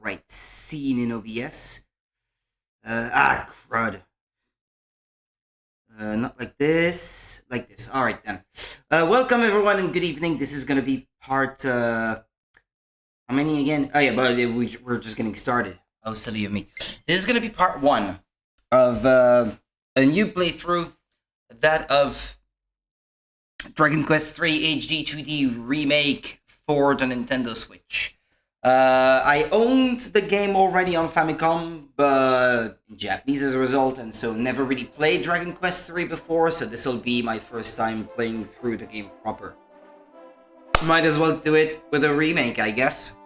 right scene in OBS. Crud. Not like this. Like this. Alright then. Welcome everyone and good evening. This is gonna be part, how many again? Oh yeah, but we're just getting started. Oh, silly of me. This is gonna be part 1 of a new playthrough, that of Dragon Quest III HD-2D Remake for the Nintendo Switch. I owned the game already on Famicom, but in Japanese as a result, and so never really played Dragon Quest III before, so this will be my first time playing through the game proper. Might as well do it with a remake, I guess.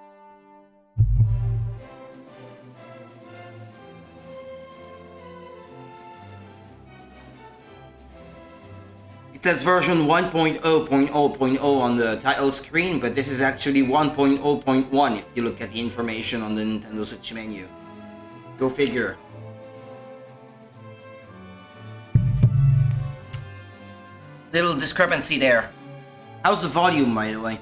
It says version 1.0.0.0 on the title screen, but this is actually 1.0.1 if you look at the information on the Nintendo Switch menu. Go figure. Little discrepancy there. How's the volume, by the way?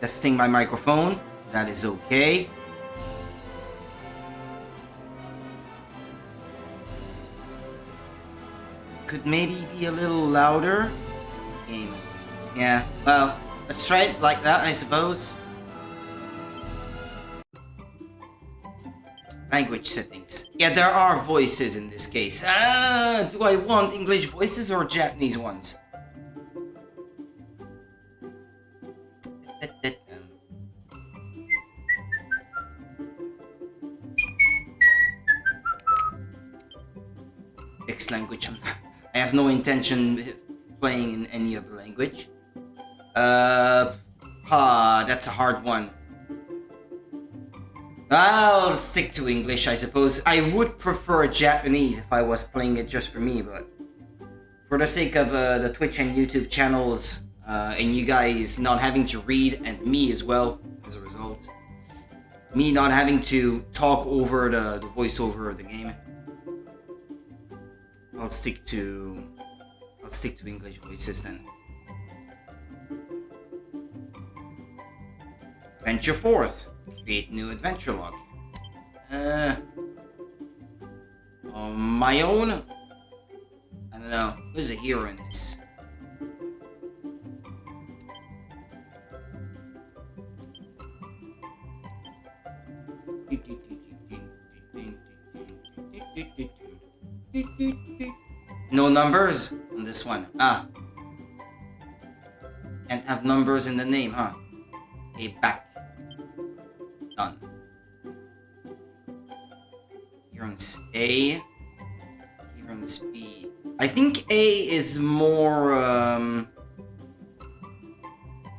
Testing my microphone. That is okay. Could maybe be a little louder. Yeah, well, let's try it like that, I suppose. Language settings. Yeah, there are voices in this case. Do I want English voices or Japanese ones? Next language. I have no intention playing in any other language. That's a hard one. I'll stick to English, I suppose. I would prefer Japanese if I was playing it just for me, but for the sake of the Twitch and YouTube channels, and you guys not having to read, and me as well, as a result, me not having to talk over the voiceover of the game, I'll stick to English voices then. Venture forth. Create new adventure log. On my own? I don't know. Who's a hero in this? No numbers on this one. Can't have numbers in the name, huh? A back. Done. Here on A. Here on B. I think A is more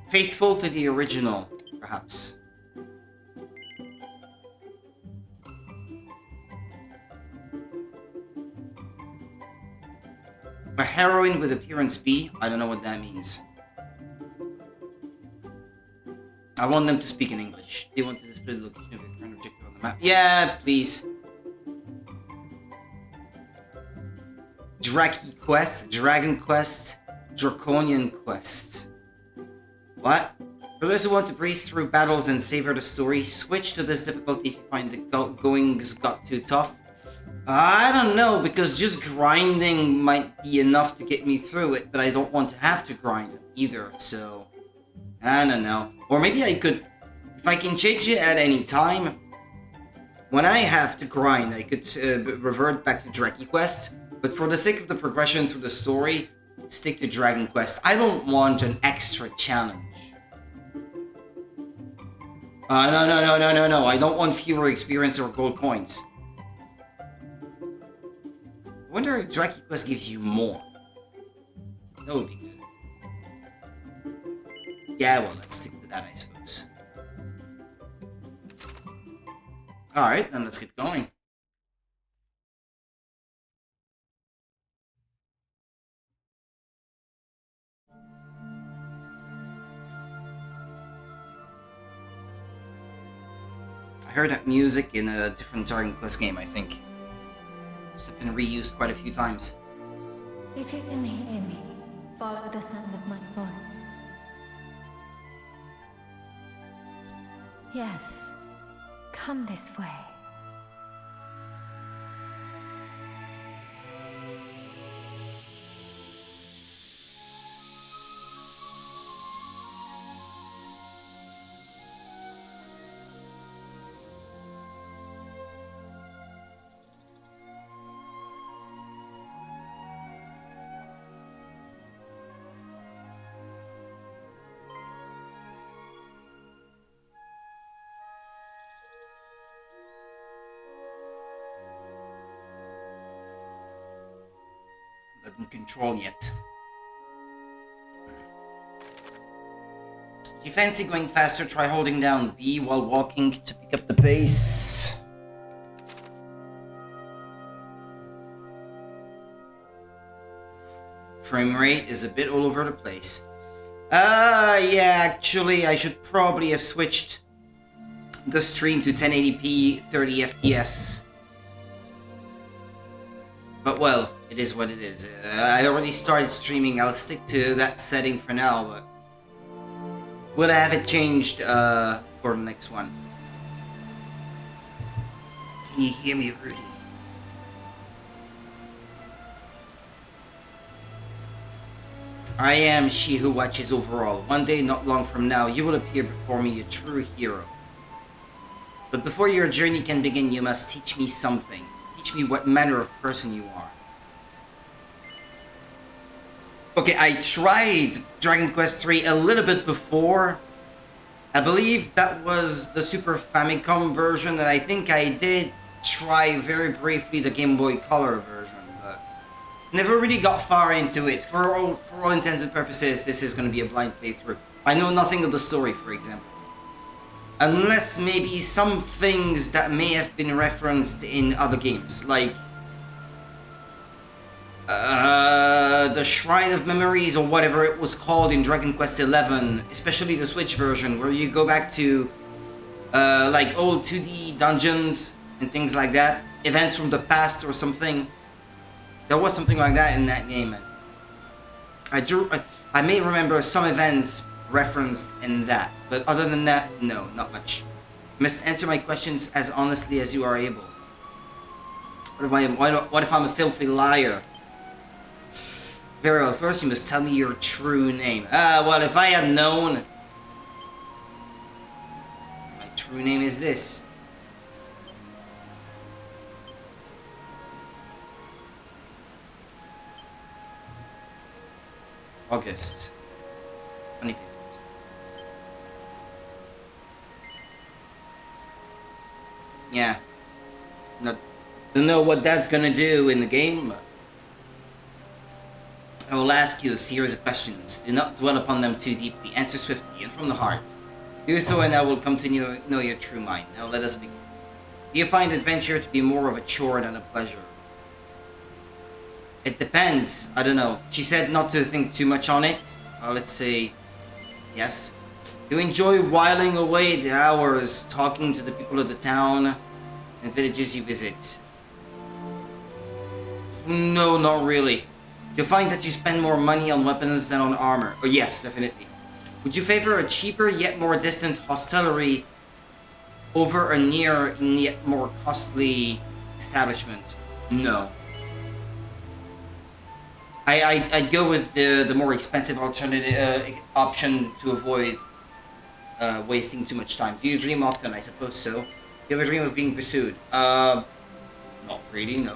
faithful to the original, perhaps. A heroine with appearance B? I don't know what that means. I want them to speak in English. They want to display the location of the current objective on the map. Yeah, please. Draki Quest, Dragon Quest, Draconian Quest. What? For those who want to breeze through battles and savor the story, switch to this difficulty if you find the goings got too tough. I don't know, because just grinding might be enough to get me through it, but I don't want to have to grind either, so I don't know. Or maybe I could, if I can change it at any time, when I have to grind, I could revert back to Draki Quest, but for the sake of the progression through the story, stick to Dragon Quest. I don't want an extra challenge. No, I don't want fewer experience or gold coins. I wonder if Draki Quest gives you more. That would be good. Yeah, well, let's stick to that, I suppose. Alright, then let's get going. I heard that music in a different Dragon Quest game, I think. It's been reused quite a few times. If you can hear me, follow the sound of my voice. Yes. Come this way. Not in control yet. If you fancy going faster, try holding down B while walking to pick up the pace. Frame rate is a bit all over the place. Yeah, actually, I should probably have switched the stream to 1080p 30 FPS. But well, it is what it is. I already started streaming, I'll stick to that setting for now, but we'll have it changed for the next one. Can you hear me, Rudy? I am she who watches overall. One day, not long from now, you will appear before me, a true hero. But before your journey can begin, you must teach me something. Teach me what manner of person you are. Okay, I tried Dragon Quest III a little bit before. I believe that was the Super Famicom version, and I think I did try very briefly the Game Boy Color version, but never really got far into it. For all intents and purposes, this is going to be a blind playthrough. I know nothing of the story, for example. Unless maybe some things that may have been referenced in other games, like the Shrine of Memories or whatever it was called in Dragon Quest XI, especially the Switch version, where you go back to like old 2D dungeons and things like that, events from the past or something. There was something like that in that game. I may remember some events referenced in that, but other than that, no, not much. You must answer my questions as honestly as you are able. What if I'm a filthy liar? Very well, first you must tell me your true name. Well, if I had known... My true name is this. August 25th. Yeah. Don't know what that's gonna do in the game. I will ask you a series of questions. Do not dwell upon them too deeply. Answer swiftly and from the heart. Do so and I will come to know your true mind. Now let us begin. Do you find adventure to be more of a chore than a pleasure? It depends. I don't know. She said not to think too much on it. Let's say yes. Do you enjoy whiling away the hours talking to the people of the town and villages you visit? No, not really. Do you find that you spend more money on weapons than on armor? Oh yes, definitely. Would you favor a cheaper yet more distant hostelry over a near yet more costly establishment? No. I'd go with the more expensive alternative option to avoid wasting too much time. Do you dream often? I suppose so. Do you ever dream of being pursued? Not really, no.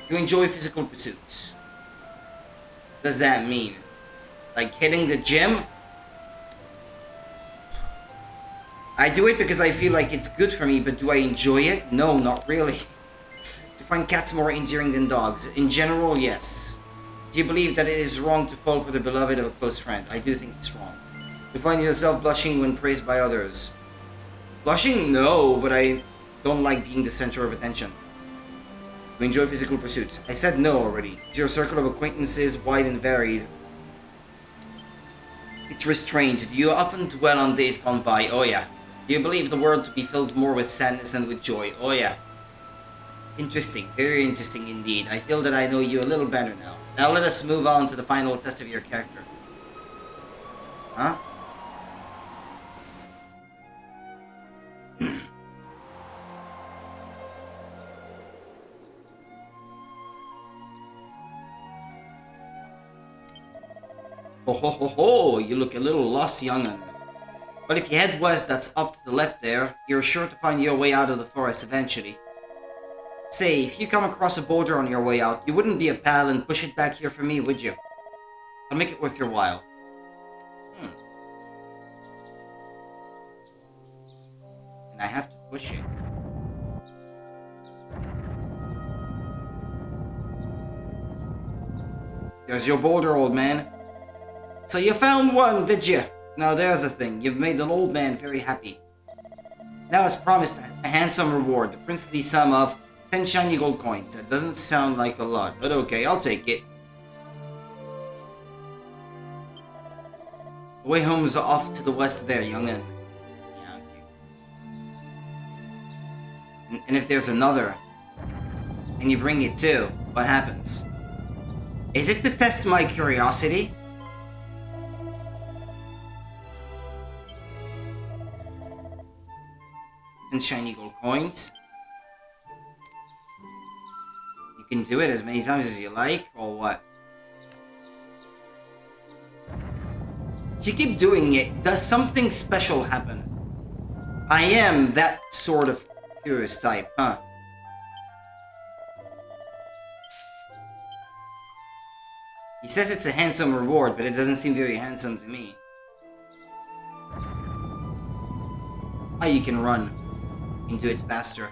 Do you enjoy physical pursuits? What does that mean? Like hitting the gym? I do it because I feel like it's good for me, but do I enjoy it? No, not really. Do you find cats more endearing than dogs? In general, yes. Do you believe that it is wrong to fall for the beloved of a close friend? I do think it's wrong. Do you find yourself blushing when praised by others? Blushing? No, but I don't like being the center of attention. Do you enjoy physical pursuits? I said no already. Is your circle of acquaintances wide and varied? It's restrained. Do you often dwell on days gone by? Oh yeah. Do you believe the world to be filled more with sadness than with joy? Oh yeah. Interesting. Very interesting indeed. I feel that I know you a little better now. Now let us move on to the final test of your character. Huh? Ho ho ho ho, you look a little lost, young'un. But if you head west, that's off to the left there, you're sure to find your way out of the forest eventually. Say, if you come across a boulder on your way out, you wouldn't be a pal and push it back here for me, would you? I'll make it worth your while. And I have to push it. There's your boulder, old man. So you found one, did you? Now there's the thing, you've made an old man very happy. Now as promised, a handsome reward, the princely sum of 10 shiny gold coins. That doesn't sound like a lot, but okay, I'll take it. The way home is off to the west there, young'un. Yeah, okay. And if there's another, and you bring it too, what happens? Is it to test my curiosity? And shiny gold coins. You can do it as many times as you like, or what? If you keep doing it, does something special happen? I am that sort of curious type, huh? He says it's a handsome reward, but it doesn't seem very handsome to me. Ah, you can run and do it faster.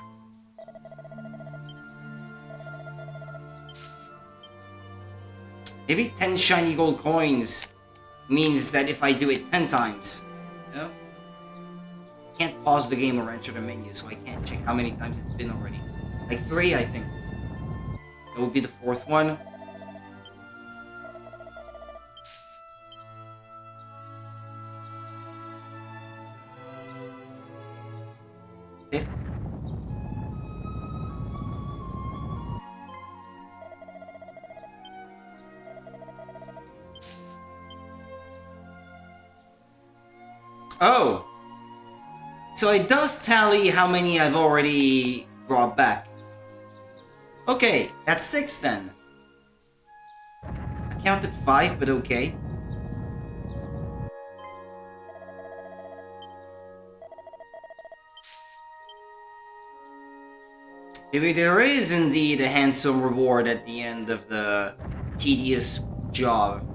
Maybe 10 shiny gold coins means that if I do it 10 times, you know? I can't pause the game or enter the menu, so I can't check how many times it's been already. Like 3, I think. That would be the 4th one. Fifth. Oh! So it does tally how many I've already brought back. Okay, that's 6 then. I counted 5, but okay. Maybe there is indeed a handsome reward at the end of the tedious job.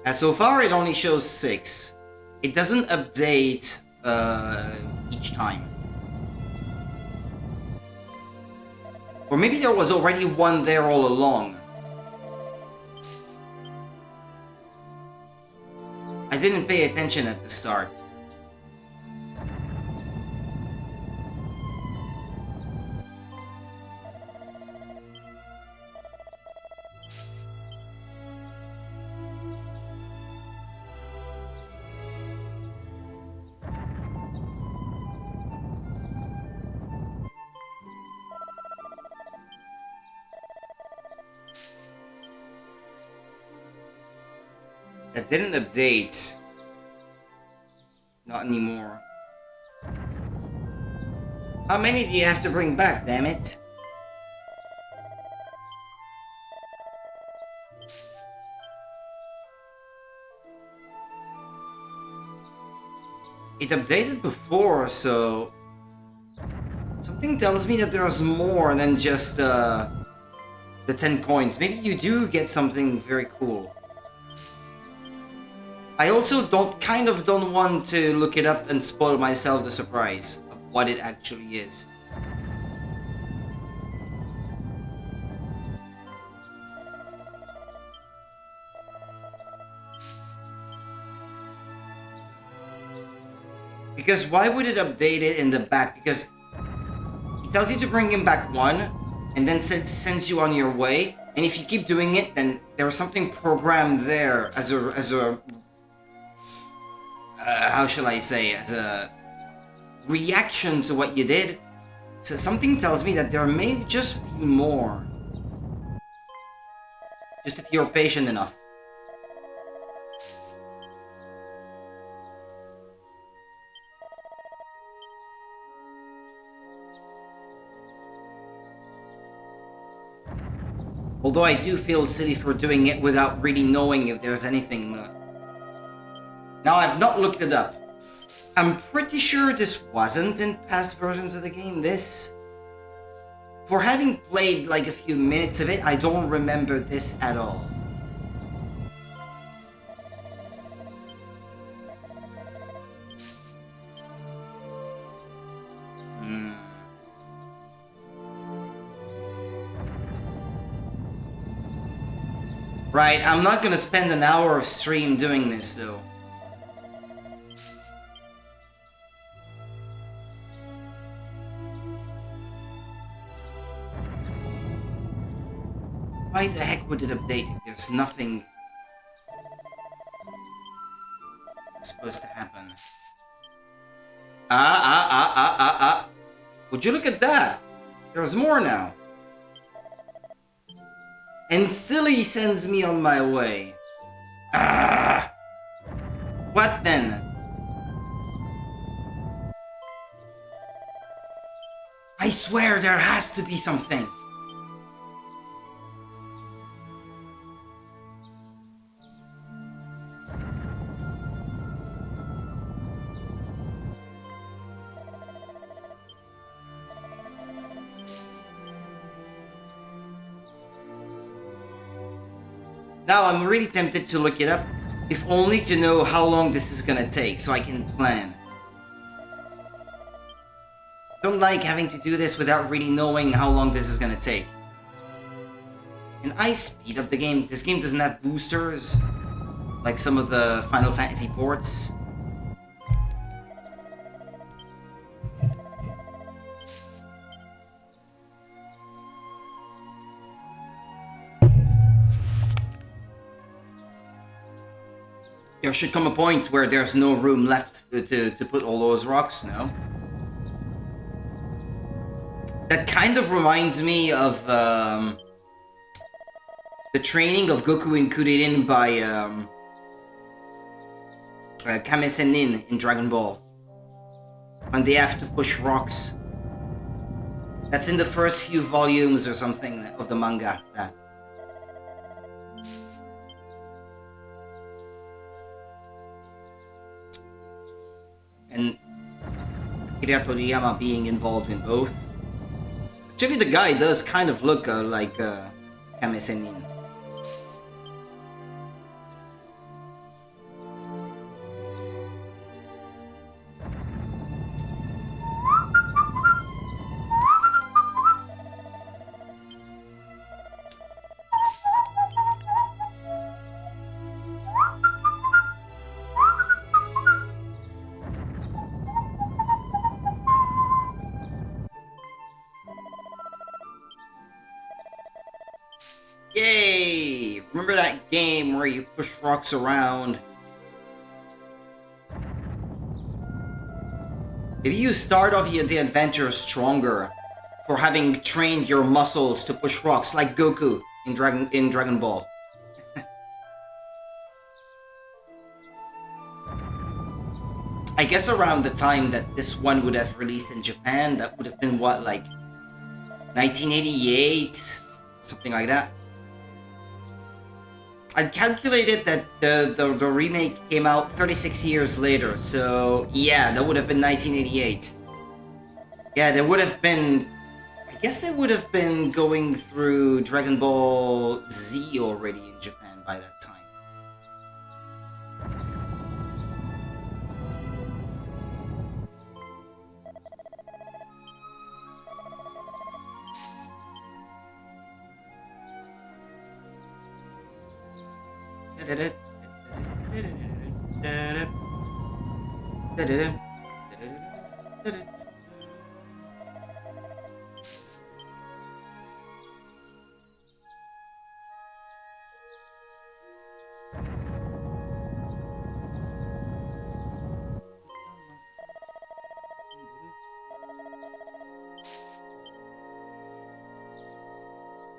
As so far it only shows 6. It doesn't update each time. Or maybe there was already one there all along. I didn't pay attention at the start. That didn't update. Not anymore. How many do you have to bring back, damn it? It updated before, so... Something tells me that there's more than just the 10 coins. Maybe you do get something very cool. I also kind of don't want to look it up and spoil myself the surprise of what it actually is. Because why would it update it in the back? Because it tells you to bring him back 1 and then sends you on your way. And if you keep doing it, then there's something programmed there as a how shall I say, as a reaction to what you did. So something tells me that there may just be more. Just if you're patient enough. Although I do feel silly for doing it without really knowing if there's anything. Now I've not looked it up. I'm pretty sure this wasn't in past versions of the game, this. For having played like a few minutes of it, I don't remember this at all. Right, I'm not gonna spend an hour of stream doing this though. Why the heck would it update if there's nothing supposed to happen? Would you look at that? There's more now. And still he sends me on my way. What then? I swear there has to be something. Now I'm really tempted to look it up, if only to know how long this is gonna take, so I can plan. Don't like having to do this without really knowing how long this is gonna take. Can I speed up the game? This game doesn't have boosters, like some of the Final Fantasy ports. There should come a point where there's no room left to put all those rocks, no? That kind of reminds me of the training of Goku and Kuririn by Kame Sennin in Dragon Ball. When they have to push rocks. That's in the first few volumes or something of the manga. And Akira Toriyama being involved in both. Actually, the guy does kind of look like Kame Sennin. Yay! Remember that game where you push rocks around? Maybe you start off the adventure stronger for having trained your muscles to push rocks like Goku in Dragon Ball. I guess around the time that this one would have released in Japan, that would have been what, like 1988? Something like that. I calculated that the remake came out 36 years later, so yeah, that would have been 1988. Yeah, there would have been... I guess they would have been going through Dragon Ball Z already in Japan by that time.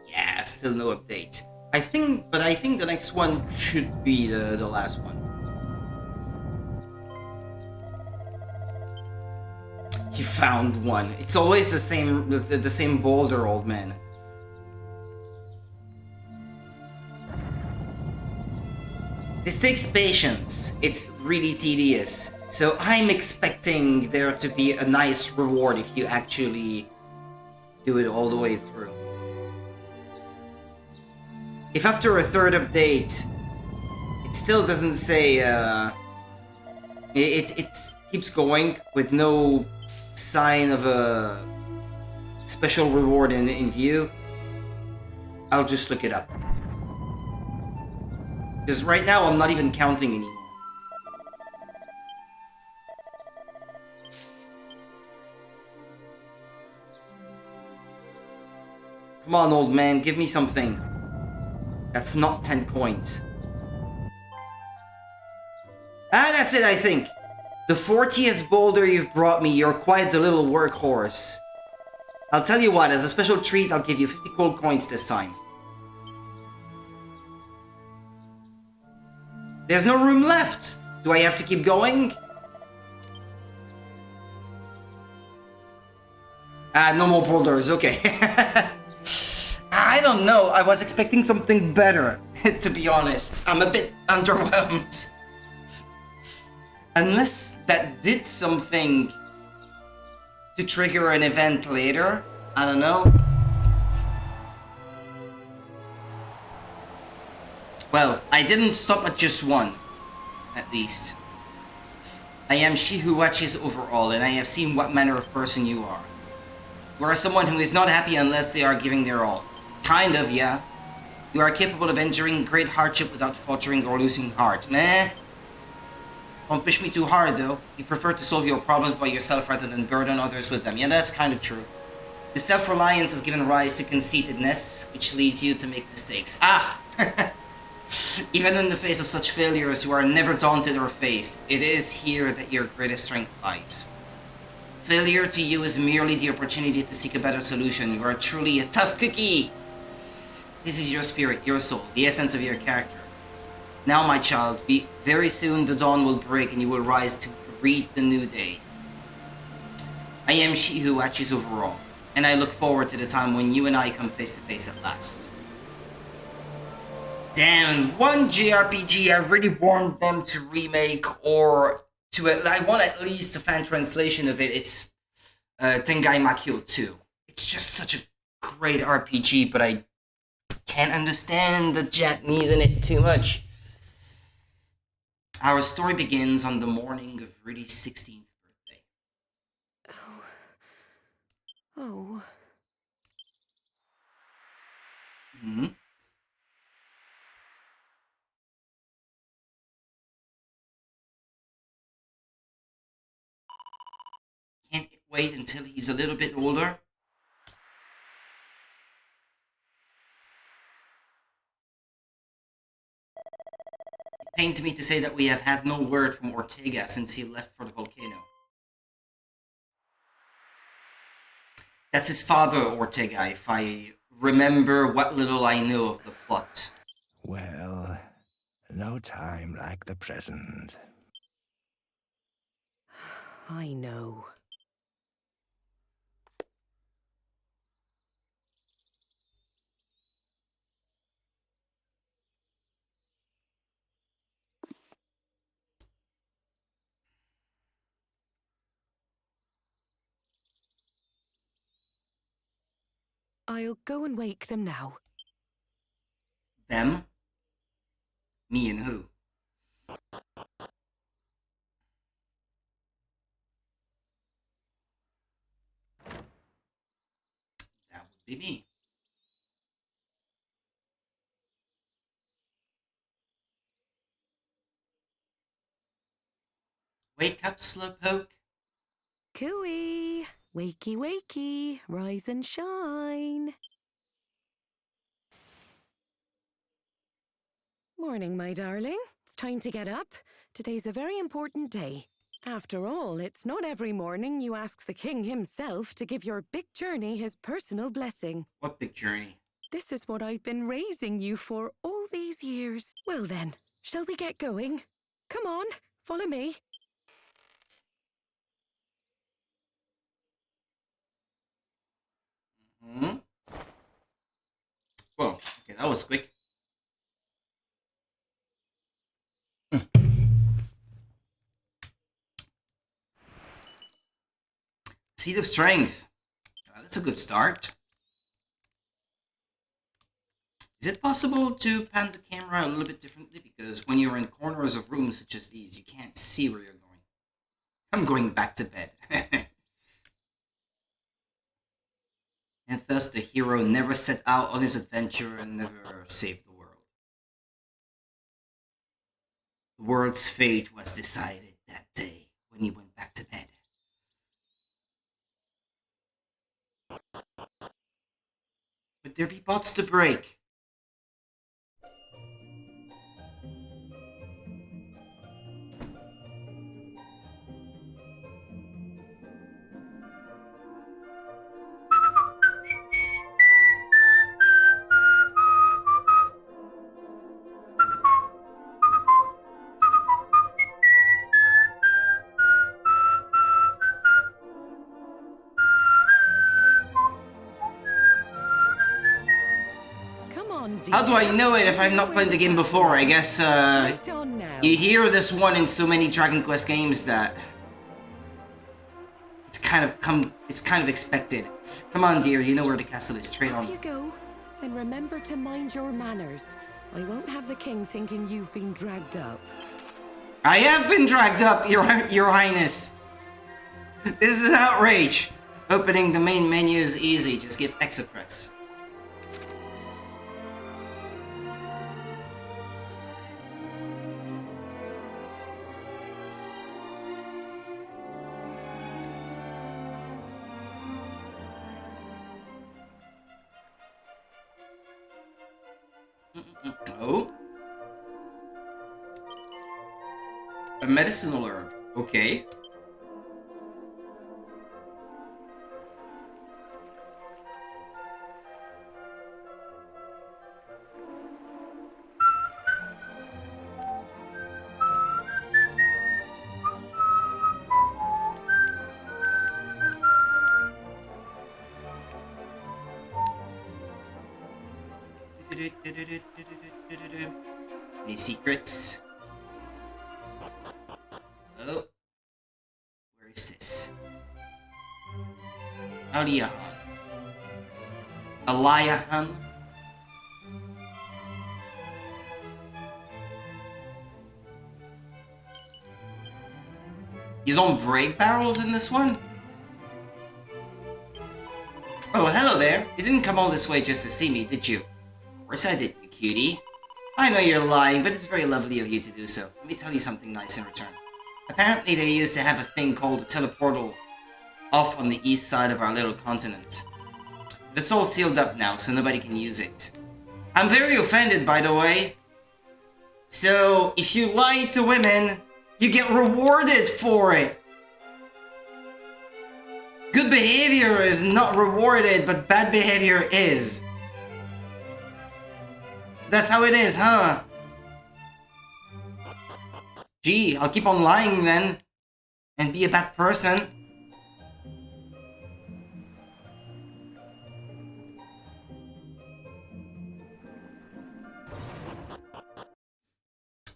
Yeah, still no update. I think the next one should be the last one. You found one. It's always the same boulder, old man. This takes patience. It's really tedious. So I'm expecting there to be a nice reward if you actually do it all the way through. If after a third update, it still doesn't say, it keeps going with no sign of a special reward in view, I'll just look it up. Because right now I'm not even counting anymore. Come on, old man, give me something. That's not 10 coins. Ah, that's it, I think. The 40th boulder you've brought me, you're quite the little workhorse. I'll tell you what, as a special treat, I'll give you 50 gold coins this time. There's no room left! Do I have to keep going? Ah, no more boulders, okay. I don't know, I was expecting something better, to be honest. I'm a bit underwhelmed. Unless that did something to trigger an event later, I don't know. Well, I didn't stop at just one, at least. I am she who watches over all, and I have seen what manner of person you are. You are someone who is not happy unless they are giving their all. Kind of, yeah. You are capable of enduring great hardship without faltering or losing heart. Meh. Don't push me too hard, though. You prefer to solve your problems by yourself rather than burden others with them. Yeah, that's kind of true. The self-reliance has given rise to conceitedness, which leads you to make mistakes. Ah! Even in the face of such failures, you are never daunted or phased. It is here that your greatest strength lies. Failure to you is merely the opportunity to seek a better solution. You are truly a tough cookie. This is your spirit, your soul, the essence of your character. Now, my child, very soon the dawn will break and you will rise to greet the new day. I am she who watches over all, and I look forward to the time when you and I come face to face at last. Damn, one JRPG I really want them to remake, or to I want at least a fan translation of it. It's Tengai Makyo 2. It's just such a great RPG, but I can't understand the Japanese in it too much. Our story begins on the morning of Rudy's 16th birthday. Oh. Hmm? Can't wait until he's a little bit older? It pains me to say that we have had no word from Ortega since he left for the volcano. That's his father, Ortega, if I remember what little I know of the plot. Well, no time like the present. I know. I'll go and wake them now. Them? Me and who? That would be me. Wake up, Slowpoke. Cooey! Wakey, wakey, rise and shine. Morning, my darling. It's time to get up. Today's a very important day. After all, it's not every morning you ask the king himself to give your big journey his personal blessing. What big journey? This is what I've been raising you for all these years. Well then, shall we get going? Come on, follow me. Hmm? Well, okay, that was quick. Seed of Strength. That's a good start. Is it possible to pan the camera a little bit differently? Because when you're in corners of rooms such as these, you can't see where you're going. I'm going back to bed. And thus the hero never set out on his adventure and never saved the world. The world's fate was decided that day when he went back to bed. Would there be pots to break? How do I know it if I've not played the game before? I guess, you hear this one in so many Dragon Quest games that it's kind of expected. Come on, dear, you know where the castle is. Train on. Off you go, and remember to mind your manners. I won't have the king thinking you've been dragged up. I have been dragged up, your highness. This is an outrage. Opening the main menu is easy. Just give X a press. Oh. A medicinal herb. Okay. Any secrets? Oh. Where is this? Aliahan. Aliahan? You don't break barrels in this one? Oh, hello there. You didn't come all this way just to see me, did you? Of course I did, you cutie. I know you're lying, but it's very lovely of you to do so. Let me tell you something nice in return. Apparently they used to have a thing called a teleportal off on the east side of our little continent. But it's all sealed up now, so nobody can use it. I'm very offended, by the way. So, if you lie to women, you get rewarded for it. Good behavior is not rewarded, but bad behavior is. So that's how it is, huh? Gee, I'll keep on lying then. And be a bad person.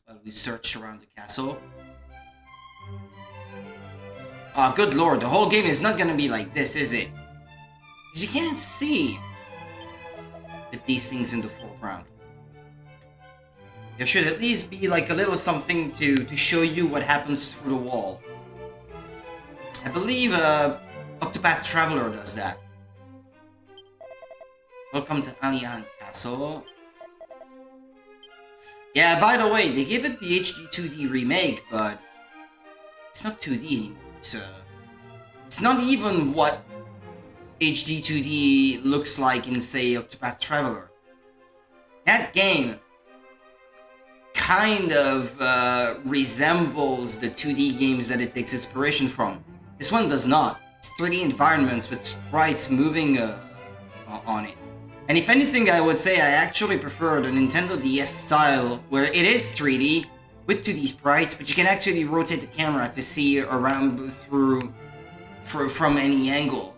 Well, we searched around the castle. Ah, good lord, the whole game is not gonna be like this, is it? Because you can't see with these things in the foreground. There should at least be like a little something to show you what happens through the wall. I believe Octopath Traveler does that. Welcome to Aliahan Castle. Yeah, by the way, they gave it the HD-2D remake, but it's not 2D anymore. It's not even what HD-2D looks like in, say, Octopath Traveler. That game kind of resembles the 2D games that it takes inspiration from. This one does not. It's 3D environments with sprites moving on it. And if anything, I would say I actually prefer the Nintendo DS style, where it is 3D with 2D sprites, but you can actually rotate the camera to see around from any angle.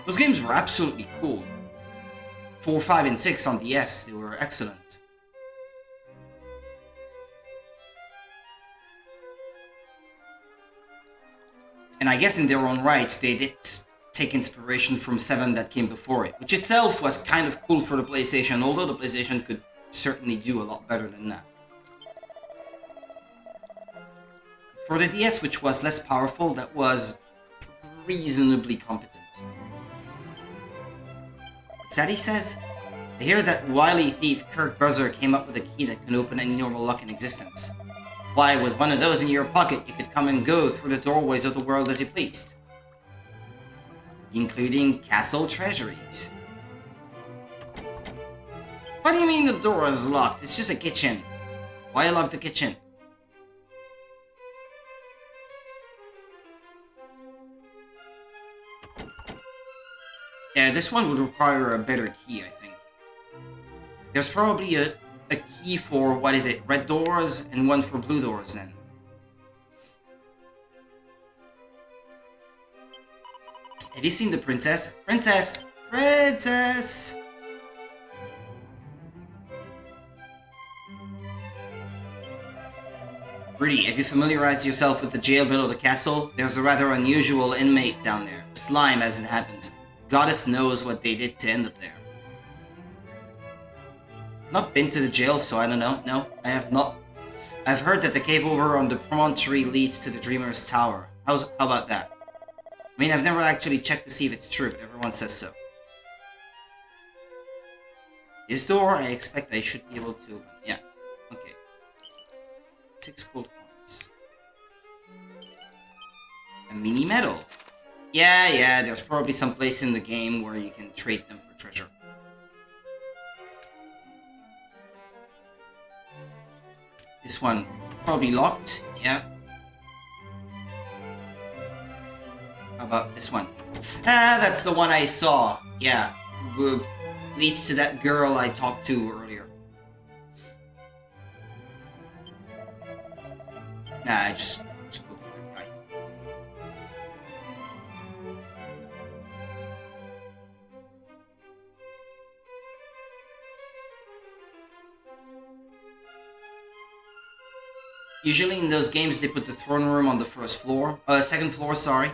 Those games were absolutely cool. 4, 5, and 6 on DS, they were excellent. And I guess in their own right, they did take inspiration from 7 that came before it, which itself was kind of cool for the PlayStation, although the PlayStation could certainly do a lot better than that. For the DS, which was less powerful, that was reasonably competent. What's that he says? I hear that wily thief Kurt Buzzer came up with a key that can open any normal lock in existence. Why, with one of those in your pocket, you could come and go through the doorways of the world as you pleased. Including castle treasuries. What do you mean the door is locked? It's just a kitchen. Why lock the kitchen? Yeah, this one would require a better key, I think. There's probably a key for, what is it, red doors, and one for blue doors then. Have you seen the princess? Princess! Princess! Rudy, have you familiarized yourself with the jail below the castle? There's a rather unusual inmate down there. Slime, as it happens. Goddess knows what they did to end up there. Not been to the jail, so I don't know. No, I have not. I've heard that the cave over on the promontory leads to the Dreamer's Tower. How about that? I mean, I've never actually checked to see if it's true, but everyone says so. This door, I expect I should be able to open. Yeah, okay. 6 gold coins. A mini medal. Yeah, there's probably some place in the game where you can trade them for treasure. This one, probably locked, yeah. How about this one? Ah, that's the one I saw, yeah. Leads to that girl I talked to earlier. Nah, I just spoke to that guy. Usually in those games they put the throne room on the second floor, sorry.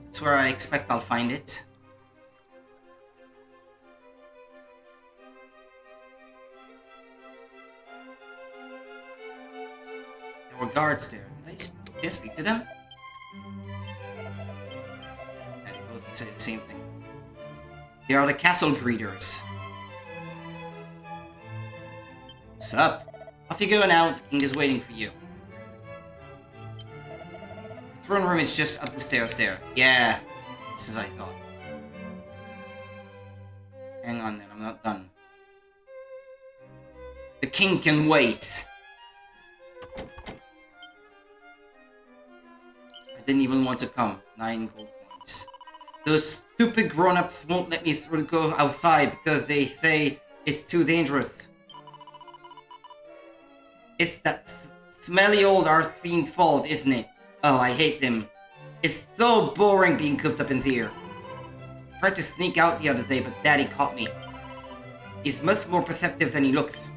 That's where I expect I'll find it. There were guards there. Did I speak to them? Yeah, they both say the same thing. They are the castle greeters. Sup? Off you go now, the king is waiting for you. The throne room is just up the stairs there. Yeah, just as I thought. Hang on then, I'm not done. The king can wait. I didn't even want to come. 9 gold coins. Those stupid grown-ups won't let me go outside because they say it's too dangerous. It's that smelly old Arthfiend's fault, isn't it? Oh, I hate him. It's so boring being cooped up in here. I tried to sneak out the other day, but Daddy caught me. He's much more perceptive than he looks.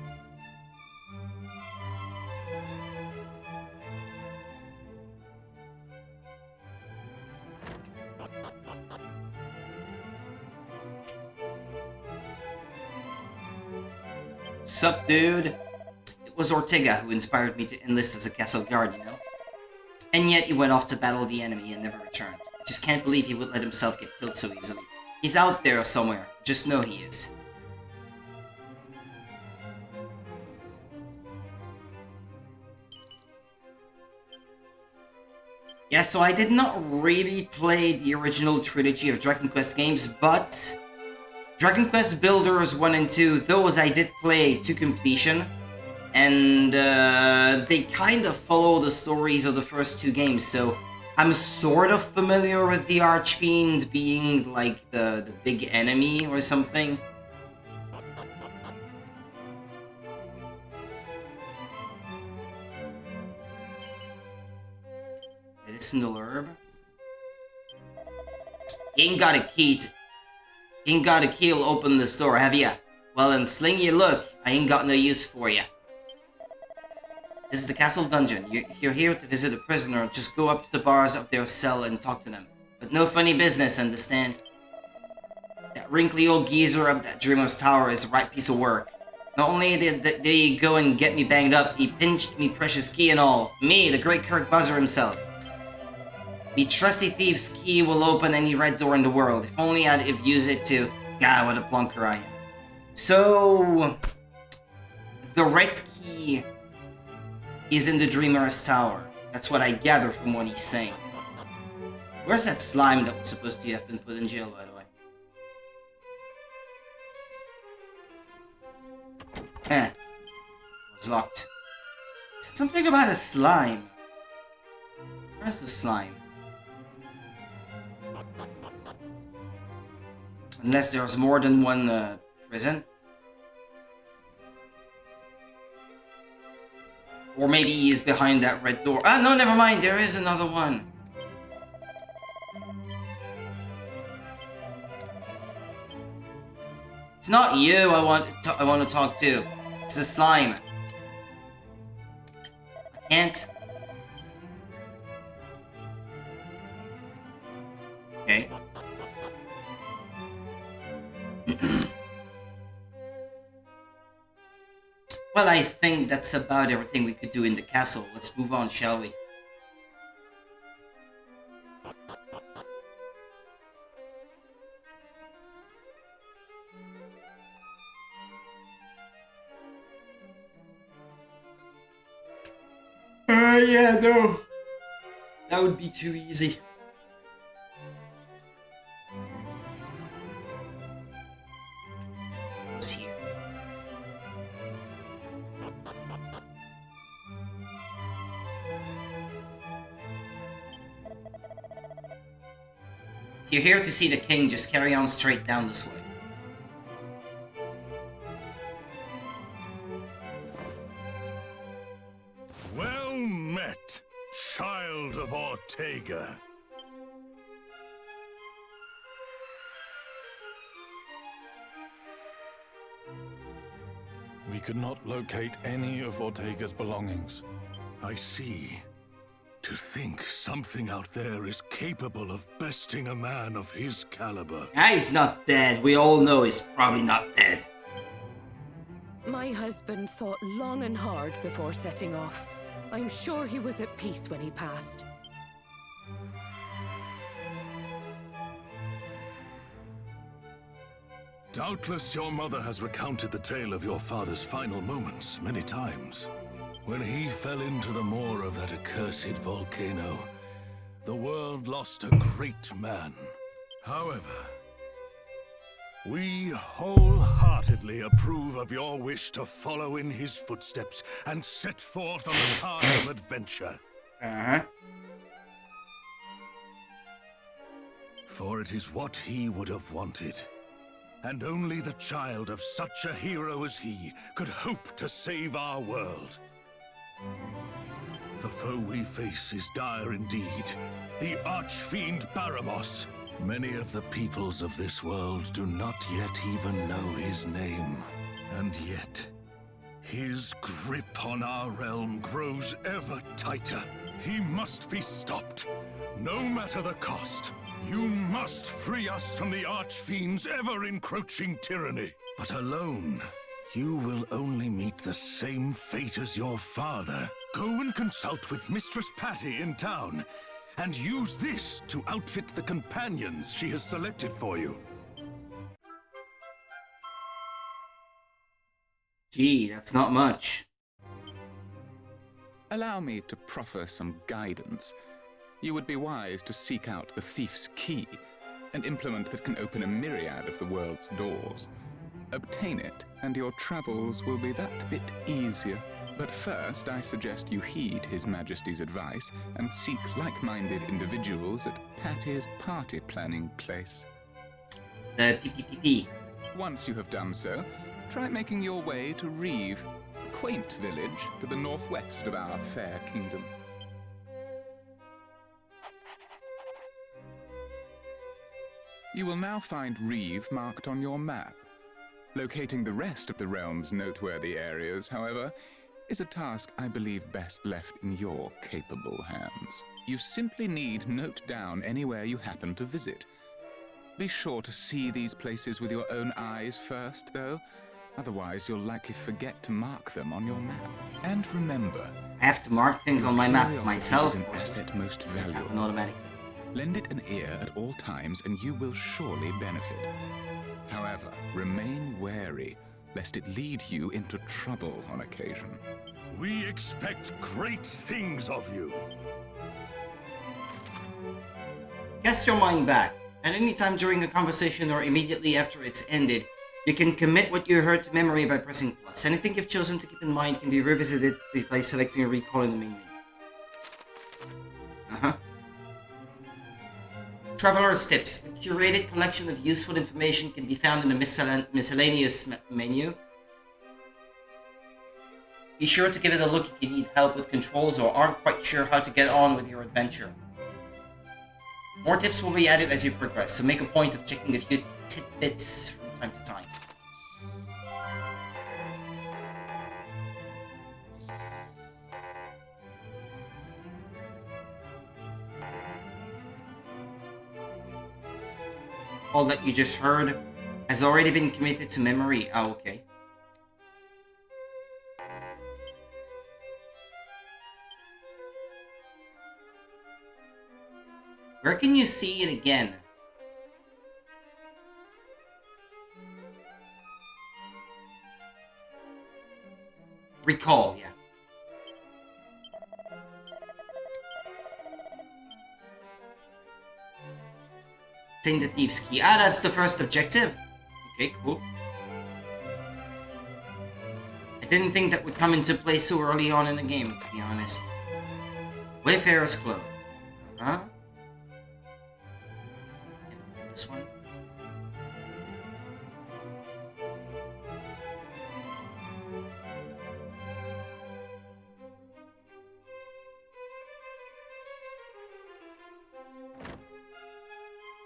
Sup, dude? It was Ortega who inspired me to enlist as a castle guard, you know? And yet he went off to battle the enemy and never returned. I just can't believe he would let himself get killed so easily. He's out there somewhere. Just know he is. Yeah, so I did not really play the original trilogy of Dragon Quest games, but Dragon Quest Builders 1 and 2, those I did play to completion. And they kind of follow the stories of the first 2 games, so I'm sort of familiar with the Archfiend being like the big enemy or something. Medicinal herb. Ain't got a key to open this door, have ya? Well then, sling your look. I ain't got no use for ya. This is the castle dungeon. If you're here to visit a prisoner, just go up to the bars of their cell and talk to them. But no funny business, understand? That wrinkly old geezer up that Dreamer's Tower is a right piece of work. Not only did he go and get me banged up, he pinched me precious key and all. Me, the great Kirk Buzzer himself. The trusty thief's key will open any red door in the world. If only I'd have used it to... God, what a plunker I am. So... the red key is in the Dreamer's Tower. That's what I gather from what he's saying. Where's that slime that was supposed to have been put in jail, by the way? It was locked. Is it something about a slime? Where's the slime? Unless there's more than one prison. Or maybe he's behind that red door. Ah, no, never mind. There is another one. It's not you I want to talk to. It's the slime. I can't. Okay. Well, I think that's about everything we could do in the castle. Let's move on, shall we? Yeah, no. That would be too easy. What's here? If you're here to see the king, just carry on straight down this way. Well met, child of Ortega. We could not locate any of Ortega's belongings. I see. To think something out there is capable of besting a man of his caliber. Ah, he's not dead. We all know he's probably not dead. My husband thought long and hard before setting off. I'm sure he was at peace when he passed. Doubtless your mother has recounted the tale of your father's final moments many times. When he fell into the maw of that accursed volcano, the world lost a great man. However, we wholeheartedly approve of your wish to follow in his footsteps and set forth on the path of adventure. For it is what he would have wanted. And only the child of such a hero as he could hope to save our world. The foe we face is dire indeed, the archfiend Baramos. Many of the peoples of this world do not yet even know his name. And yet, his grip on our realm grows ever tighter. He must be stopped, no matter the cost. You must free us from the archfiend's ever-encroaching tyranny. But alone, you will only meet the same fate as your father. Go and consult with Mistress Patty in town, and use this to outfit the companions she has selected for you. Gee, that's not much. Allow me to proffer some guidance. You would be wise to seek out the thief's key, an implement that can open a myriad of the world's doors. Obtain it, and your travels will be that bit easier. But first, I suggest you heed His Majesty's advice and seek like-minded individuals at Patty's party planning place. The PPPP. Once you have done so, try making your way to Reeve, a quaint village to the northwest of our fair kingdom. You will now find Reeve marked on your map. Locating the rest of the realm's noteworthy areas, however, is a task I believe best left in your capable hands. You simply need note down anywhere you happen to visit. Be sure to see these places with your own eyes first, though. Otherwise, you'll likely forget to mark them on your map. And remember, I have to mark things on my map myself. Is an asset most Does it happen valuable. automatically? Lend it an ear at all times, and you will surely benefit. However, remain wary, lest it lead you into trouble on occasion. We expect great things of you. Cast your mind back. At any time during a conversation or immediately after it's ended, you can commit what you heard to memory by pressing plus. Anything you've chosen to keep in mind can be revisited by selecting a recall in the main menu. Traveler's Tips. A curated collection of useful information can be found in the miscellaneous menu. Be sure to give it a look if you need help with controls or aren't quite sure how to get on with your adventure. More tips will be added as you progress, so make a point of checking a few tidbits from time to time. All that you just heard has already been committed to memory. Oh, okay. Where can you see it again? Recall, yeah. Obtain the Thieves' Key. Ah, that's the first objective. Okay, cool. I didn't think that would come into play so early on in the game, to be honest. Wayfarer's Clove. Uh-huh. This one.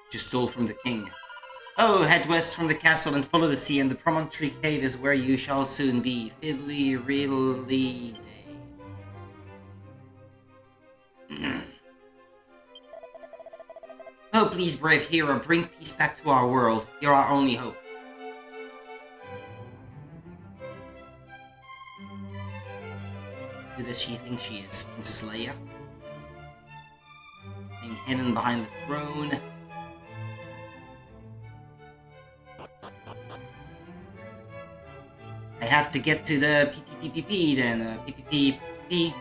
Just stole from the king. Oh, head west from the castle and follow the sea, and the promontory cave is where you shall soon be. Fiddly, really day. Oh, please, brave hero, bring peace back to our world. You're our only hope. Who does she think she is? Princess Leia? Being hidden behind the throne. I have to get to the PPPP then. PPPP.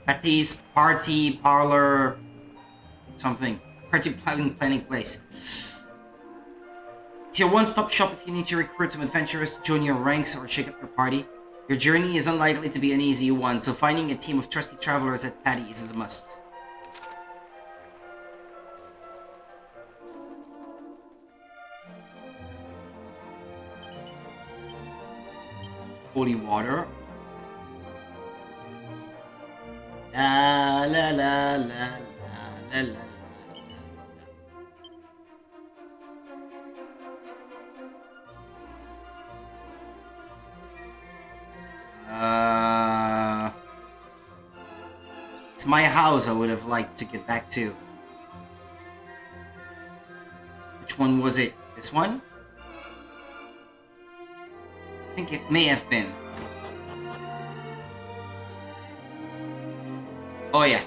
Patty's party parlor something. Party planning place. It's your one-stop shop if you need to recruit some adventurers to join your ranks or shake up your party. Your journey is unlikely to be an easy one, so finding a team of trusty travelers at Patty's is a must. Holy water. La la la la la la la. It's my house I would have liked to get back to. Which one was it? This one? I think it may have been. Oh yeah.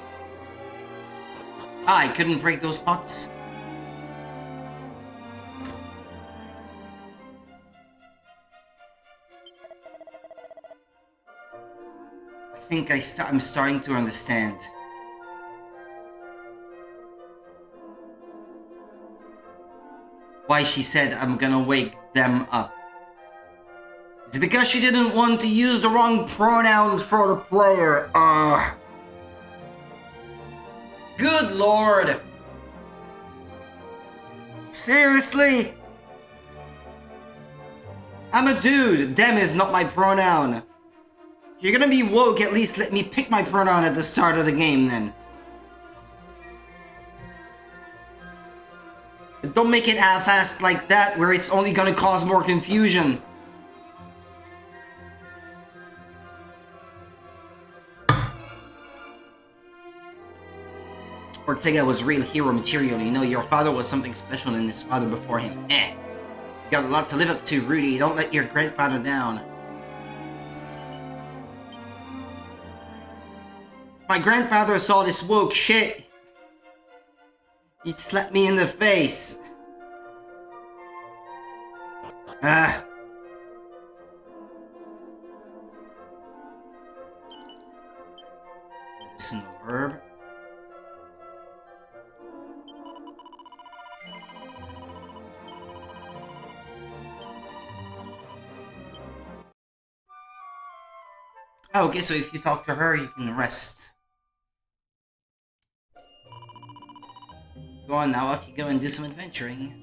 Ah, I couldn't break those pots. I think I'm starting to understand. Why she said I'm gonna wake them up. It's because she didn't want to use the wrong pronoun for the player. Good lord. Seriously? I'm a dude. Them is not my pronoun. If you're gonna be woke, at least let me pick my pronoun at the start of the game then. don't make it half-assed like that, where it's only gonna cause more confusion. Ortega was real hero material. You know, your father was something special and his father before him. You got a lot to live up to, Rudy. Don't let your grandfather down. My grandfather saw this woke shit. He'd slap me in the face. Medicinal herb. Oh, okay, so if you talk to her, you can rest. Go on now, off you go and do some adventuring.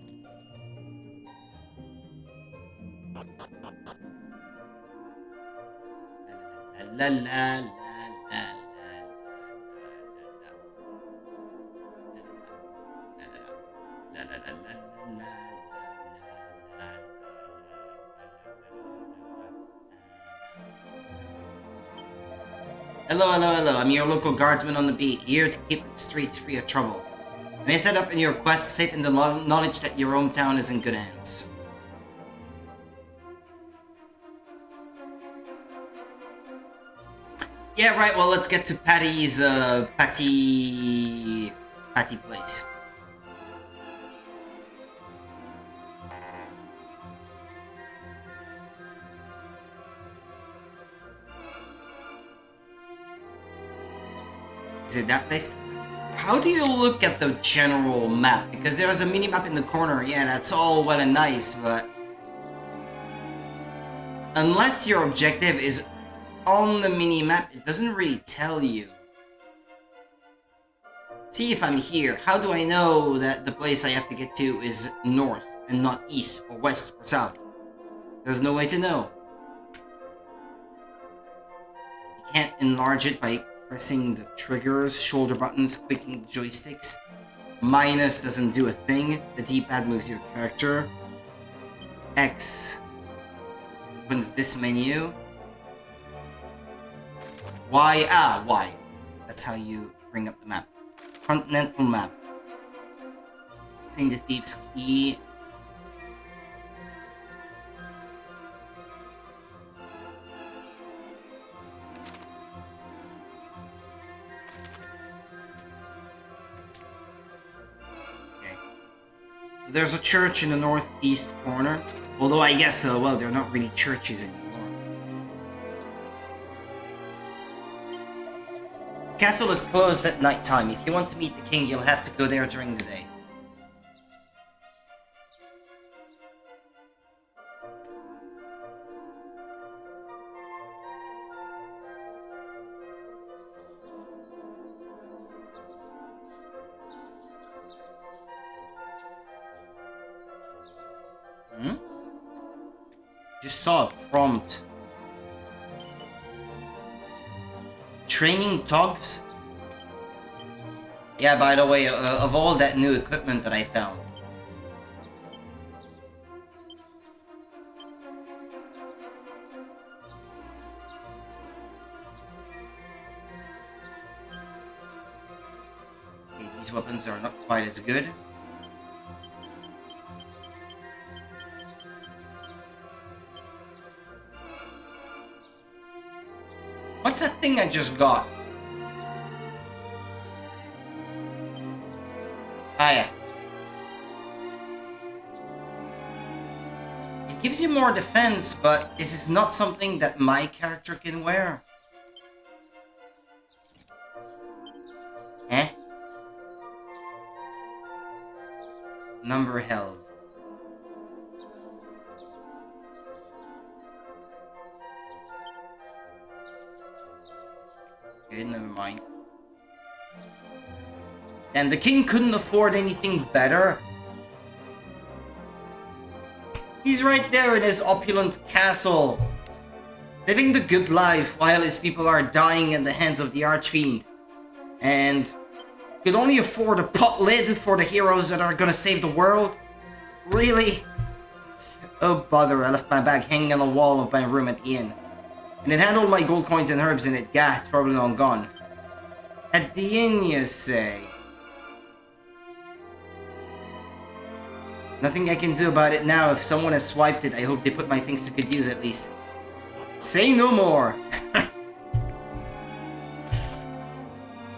La la la la la la la la la. Hello, hello, hello. I'm your local guardsman on the beat, here to keep the streets free of trouble. You may set up in your quest safe in the knowledge that your hometown is in good hands. Yeah, right, well, let's get to Patty's, Patty place. Is it that place? How do you look at the general map? Because there's a mini-map in the corner. Yeah, that's all well and nice, but... unless your objective is on the mini-map, it doesn't really tell you. See, if I'm here, how do I know that the place I have to get to is north and not east or west or south? There's no way to know. You can't enlarge it by pressing the triggers, shoulder buttons, clicking the joysticks. Minus doesn't do a thing. The D-pad moves your character. X opens this menu. Y, Y. That's how you bring up the map. Continental map. Obtain the thief's key. There's a church in the northeast corner, although I guess, well, they're not really churches anymore. The castle is closed at night time. If you want to meet the king, you'll have to go there during the day. Just saw a prompt. Training dogs? Yeah, by the way, of all that new equipment that I found. Okay, these weapons are not quite as good. What's that thing I just got? Ah, yeah. It gives you more defense, but this is not something that my character can wear. Eh? Number held. Okay, never mind. And the king couldn't afford anything better. He's right there in his opulent castle, living the good life while his people are dying in the hands of the Archfiend. And could only afford a pot lid for the heroes that are gonna save the world. Really? Oh bother, I left my bag hanging on the wall of my room at the inn. And it had all my gold coins and herbs in it. Gah, it's probably long gone. At the inn, you say? Nothing I can do about it now. If someone has swiped it, I hope they put my things to good use at least. Say no more!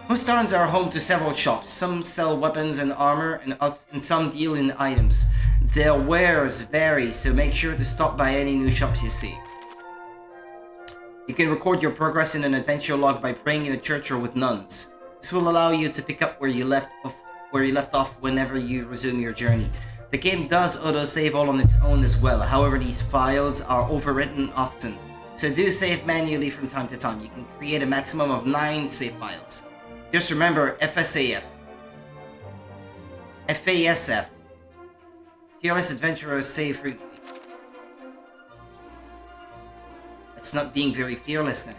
Most towns are home to several shops. Some sell weapons and armor, and some deal in items. Their wares vary, so make sure to stop by any new shops you see. You can record your progress in an adventure log by praying in a church or with nuns. This will allow you to pick up where you left off whenever you resume your journey. The game does autosave all on its own as well, however these files are overwritten often, so do save manually from time to time. You can create a maximum of 9 save files. Just remember FSAF. FASF. Fearless adventurers save frequently. That's not being very fearless then.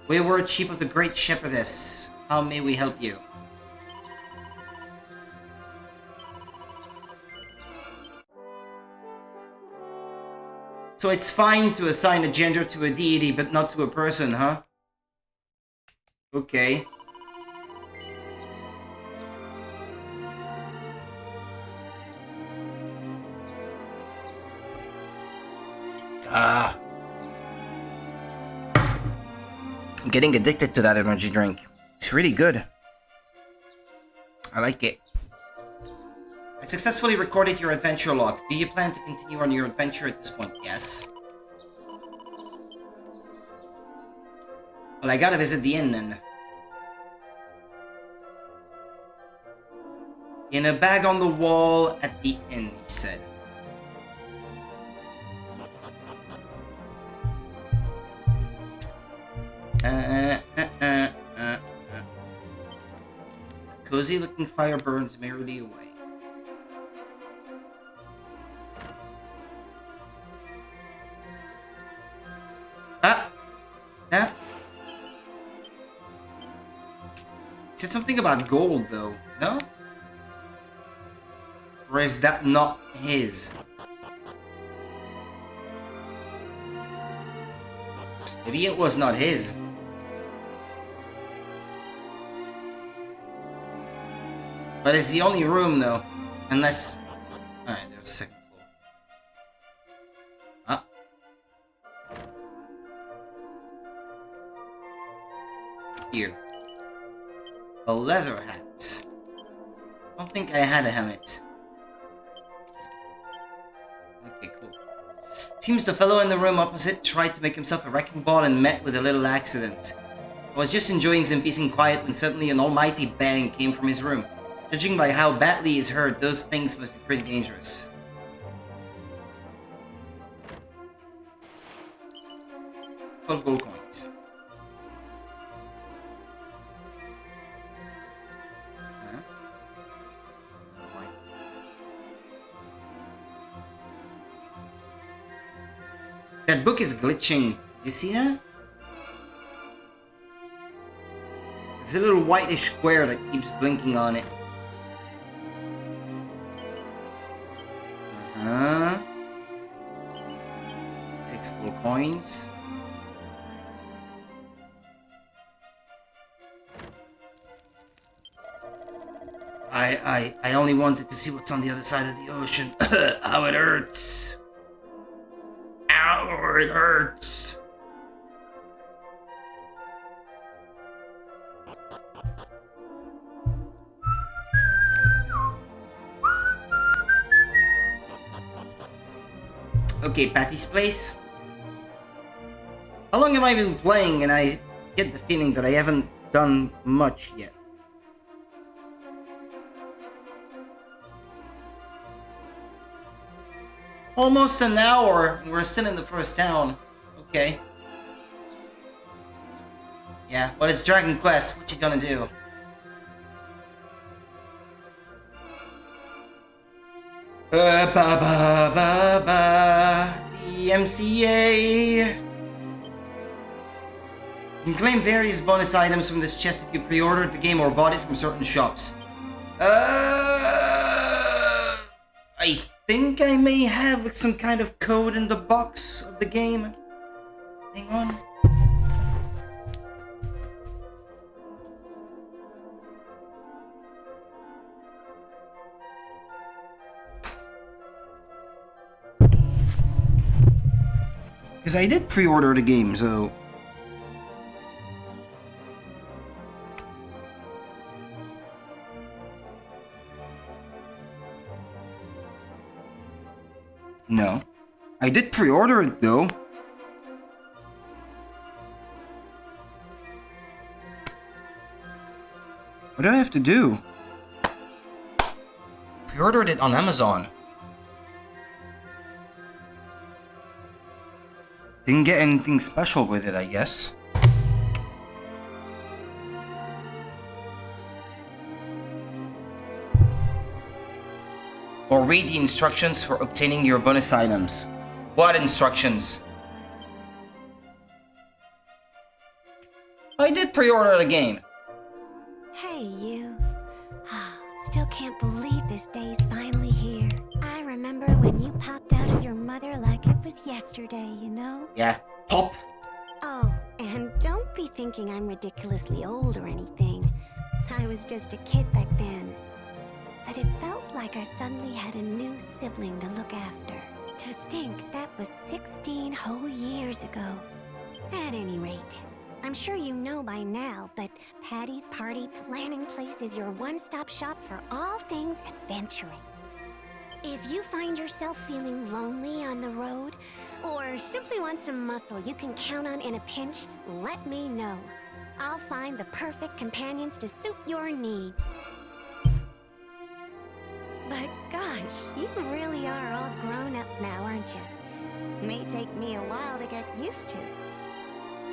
Wayward sheep of the great shepherdess, how may we help you? So it's fine to assign a gender to a deity, but not to a person, huh? Okay. I'm getting addicted to that energy drink. It's really good. I like it. I successfully recorded your adventure log. Do you plan to continue on your adventure at this point? Yes. Well, I gotta visit the inn then. In a bag on the wall at the inn, he said. Cozy looking fire burns merrily away. Yeah. He said something about gold though, no? Or is that not his? Maybe it was not his. But it's the only room though. Unless... Alright, there's a second floor. Ah. Here. A leather hat. I don't think I had a helmet. Okay, cool. Seems the fellow in the room opposite tried to make himself a wrecking ball and met with a little accident. I was just enjoying some peace and quiet when suddenly an almighty bang came from his room. Judging by how badly he's hurt, those things must be pretty dangerous. 12 gold coins. Huh? That book is glitching. You see that? There's a little whitish square that keeps blinking on it. Uh-huh. 6 gold coins. I only wanted to see what's on the other side of the ocean. How it hurts. Ow, it hurts. Okay, Patty's Place. How long have I been playing and I get the feeling that I haven't done much yet. Almost an hour and we're still in the first town. Okay. Yeah, but it's Dragon Quest. What you gonna do? The MCA. You can claim various bonus items from this chest if you pre-ordered the game or bought it from certain shops. I think I may have some kind of code in the box of the game. Hang on. Because I did pre-order the game, so... No. I did pre-order it, though. What do I have to do? Pre-ordered it on Amazon. Didn't get anything special with it, I guess. Or read the instructions for obtaining your bonus items. What instructions? I did pre-order the game. Hey, you. Still can't believe this day's finally here. I remember when you popped out of your mother like it was yesterday, you know? Yeah, pop. Oh, and don't be thinking I'm ridiculously old or anything. I was just a kid back then. But it felt like I suddenly had a new sibling to look after. To think that was 16 whole years ago. At any rate, I'm sure you know by now, but Patty's Party Planning Place is your one-stop shop for all things adventuring. If you find yourself feeling lonely on the road, or simply want some muscle you can count on in a pinch, let me know. I'll find the perfect companions to suit your needs. But gosh, you really are all grown up now, aren't you? May take me a while to get used to.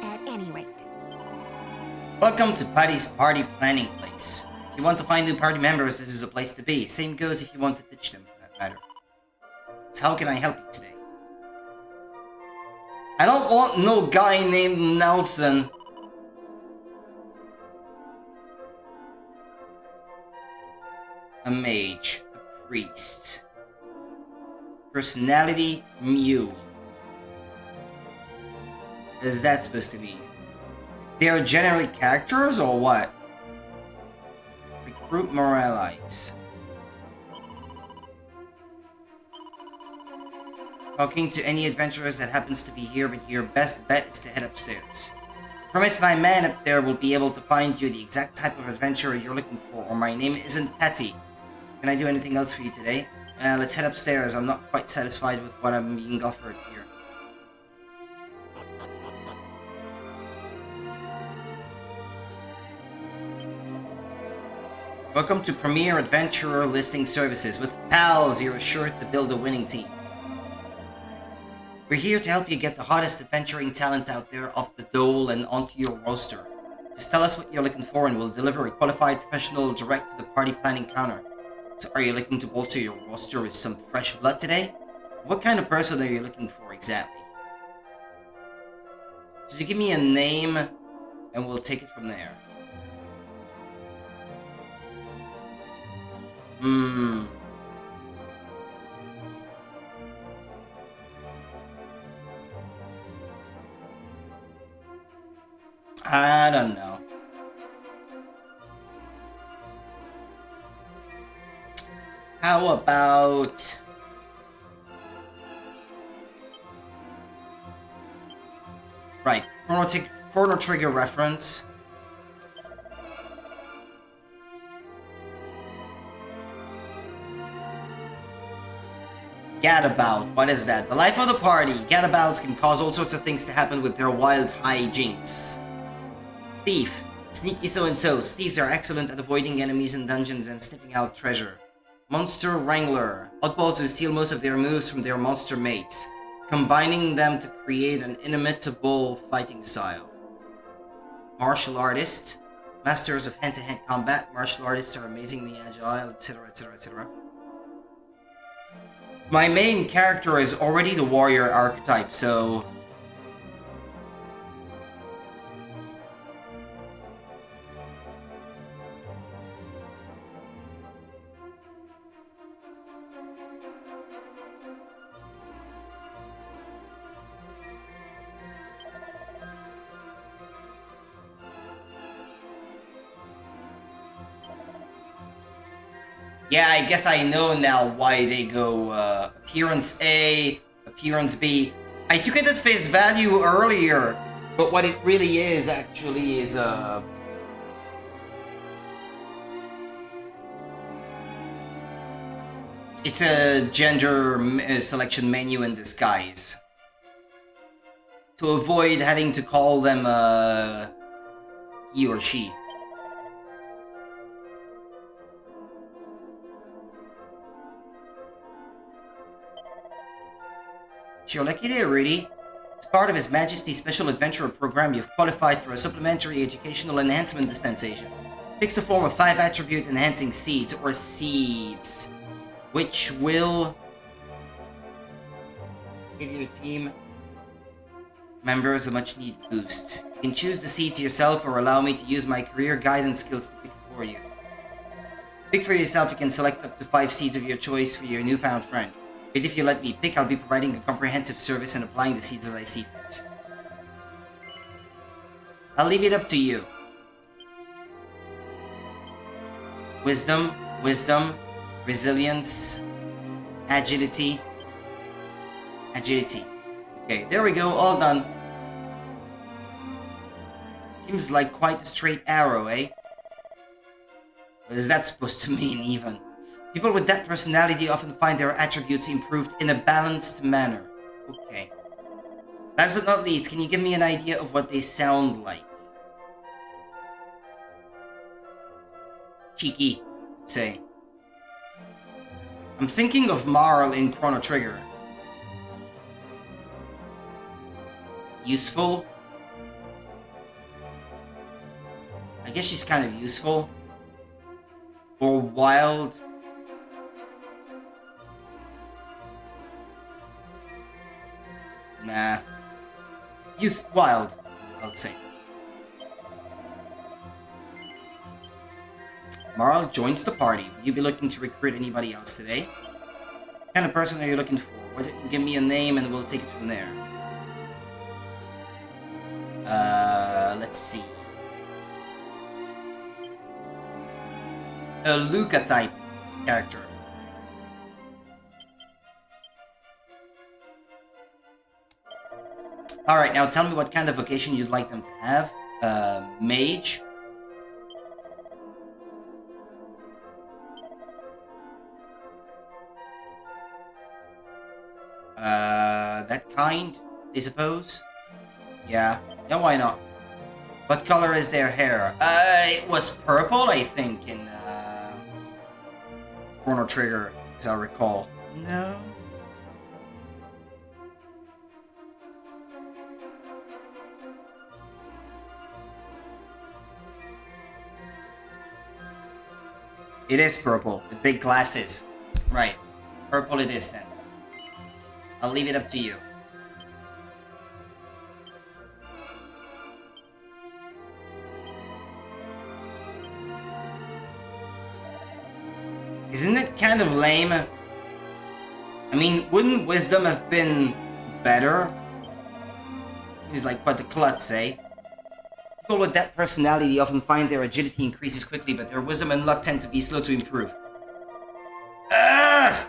At any rate. Welcome to Patty's Party Planning Place. If you want to find new party members, this is the place to be. Same goes if you want to ditch them, for that matter. So how can I help you today? I don't want no guy named Nelson. A mage. A priest. Personality, mule. What is that supposed to mean? They are generic characters or what? Recruit more allies. Talking to any adventurers that happens to be here, but your best bet is to head upstairs. Promise my man up there will be able to find you the exact type of adventurer you're looking for, or my name isn't Patty. Can I do anything else for you today? Let's head upstairs. I'm not quite satisfied with what I'm being offered here. Welcome to Premier Adventurer Listing Services. With pals, you're sure to build a winning team. We're here to help you get the hottest adventuring talent out there off the dole and onto your roster. Just tell us what you're looking for and we'll deliver a qualified professional direct to the party planning counter. So are you looking to bolster your roster with some fresh blood today? What kind of person are you looking for exactly? So you give me a name and we'll take it from there. I don't know. How about... Right, Chrono Trigger reference. Gadabout, what is that? The life of the party. Gadabouts can cause all sorts of things to happen with their wild hijinks. Thief. Sneaky so-and-sos. Thieves are excellent at avoiding enemies in dungeons and sniffing out treasure. Monster Wrangler. Oddballs who steal most of their moves from their monster mates, combining them to create an inimitable fighting style. Martial Artist. Masters of hand-to-hand combat. Martial artists are amazingly agile, etc, etc, etc. My main character is already the warrior archetype, so... Yeah, I guess I know now why they go appearance A, appearance B. I took it at face value earlier, but what it really is actually is it's a gender selection menu in disguise. To avoid having to call them he or she. It's your lucky day, Rudy. As part of His Majesty's Special Adventurer Program, you've qualified for a supplementary educational enhancement dispensation. Takes the form of 5 attribute enhancing seeds or seeds, which will give your team members a much needed boost. You can choose the seeds yourself or allow me to use my career guidance skills to pick for you. Pick for yourself, you can select up to 5 seeds of your choice for your newfound friend. But if you let me pick, I'll be providing a comprehensive service and applying the seeds as I see fit. I'll leave it up to you. Wisdom, resilience, agility. Okay, there we go, all done. Seems like quite a straight arrow, eh? What is that supposed to mean, even? People with that personality often find their attributes improved in a balanced manner. Okay. Last but not least, can you give me an idea of what they sound like? Cheeky, say. I'm thinking of Marl in Chrono Trigger. Useful? I guess she's kind of useful. Or wild? Nah. Wild, I'll say. Marl joins the party. Would you be looking to recruit anybody else today? What kind of person are you looking for? Why don't you give me a name and we'll take it from there. Let's see. A Luca type character. Alright, now tell me what kind of vocation you'd like them to have. Mage. That kind, I suppose? Yeah, why not? What color is their hair? It was purple, I think, in, Chrono Trigger, as I recall. No? It is purple, with big glasses. Right. Purple it is, then. I'll leave it up to you. Isn't it kind of lame? I mean, wouldn't wisdom have been better? Seems like quite a klutz, eh? People with that personality often find their agility increases quickly, but their wisdom and luck tend to be slow to improve. Ah!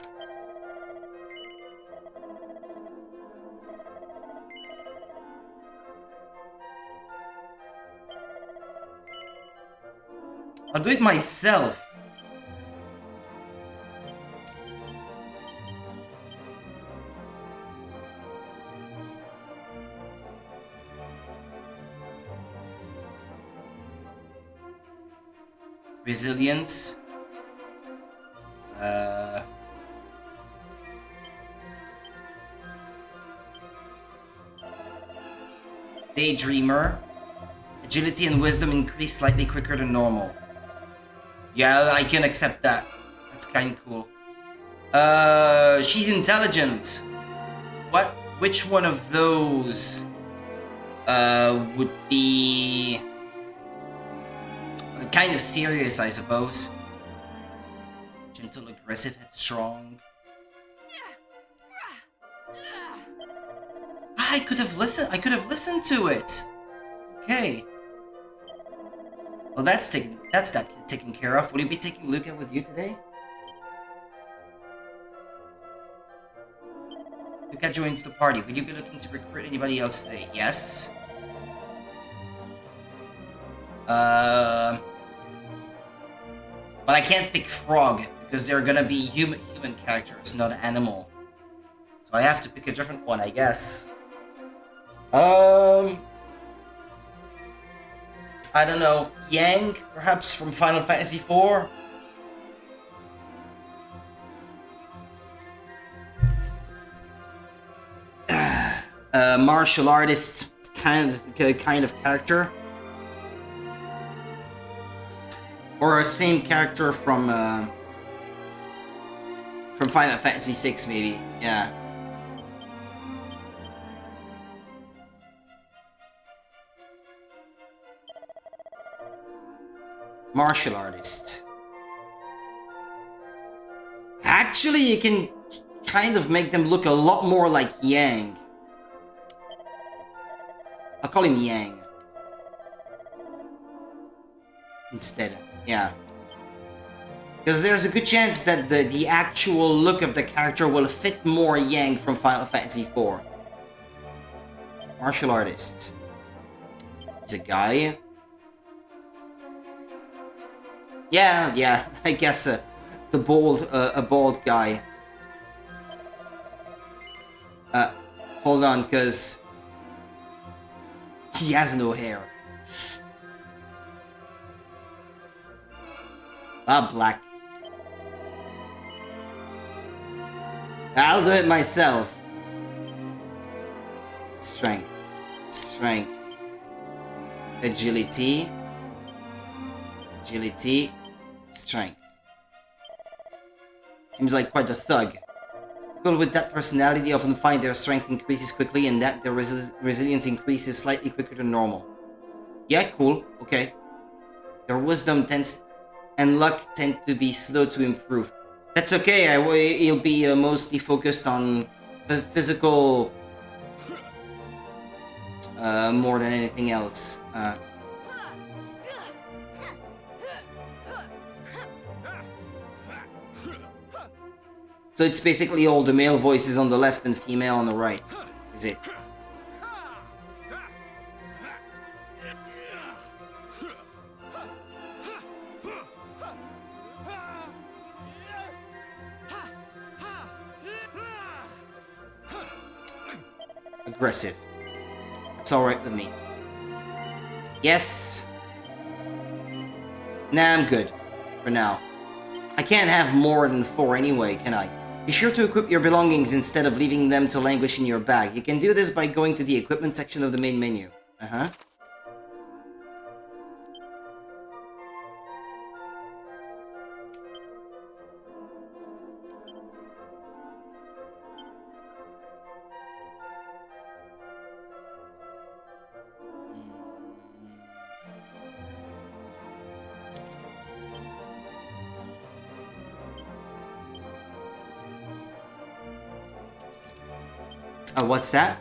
I'll do it myself. Resilience. Daydreamer. Agility and wisdom increase slightly quicker than normal. Yeah, I can accept that. That's kind of cool. She's intelligent. Which one of those would be kind of serious, I suppose. Gentle, aggressive, headstrong. I could have listened to it. Okay. Well, that's that taken care of. Will you be taking Luca with you today? Yuka joins the party. Would you be looking to recruit anybody else today? Yes. But I can't pick Frog because they're gonna be human characters, not animal. So I have to pick a different one, I guess. I don't know. Yang, perhaps from Final Fantasy IV. Martial artist kind of character, or a same character from Final Fantasy VI, maybe. Yeah. Martial artist. Actually, you can kind of make them look a lot more like Yang. I'll call him Yang instead. Yeah. Because there's a good chance that the actual look of the character will fit more Yang from Final Fantasy IV. Martial artist. He's a guy. Yeah, I guess a bald guy. Hold on, cause he has no hair. Black. I'll do it myself. Strength. Agility. Strength. Seems like quite a thug. People with that personality often find their strength increases quickly and that their resilience increases slightly quicker than normal. Yeah, cool. Okay. Their wisdom and luck tend to be slow to improve. That's okay. He'll be mostly focused on physical more than anything else. So it's basically all the male voices on the left and female on the right, is it? Aggressive. That's alright with me. Yes. Nah, I'm good. For now. I can't have more than 4 anyway, can I? Be sure to equip your belongings instead of leaving them to languish in your bag. You can do this by going to the equipment section of the main menu. Oh, what's that?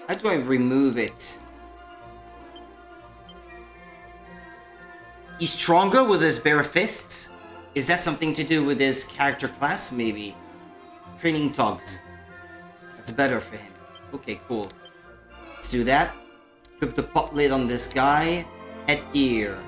How do I remove it? He's stronger with his bare fists? Is that something to do with his character class, maybe? Training Togs. That's better for him. Okay, cool. Let's do that. Equip the pot lid on this guy. Headgear.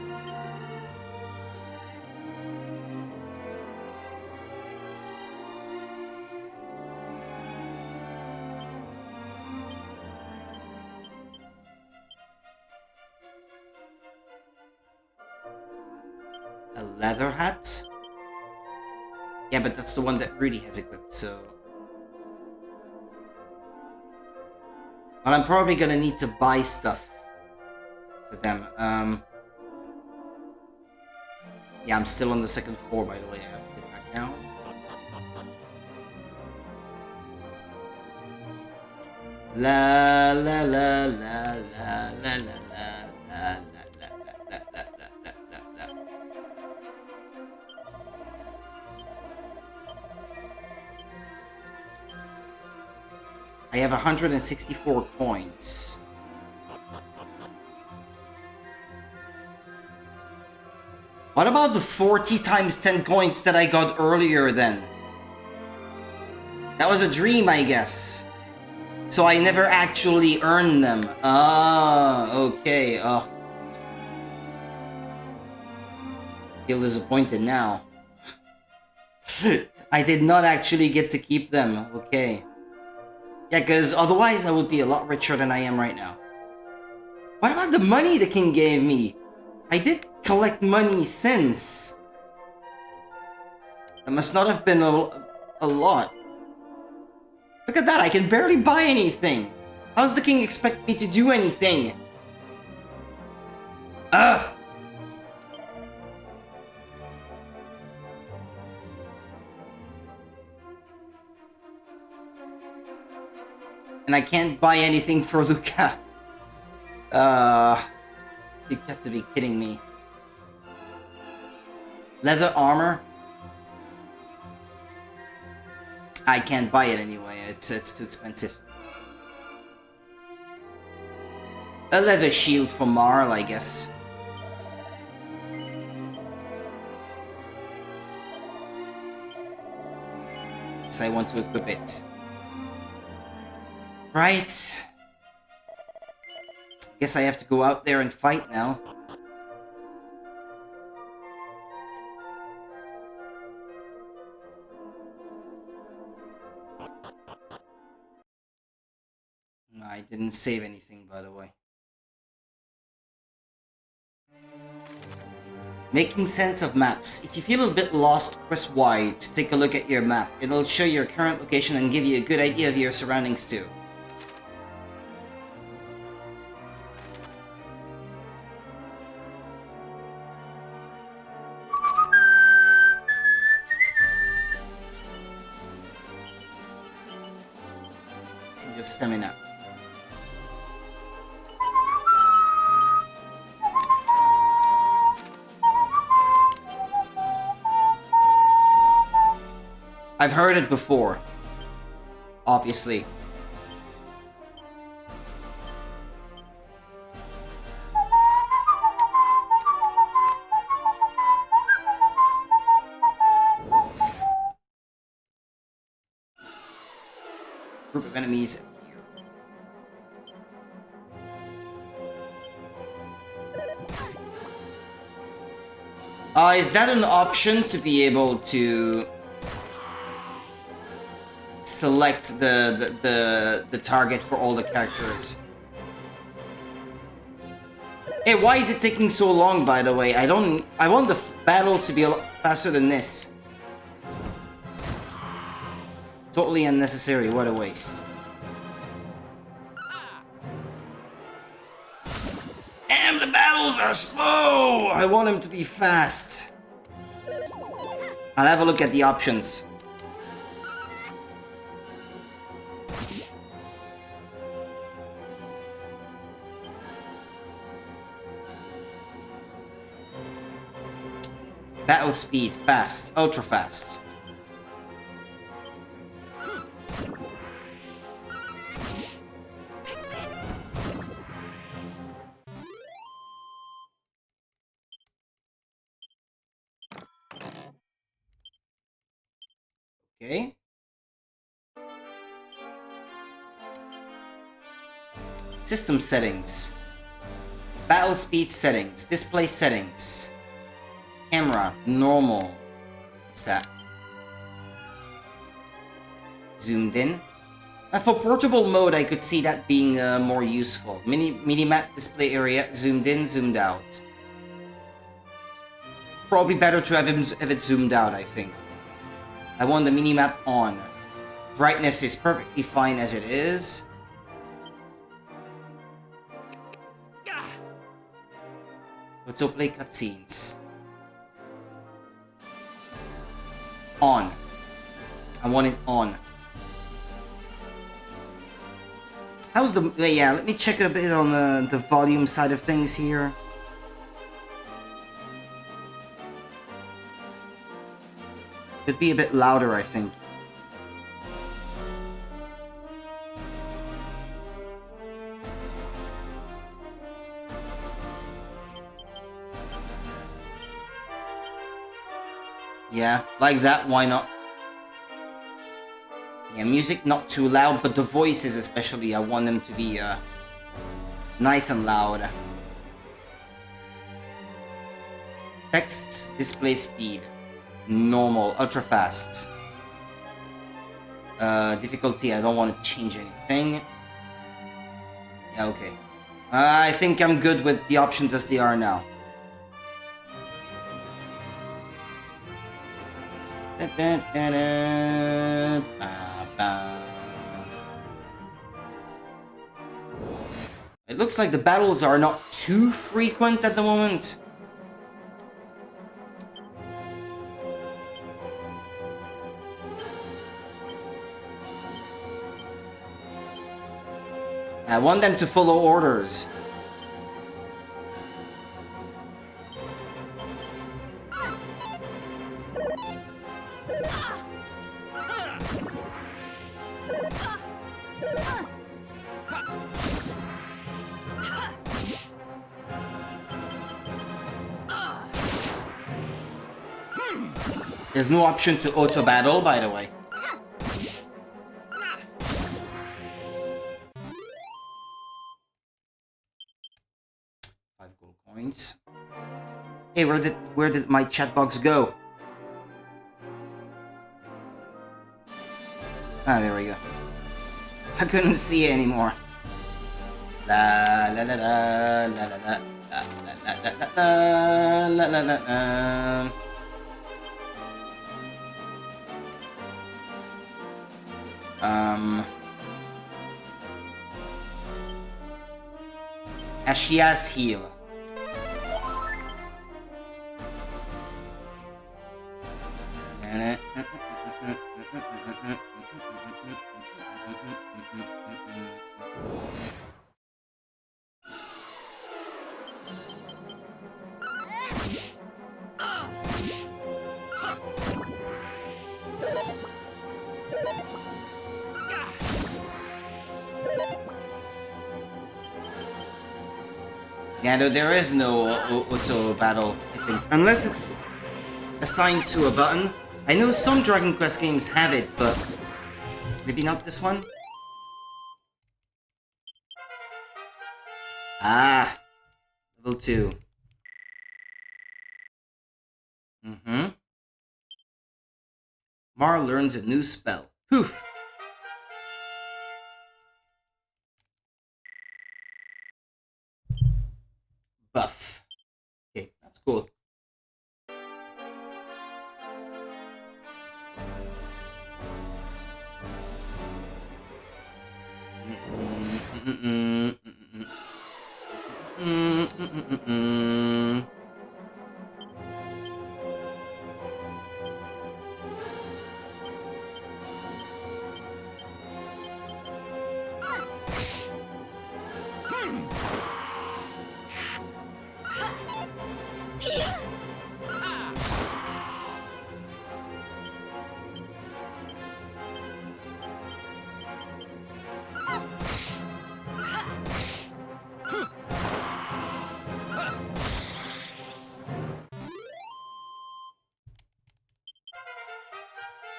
A leather hat? Yeah, but that's the one that Rudy has equipped, so... Well, I'm probably gonna need to buy stuff for them. Yeah, I'm still on the 2nd floor, by the way. I have to get back down. La la la la la la la la la. I have 164 coins. What about the 40 times 10 coins that I got earlier then? That was a dream, I guess. So I never actually earned them. Ah, okay. Oh. Feel disappointed now. I did not actually get to keep them. Okay. Yeah, because otherwise I would be a lot richer than I am right now. What about the money the king gave me? I did collect money since. That must not have been a lot. Look at that, I can barely buy anything. How does the king expect me to do anything? Ugh! And I can't buy anything for Luca. You got to be kidding me. Leather armor? I can't buy it anyway, it's too expensive. A leather shield for Marl, I guess. Guess I want to equip it. Right. Guess I have to go out there and fight now. No, I didn't save anything, by the way. Making sense of maps. If you feel a bit lost, press Y to take a look at your map. It'll show your current location and give you a good idea of your surroundings too. See your stamina. I've heard it before. Obviously. Group of enemies here. Is that an option to be able to select the target for all the characters? Hey, why is it taking so long, by the way? I want the battles to be a lot faster than this. Totally unnecessary, what a waste. And the battles are slow! I want them to be fast. I'll have a look at the options. Battle speed, fast, ultra fast. Okay. System settings. Battle speed settings. Display settings. Camera, normal. What's that? Zoomed in. For portable mode, I could see that being more useful. Minimap display area, zoomed in, zoomed out. Probably better to have it zoomed out, I think. I want the minimap on. Brightness is perfectly fine as it is. Autoplay cutscenes. On. I want it on. How's the... Yeah, let me check a bit on the volume side of things here. Could be a bit louder, I think. Yeah, like that, why not? Yeah, music not too loud, but the voices especially, I want them to be nice and loud. Texts display speed. Normal, ultra fast. Difficulty, I don't want to change anything. Yeah, okay. I think I'm good with the options as they are now. It looks like the battles are not too frequent at the moment. I want them to follow orders. There's no option to auto battle, by the way. Coins. Hey, where did my chat box go? Ah, there we go. I couldn't see it anymore. La la la la la la la la la la la la. Ashia's heal. Yeah, there is no auto battle, I think. Unless it's assigned to a button. I know some Dragon Quest games have it, but maybe not this one? Ah, level 2. Mar learns a new spell. Poof! Buff. Okay, that's cool.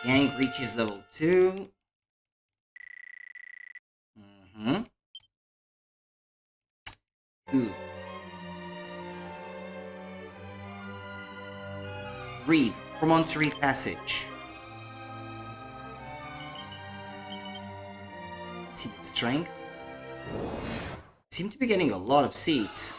Yang reaches level 2. Ooh. Reeve, Promontory Passage. Seed Strength. Seem to be getting a lot of seeds.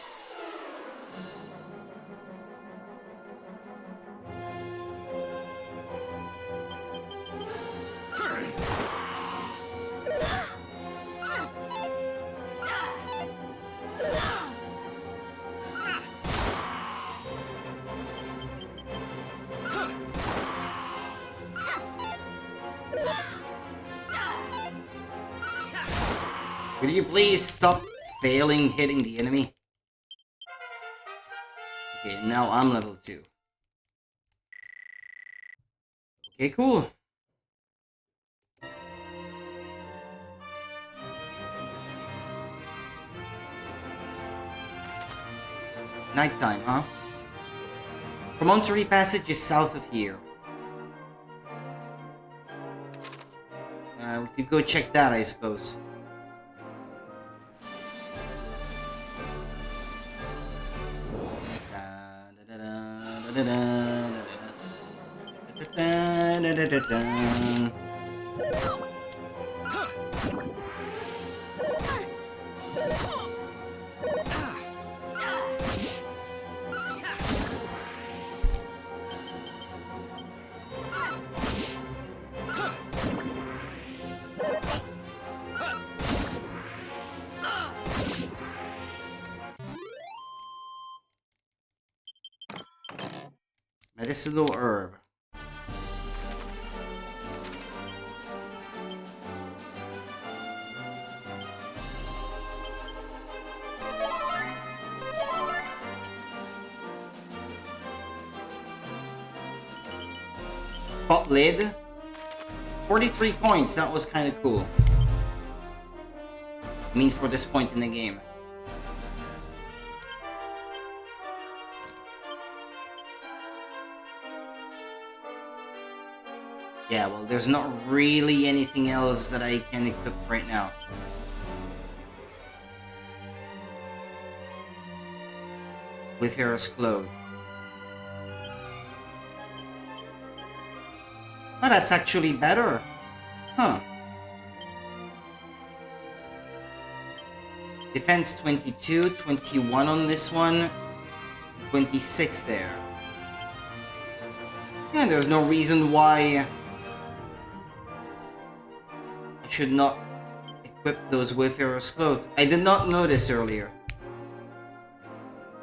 Will you please stop failing hitting the enemy? Okay, now I'm level 2. Okay, cool. Nighttime, huh? Promontory Passage is south of here. We could go check that, I suppose. Medicinal herb. Pot lid. 43 coins. That was kind of cool. I mean, for this point in the game. Yeah, well, there's not really anything else that I can equip right now. With Hera's clothes. Oh, that's actually better. Huh. Defense 22, 21 on this one. 26 there. Yeah, there's no reason why I should not equip those with Hera's clothes. I did not notice earlier.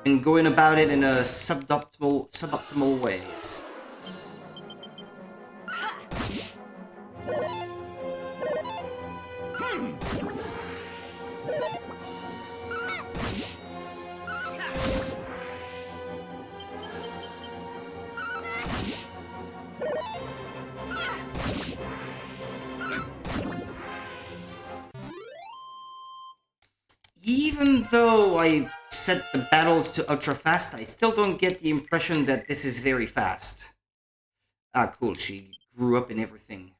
And going about it in a suboptimal ways. Even though I set the battles to ultra fast, I still don't get the impression that this is very fast. Ah, cool, she grew up in everything.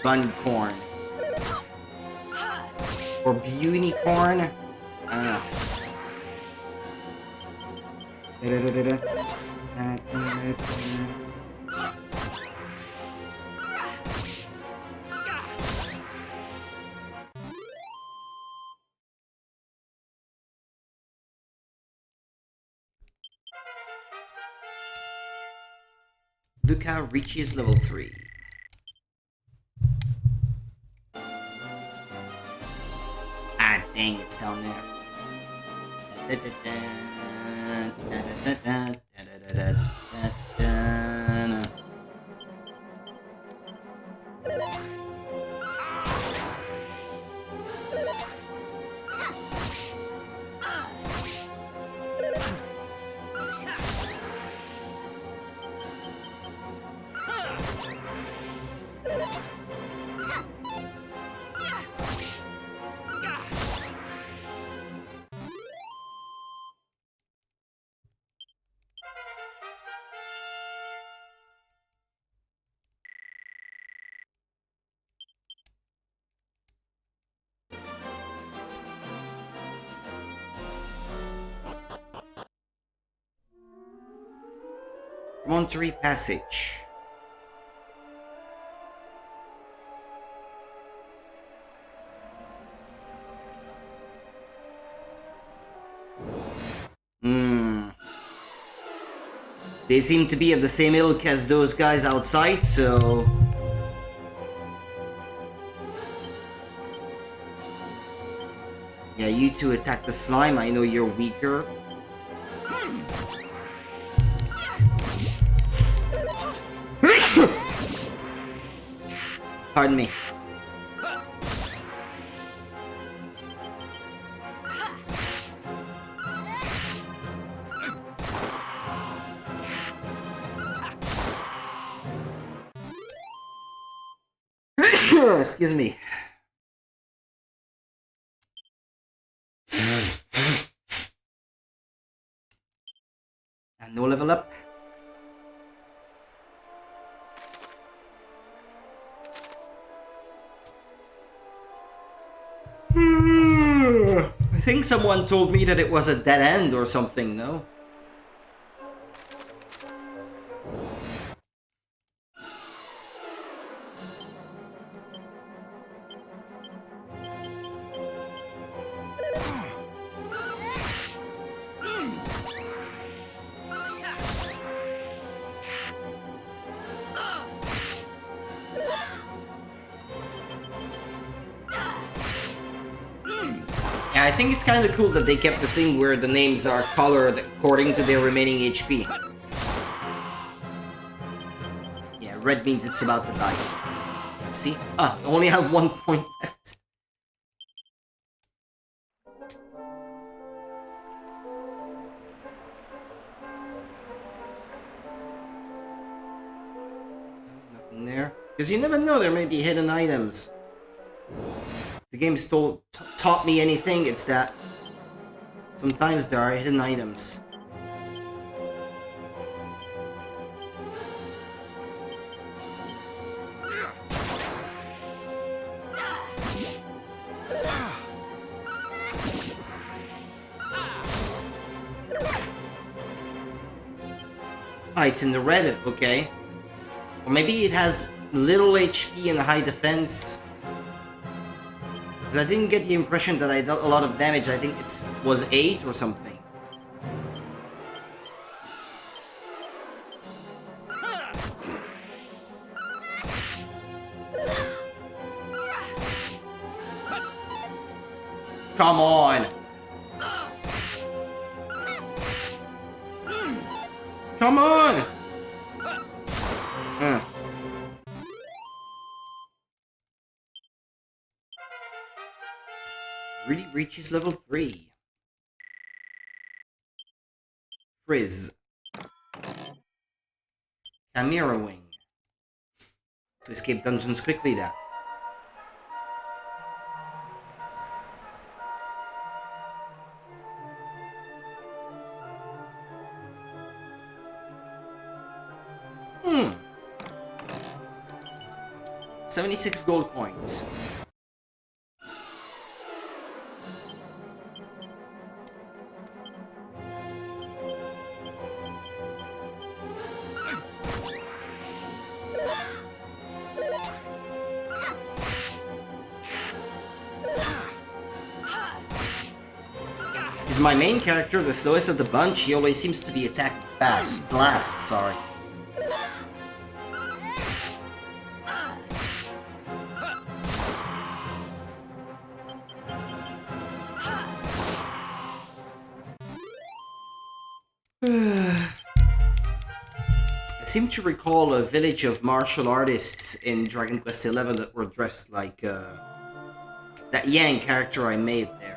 Gun corn. Or unicorn. I don't know. Luca reaches level 3. Ah, dang, it's down there. Promontory Passage. They seem to be of the same ilk as those guys outside, so... Yeah, you two attack the slime. I know you're weaker. Pardon me. Excuse me. And no level up. I think someone told me that it was a dead end or something, no? Yeah, I think it's kind of cool that they kept the thing where the names are colored according to their remaining HP. Yeah, red means it's about to die. Yeah, see? Ah, I only have 1 point left. Nothing there. Because you never know, there may be hidden items. The game's taught me anything, it's that sometimes there are hidden items. Ah, it's in the red, okay. Or maybe it has little HP and high defense. Because I didn't get the impression that I dealt a lot of damage. I think it was 8 or something. Come on! Come on! Really reaches level 3. Frizz. Chimera Wing. To escape dungeons quickly there. Hmm. 76 gold coins. Is my main character the slowest of the bunch? He always seems to be attacked last, sorry. I seem to recall a village of martial artists in Dragon Quest XI that were dressed like that Yang character I made there.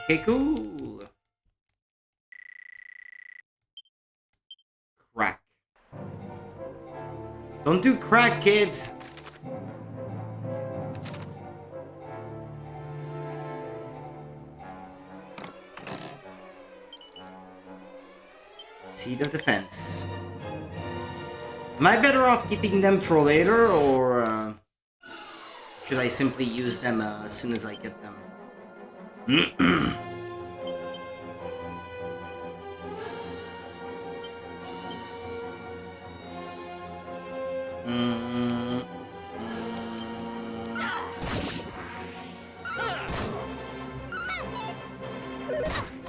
Okay, cool. Crack. Don't do crack, kids! Seed of Defense. Am I better off keeping them for later, or should I simply use them as soon as I get them?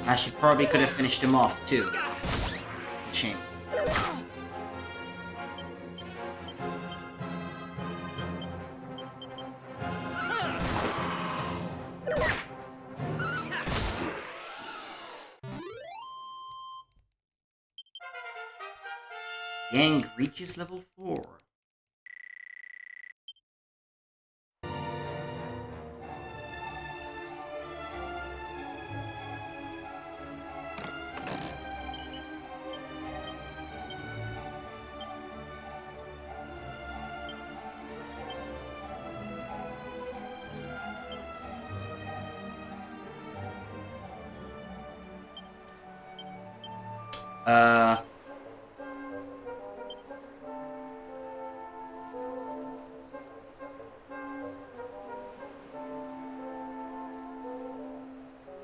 I should probably could have finished him off too. It's a shame. Gang reaches level 4.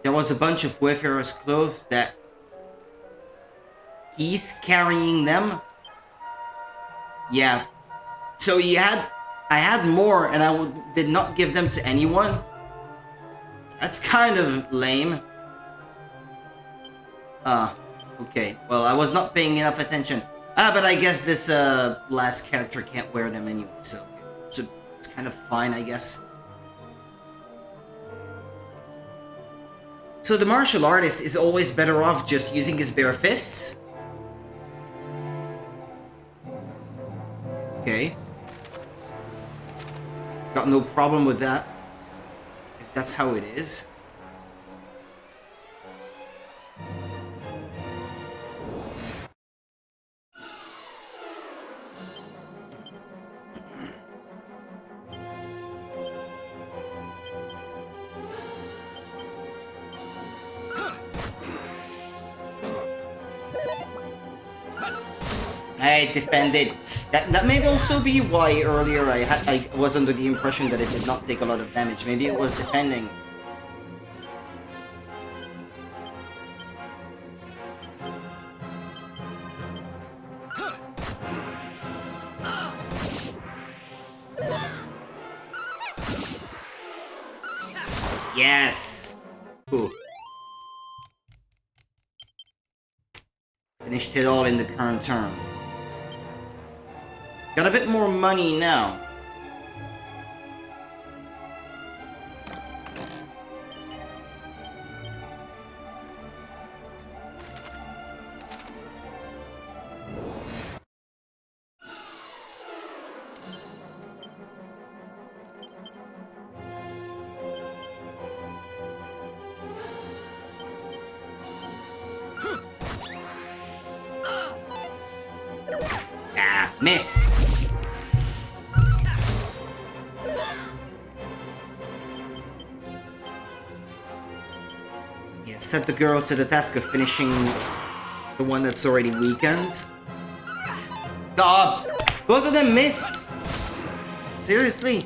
There was a bunch of Wayfarer's clothes that he's carrying them. Yeah. So I had more and I did not give them to anyone. That's kind of lame. Okay. Well, I was not paying enough attention. But I guess this last character can't wear them anyway, so it's kind of fine, I guess. So the martial artist is always better off just using his bare fists? Okay. Got no problem with that. If that's how it is. I defended. That may also be why earlier I was under the impression that it did not take a lot of damage. Maybe it was defending. Yes. Cool. Finished it all in the current term. Got a bit more money now. Missed. Yeah, set the girl to the task of finishing the one that's already weakened. God, both of them missed. Seriously.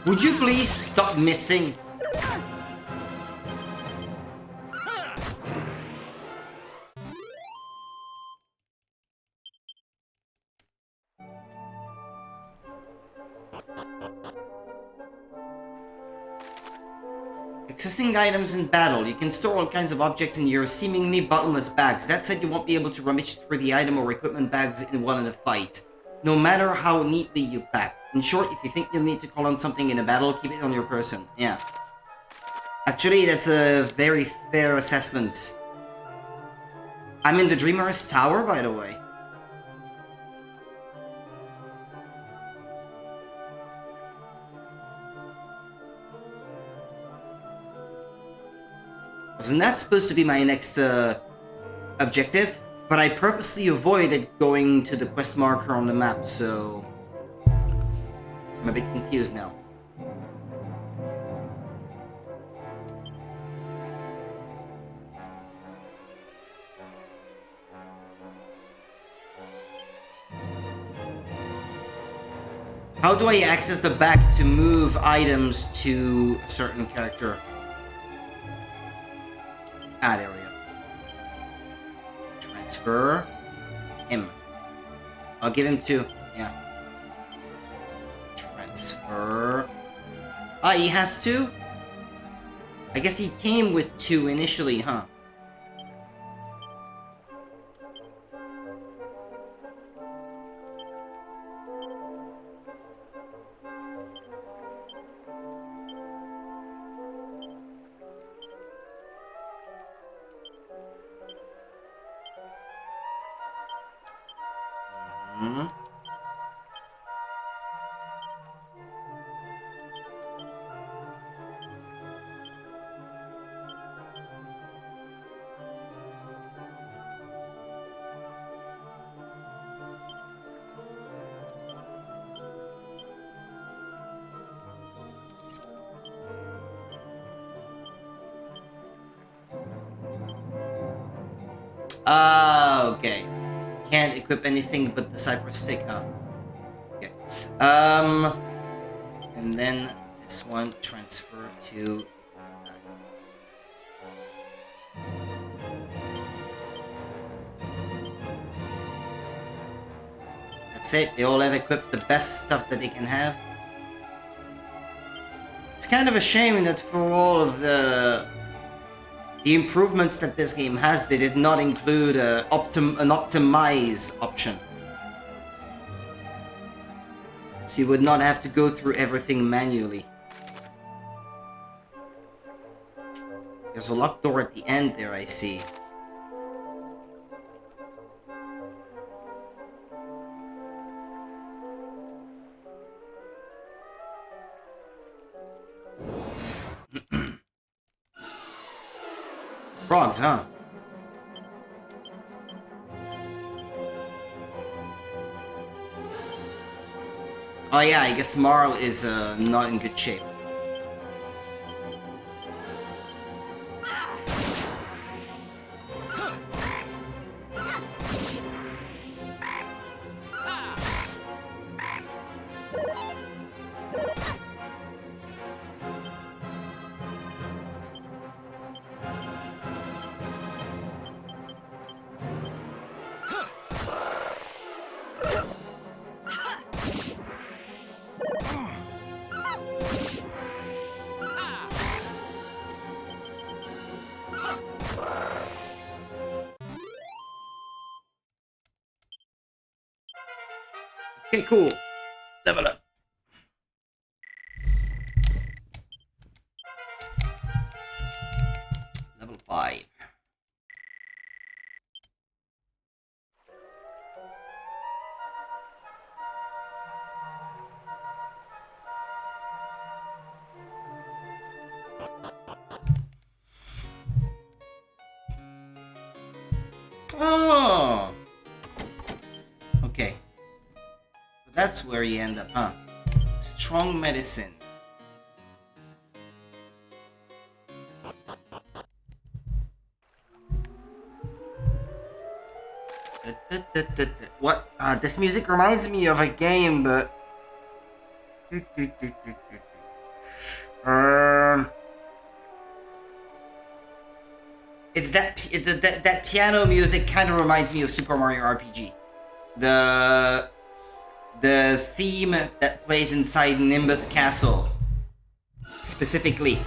Would you please stop missing? Accessing items in battle. You can store all kinds of objects in your seemingly bottomless bags. That said, you won't be able to rummage through the item or equipment bags in a fight, no matter how neatly you pack. In short, if you think you'll need to call on something in a battle, keep it on your person. Yeah. Actually, that's a very fair assessment. I'm in the Dreamer's Tower, by the way. Wasn't that supposed to be my next objective? But I purposely avoided going to the quest marker on the map, so I'm a bit confused now. How do I access the back to move items to a certain character? Ah, there we go. Transfer him. I'll give him 2. Yeah. Transfer. Ah, he has 2? I guess he came with 2 initially, huh? Mm-hmm. Ah, okay. Can't equip anything but the Cypress stick, huh? Okay. And then this one transfer to. That's it. They all have equipped the best stuff that they can have. It's kind of a shame that for all of the improvements that this game has, they did not include an optimize option. So you would not have to go through everything manually. There's a locked door at the end there, I see. Frogs, huh? Oh yeah, I guess Marl is not in good shape. Okay, cool. Level up. Level 5. Oh. Okay. That's where you end up, huh? Strong medicine. What? This music reminds me of a game, but... It's that piano music kind of reminds me of Super Mario RPG. The theme that plays inside Nimbus Castle, specifically.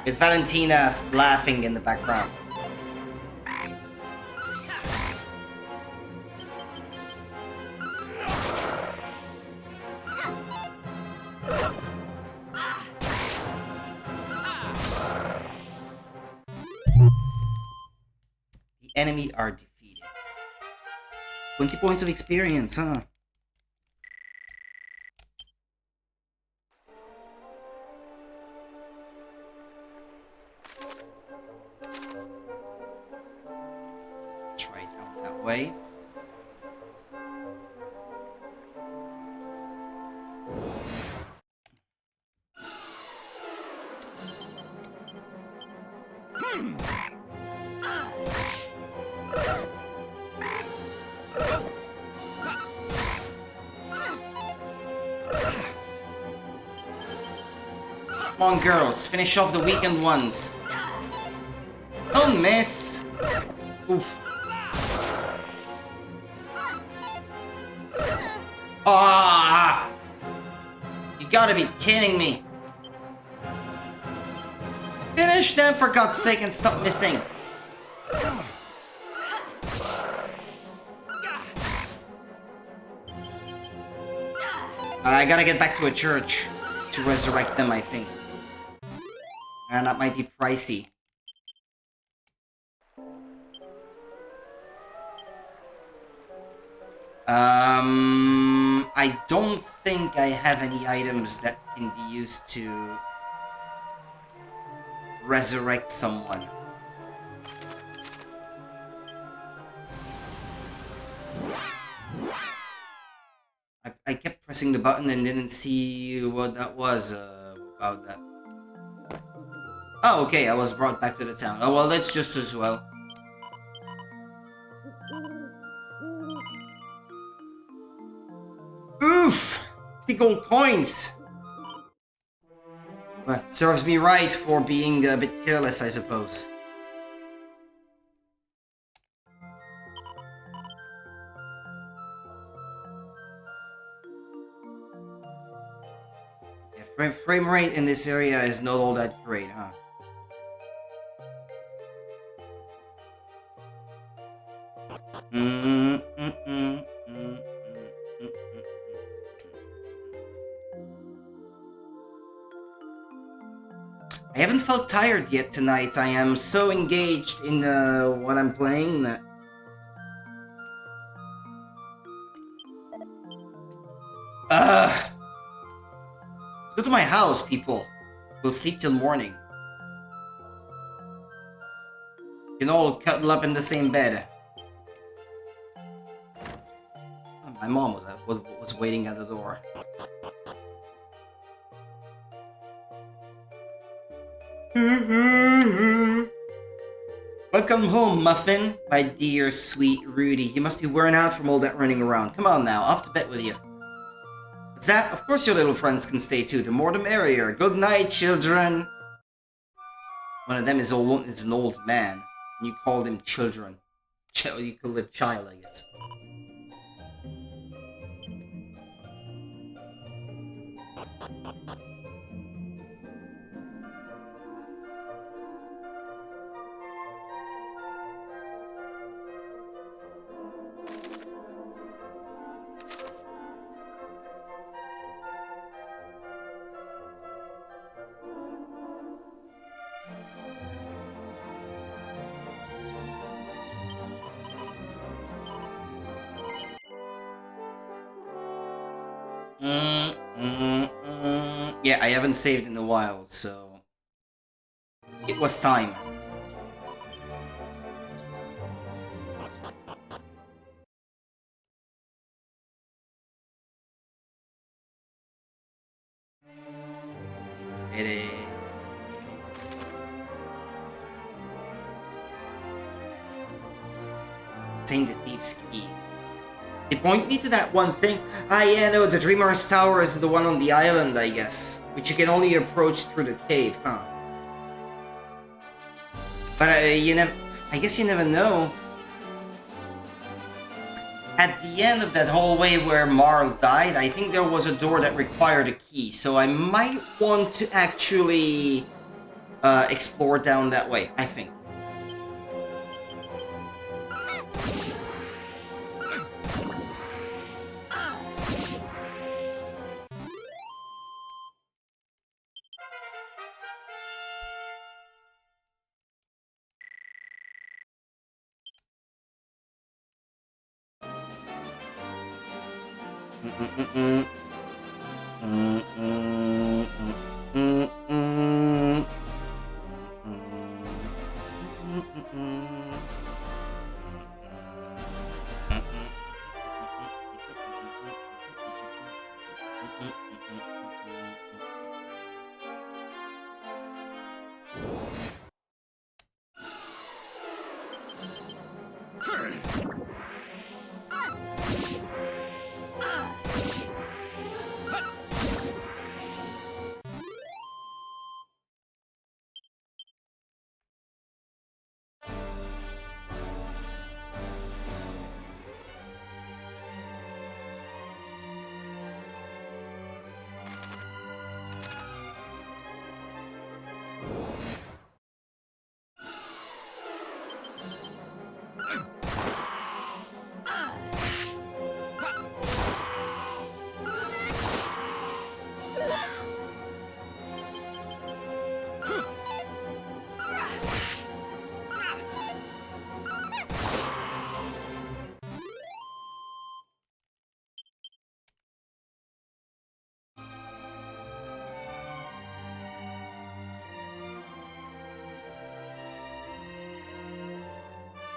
With Valentina laughing in the background. The enemy are defeated. 20 points of experience, huh? Try down that way. Come on, girls, finish off the weakened ones. Don't miss. Oof. Ah! You gotta be kidding me. Finish them for God's sake and stop missing. I gotta get back to a church to resurrect them, I think. And that might be pricey. I don't think I have any items that can be used to resurrect someone. I kept pressing the button and didn't see what that was about that. Oh, okay, I was brought back to the town. Oh, well, that's just as well. Oof! 50 gold coins! Well, serves me right for being a bit careless, I suppose. Yeah, frame rate in this area is not all that great, huh? I haven't felt tired yet tonight. I am so engaged in what I'm playing that... Let's go to my house, people. We'll sleep till morning. We can all cuddle up in the same bed. Oh, my mom was waiting at the door. Welcome home, Muffin. My dear, sweet Rudy. You must be worn out from all that running around. Come on now, off to bed with you. What's that? Of course your little friends can stay too. The more the merrier. Good night, children. One of them is an old man. And you called him children. You call him child, I guess. Yeah, I haven't saved in a while, so... It was time. It is... Obtain the thief's key. They point me to that one thing. Ah, yeah, no, the Dreamer's Tower is the one on the island, I guess. Which you can only approach through the cave, huh? But I guess you never know. At the end of that hallway where Marl died, I think there was a door that required a key. So I might want to actually explore down that way, I think.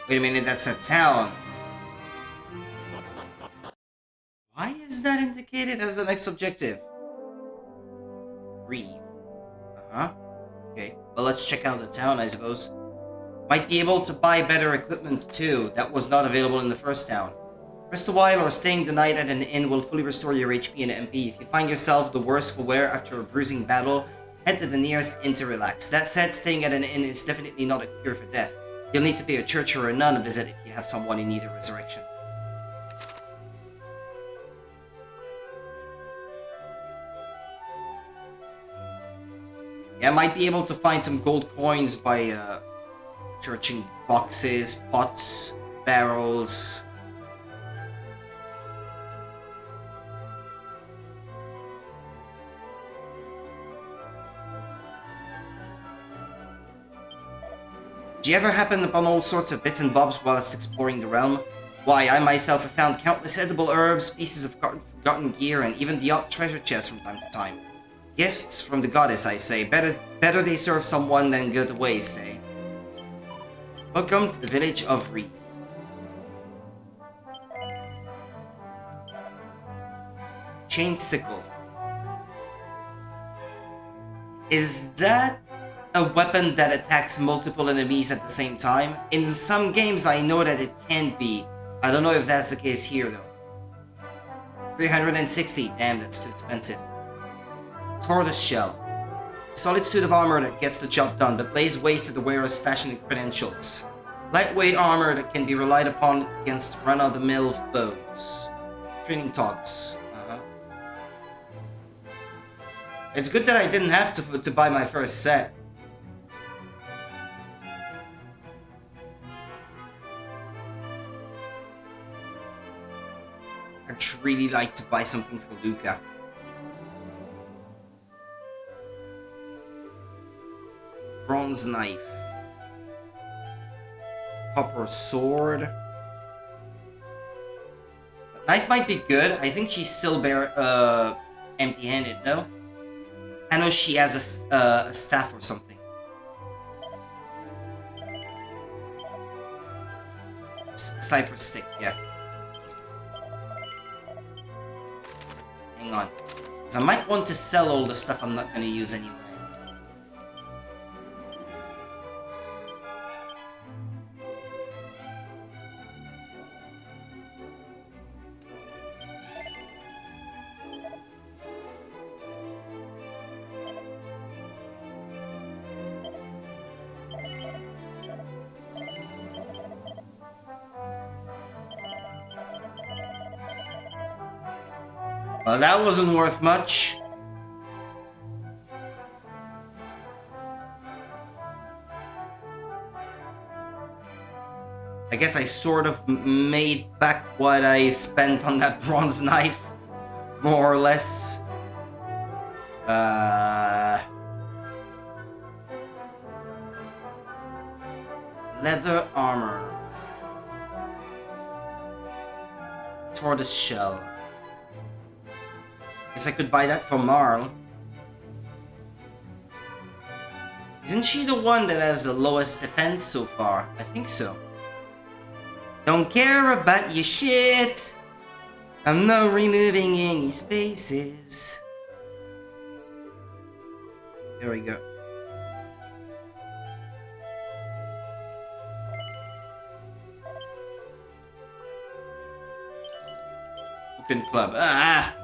Wait a minute, that's a town. Why is that indicated as the next objective? Grieve. Uh-huh. Okay, well, let's check out the town, I suppose. Might be able to buy better equipment too, that was not available in the first town. Rest a while or staying the night at an inn will fully restore your HP and MP. If you find yourself the worse for wear after a bruising battle, head to the nearest inn to relax. That said, staying at an inn is definitely not a cure for death. You'll need to pay a church or a nun a visit if you have someone in need of resurrection. Yeah, I might be able to find some gold coins by searching boxes, pots, barrels. Do you ever happen upon all sorts of bits and bobs whilst exploring the realm? Why, I myself have found countless edible herbs, pieces of forgotten gear, and even the odd treasure chest from time to time. Gifts from the goddess, I say. Better they serve someone than go to waste, eh? Welcome to the village of Reed. Chain sickle. Is that a weapon that attacks multiple enemies at the same time? In some games I know that it can be. I don't know if that's the case here though. 360, damn, that's too expensive. Tortoise shell. Solid suit of armor that gets the job done, but lays waste to the wearer's fashion and credentials. Lightweight armor that can be relied upon against run-of-the-mill foes. Training togs. It's good that I didn't have to buy my first set. I'd really like to buy something for Luca. Bronze knife. Copper sword. Knife might be good. I think she's still empty-handed, no? I know she has a staff or something. Cypress stick, yeah. Hang on. Because I might want to sell all the stuff I'm not going to use anyway. Well, that wasn't worth much. I guess I sort of made back what I spent on that bronze knife, more or less. Leather armor. Tortoise shell. Guess I could buy that for Marl. Isn't she the one that has the lowest defense so far? I think so. Don't care about your shit. I'm not removing any spaces. There we go. Open club. Ah!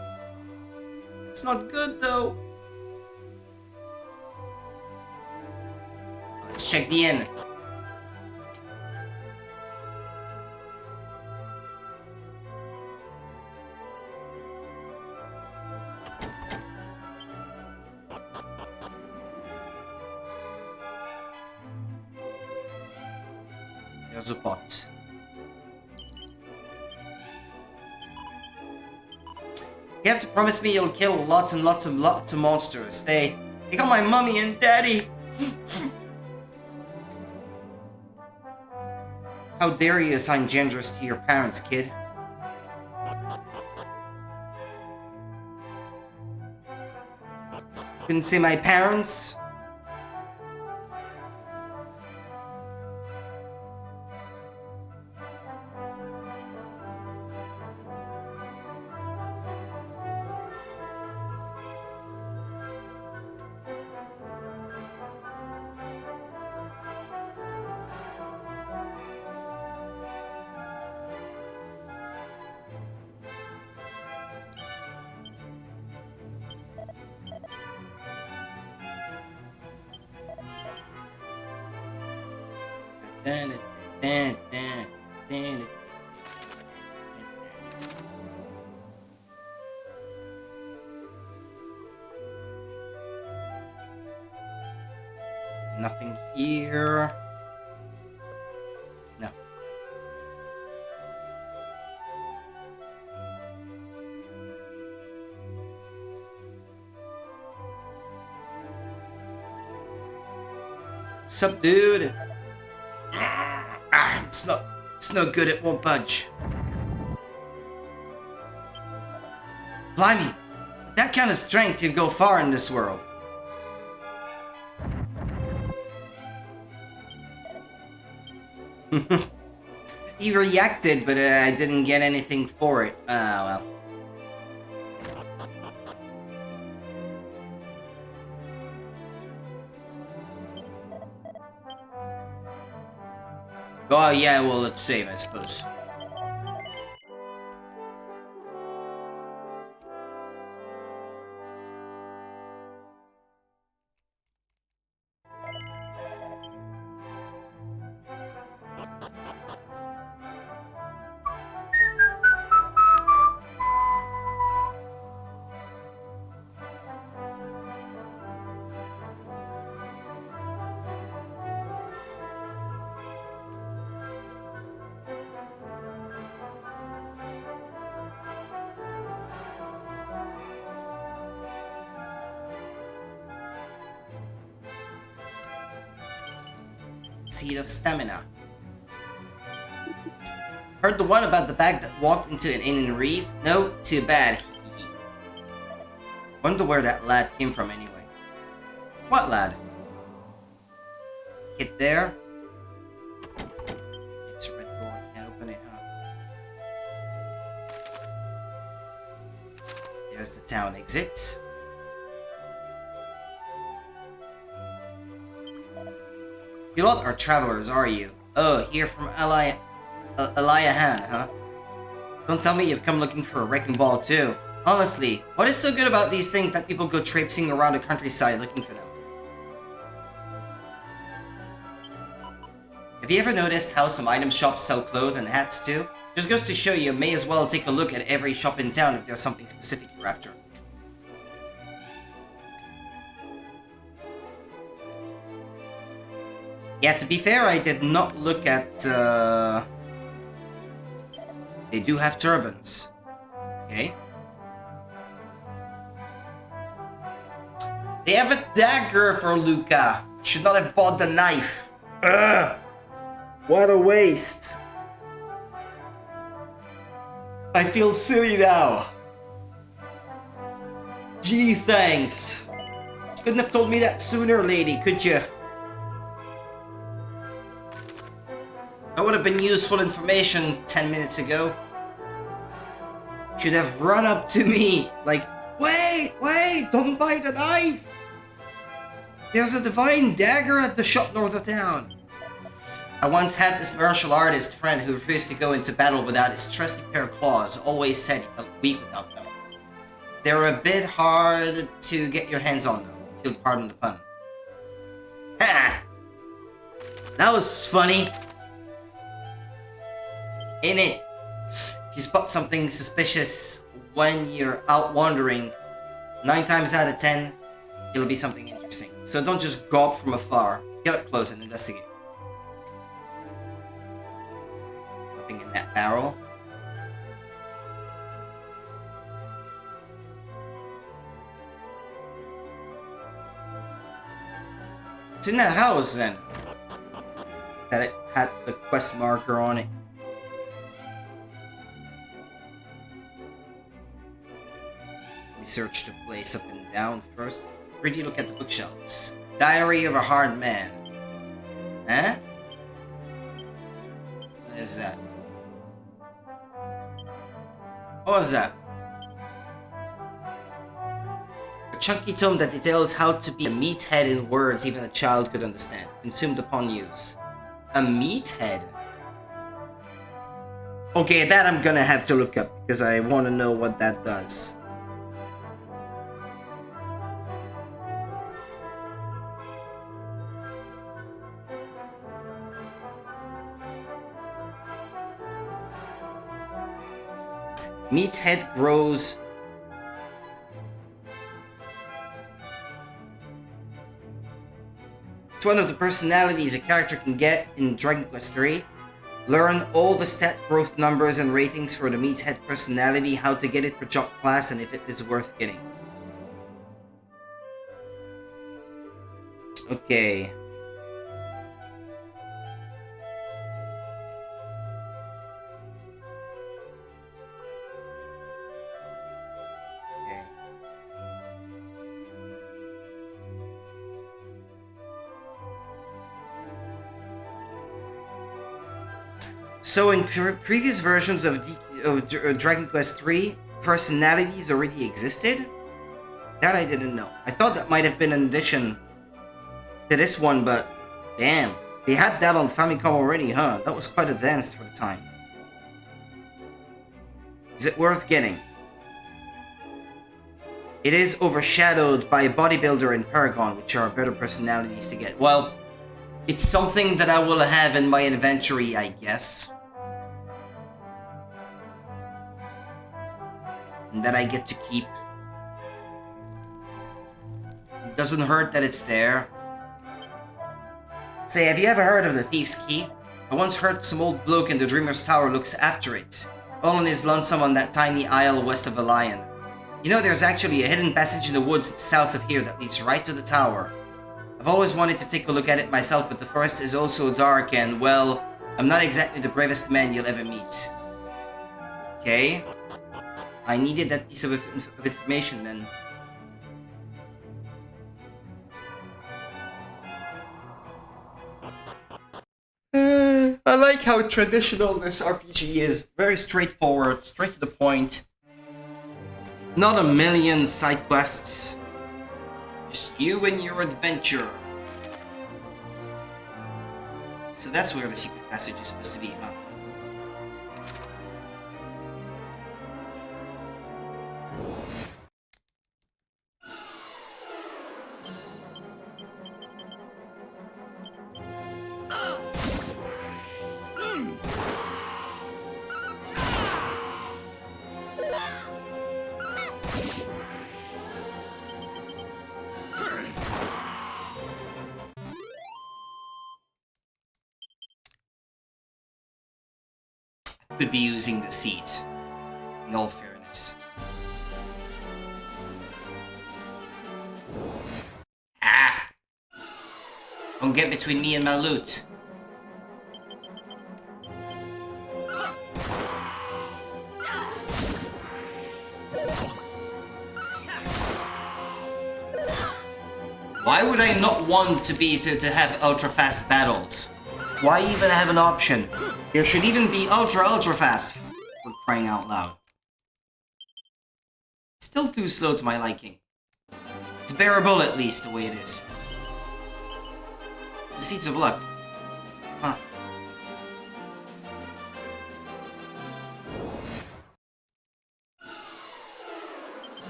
It's not good though. Let's check the inn. There's a pot. You have to promise me you'll kill lots and lots and lots of monsters. They got my mummy and daddy. How dare you assign genders to your parents, kid? Couldn't say my parents? Nothing here. No. Sup, dude? It's no good, it won't budge. Blimey, with that kind of strength, you'd go far in this world. He reacted, but I didn't get anything for it. Ah, well. Oh, yeah, well, let's save, I suppose. Seed of stamina. Heard the one about the bag that walked into an inn in Reeve? No? Too bad. Wonder where that lad came from anyway. What lad? Kid there? It's a red door. I can't open it, huh? There's the town exit. You lot are travelers, are you? Oh, here from Eliahan, huh? Don't tell me you've come looking for a wrecking ball too. Honestly, what is so good about these things that people go traipsing around the countryside looking for them? Have you ever noticed how some item shops sell clothes and hats too? Just goes to show you may as well take a look at every shop in town if there's something specific you're after. Yeah, to be fair, I did not look at They do have turbans. Okay. They have a dagger for Luca. Should not have bought the knife. Ugh. What a waste. I feel silly now. Gee, thanks. Couldn't have told me that sooner, lady, could you? That would have been useful information 10 minutes ago. Should have run up to me like, wait, don't buy the knife. There's a divine dagger at the shop north of town. I once had this martial artist friend who refused to go into battle without his trusty pair of claws. Always said he felt weak without them. They're a bit hard to get your hands on, though. If you'll pardon the pun. Ha! That was funny. In it, if you spot something suspicious when you're out wandering, 9 times out of 10, it'll be something interesting. So don't just gawp from afar. Get up close and investigate. Nothing in that barrel. It's in that house then. That it had the quest marker on it. Let me search the place up and down first. Pretty look at the bookshelves. Diary of a Hard Man. Huh? What is that? What was that? A chunky tome that details how to be a meathead in words even a child could understand. Consumed upon use. A meathead? Okay, that I'm gonna have to look up because I want to know what that does. Meathead grows. It's one of the personalities a character can get in Dragon Quest III. Learn all the stat growth numbers and ratings for the Meathead personality, how to get it per job class, and if it is worth getting. Okay. So in previous versions of Dragon Quest III, personalities already existed? That I didn't know. I thought that might have been an addition to this one, but damn. They had that on Famicom already, huh? That was quite advanced for the time. Is it worth getting? It is overshadowed by Bodybuilder and Paragon, which are better personalities to get. Well, it's something that I will have in my inventory, I guess. And that I get to keep. It doesn't hurt that it's there. Say, have you ever heard of the Thief's Key? I once heard some old bloke in the Dreamer's Tower looks after it. All on his lonesome on that tiny isle west of the Lion. You know, there's actually a hidden passage in the woods south of here that leads right to the tower. I've always wanted to take a look at it myself, but the forest is also dark and, well, I'm not exactly the bravest man you'll ever meet. Okay. I needed that piece of information then. I like how traditional this RPG is. Very straightforward, straight to the point. Not a million side quests. Just you and your adventure. So that's where the secret passage is supposed to be, huh? could be using the seat, in all fairness. Ah! Don't get between me and my loot. Why would I not want to have ultra fast battles? Why even have an option? There should even be ultra fast, for crying out loud. Still too slow to my liking. It's bearable at least the way it is. The Seeds of Luck. Huh.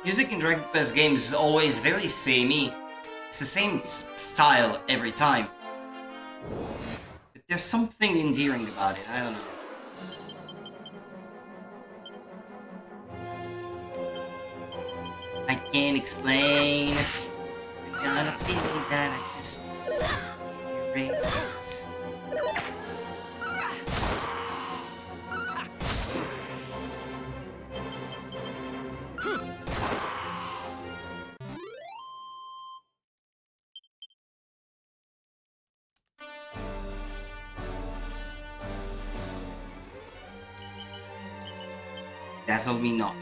Music in Dragon Quest games is always very samey. It's the same style every time. But there's something endearing about it, I don't know. I can't explain. I got a feeling that I just erase. Dazzle me not.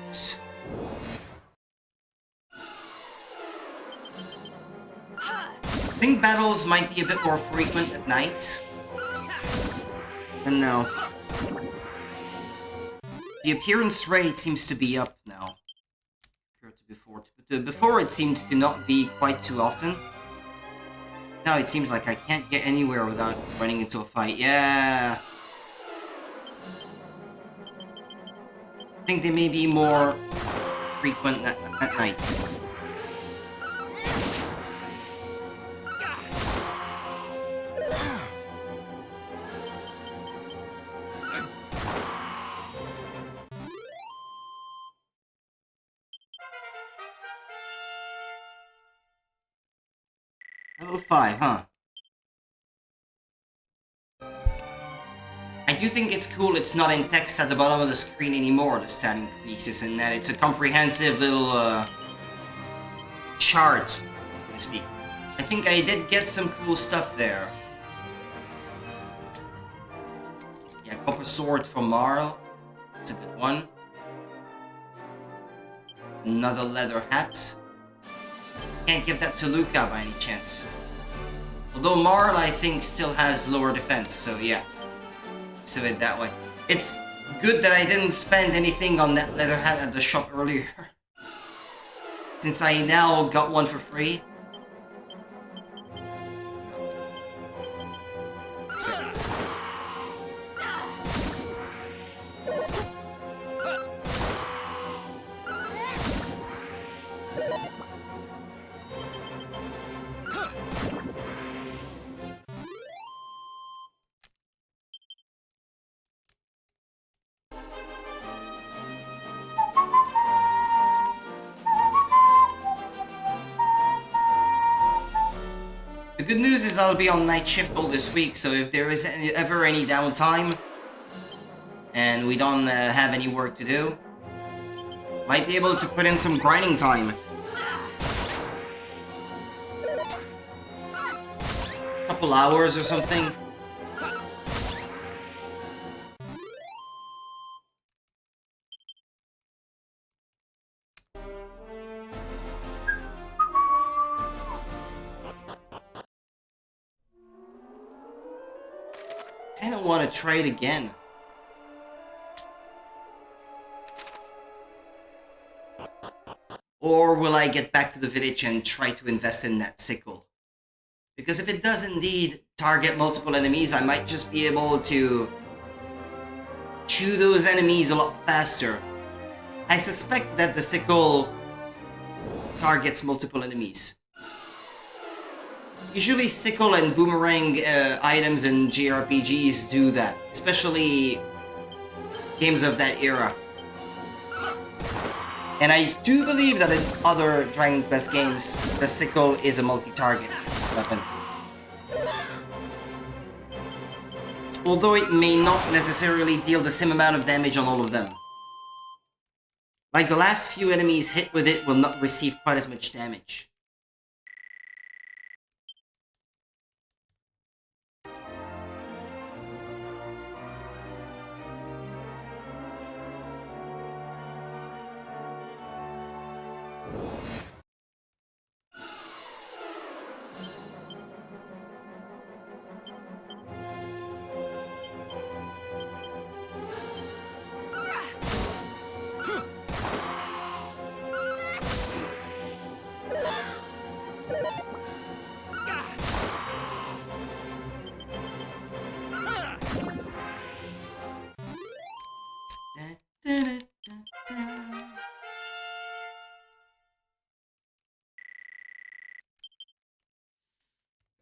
I think battles might be a bit more frequent at night. And no. The appearance rate seems to be up now compared to before. Before it seemed to not be quite too often. Now it seems like I can't get anywhere without running into a fight. Yeah. I think they may be more frequent at night. Level 5, huh? I do think it's cool it's not in text at the bottom of the screen anymore, the stat increases, and that it's a comprehensive little chart, so to speak. I think I did get some cool stuff there. Yeah, Copper Sword from Marl. It's a good one. Another leather hat. Can't give that to Luca by any chance. Although Marl, I think, still has lower defense, so yeah. So it that way. It's good that I didn't spend anything on that leather hat at the shop earlier. Since I now got one for free. So. The good news is I'll be on night shift all this week, so if there is ever any downtime and we don't have any work to do, might be able to put in some grinding time. Couple hours or something. kind of want to try it again. Or will I get back to the village and try to invest in that sickle? Because if it does indeed target multiple enemies, I might just be able to chew those enemies a lot faster. I suspect that the sickle targets multiple enemies. Usually sickle and boomerang items in JRPGs do that, especially games of that era. And I do believe that in other Dragon Quest games, the sickle is a multi-target weapon. Although it may not necessarily deal the same amount of damage on all of them. Like the last few enemies hit with it will not receive quite as much damage.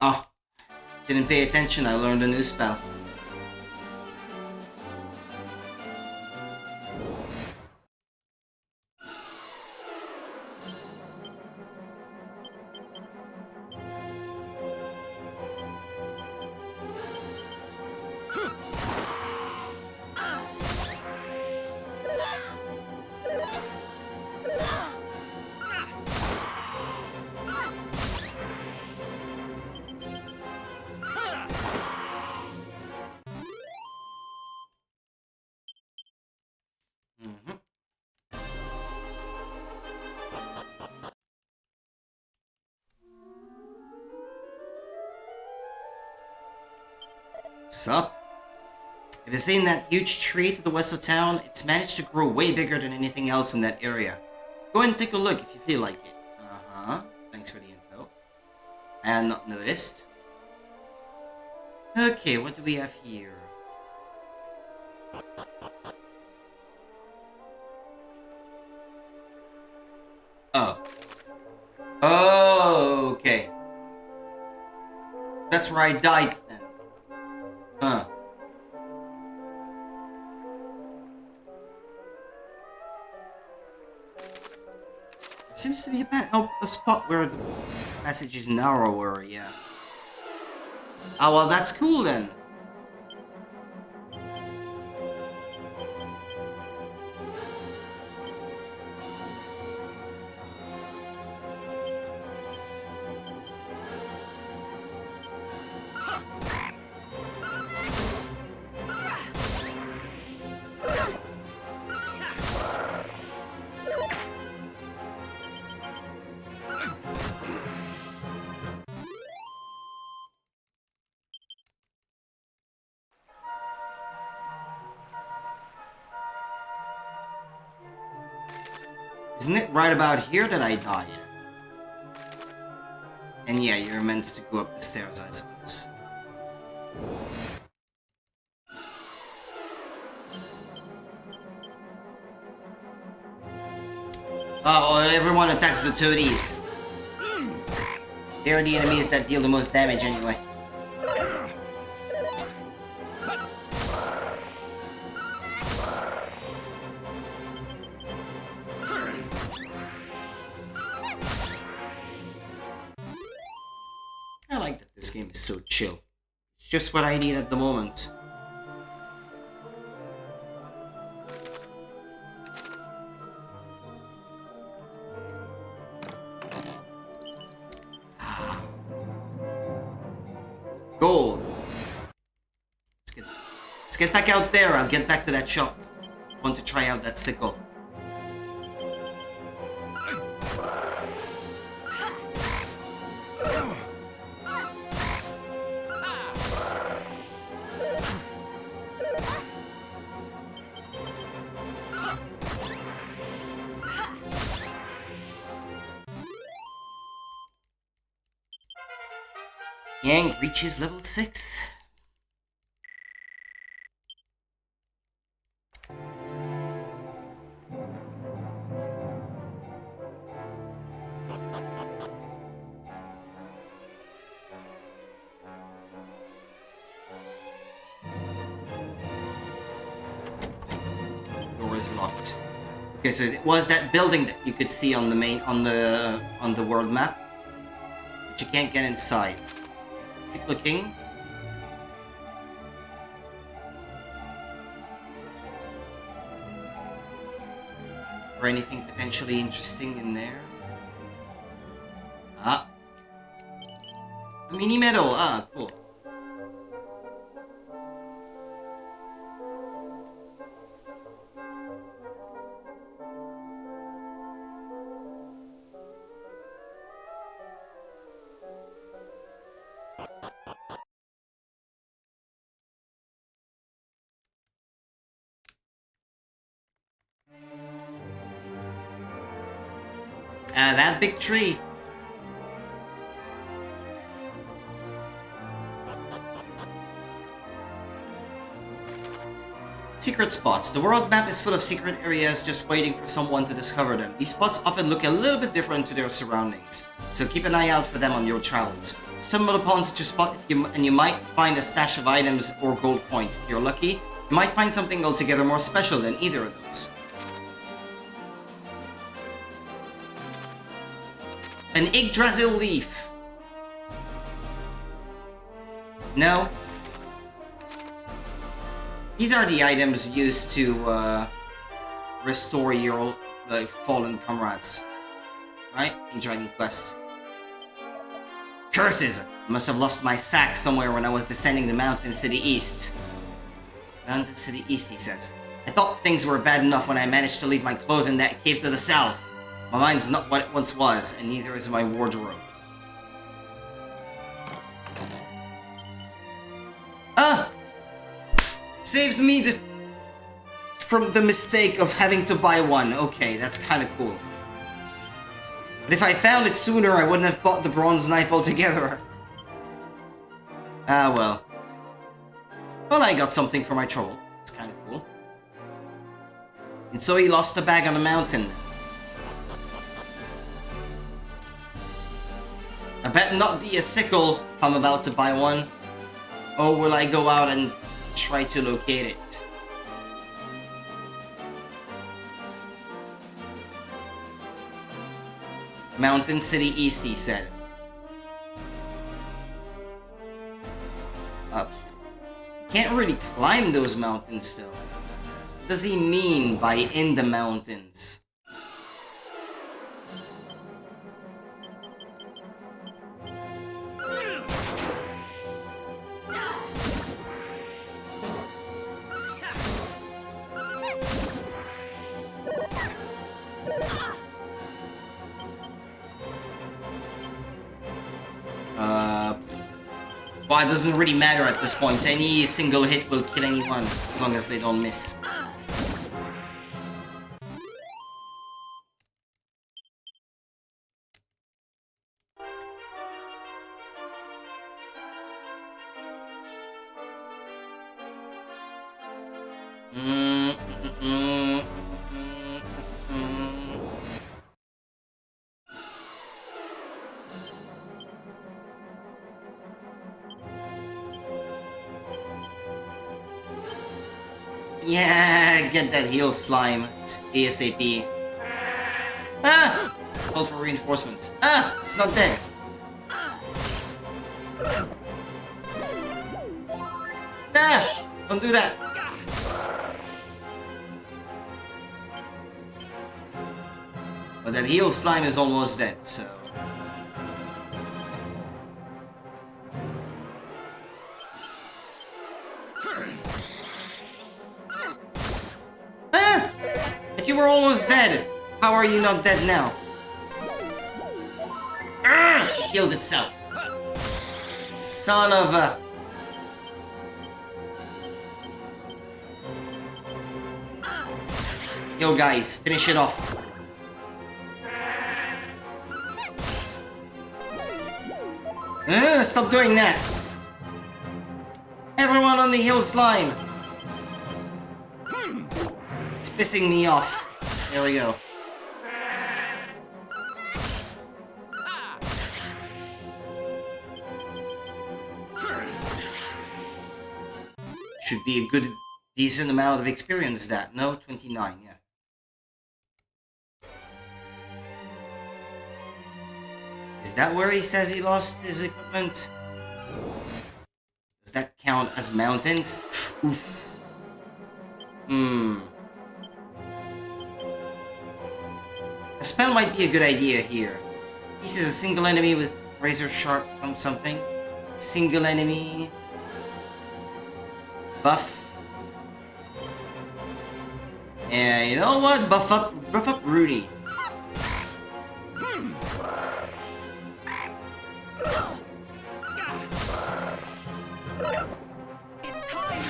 Oh, didn't pay attention, I learned a new spell. Sup? If it's in that huge tree to the west of town, it's managed to grow way bigger than anything else in that area. Go ahead and take a look if you feel like it. Uh-huh. Thanks for the info. And not noticed. Okay, what do we have here? Oh. Oh, okay. That's where I died then. Huh. There seems to be a spot where the passage is narrower, yeah. Oh, well, that's cool then. Isn't it right about here that I died? And yeah, you're meant to go up the stairs, I suppose. Oh, everyone attacks the toadies. They're the enemies that deal the most damage anyway. I like that this game is so chill. It's just what I need at the moment. Gold. Let's get back out there. I'll get back to that shop. Want to try out that sickle. And reaches level 6. Door is locked. Okay, so it was that building that you could see on the main on the world map, but you can't get inside. Keep looking. For anything potentially interesting in there. Ah, a mini medal. Ah, cool. That big tree. Secret spots. The world map is full of secret areas just waiting for someone to discover them. These spots often look a little bit different to their surroundings, so keep an eye out for them on your travels. Stumble upon such a spot and you might find a stash of items or gold coins. If you're lucky, you might find something altogether more special than either of those. An Yggdrasil leaf. No. These are the items used to restore your fallen comrades, right? In Dragon Quest. Curses! I must have lost my sack somewhere when I was descending the mountains to the east. Mountains to the east, he says. I thought things were bad enough when I managed to leave my clothes in that cave to the south. My mind's not what it once was, and neither is my wardrobe. Ah! Saves me from the mistake of having to buy one. Okay, that's kind of cool. But if I found it sooner, I wouldn't have bought the bronze knife altogether. Ah, well. Well, I got something for my trouble. It's kind of cool. And so he lost the bag on the mountain. I bet not be a sickle if I'm about to buy one. Or will I go out and try to locate it? Mountain City East, he said. Up. You can't really climb those mountains though. What does he mean by in the mountains? Well, it doesn't really matter at this point. Any single hit will kill anyone, as long as they don't miss. Yeah, get that heal slime ASAP. Ah! Called for reinforcements. Ah! It's not dead. Ah! Don't do that. But that heal slime is almost dead, so... You were almost dead. How are you not dead now? It healed itself. Son of a... Yo guys, finish it off. Stop doing that! Everyone on the hill slime! It's pissing me off. There we go. Should be a good, decent amount of experience that. No, 29, yeah. Is that where he says he lost his equipment? Does that count as mountains? Oof. A spell might be a good idea here. This is a single enemy with razor sharp from something. Single enemy. Buff. Yeah, you know what? Buff up Rudy. It's time.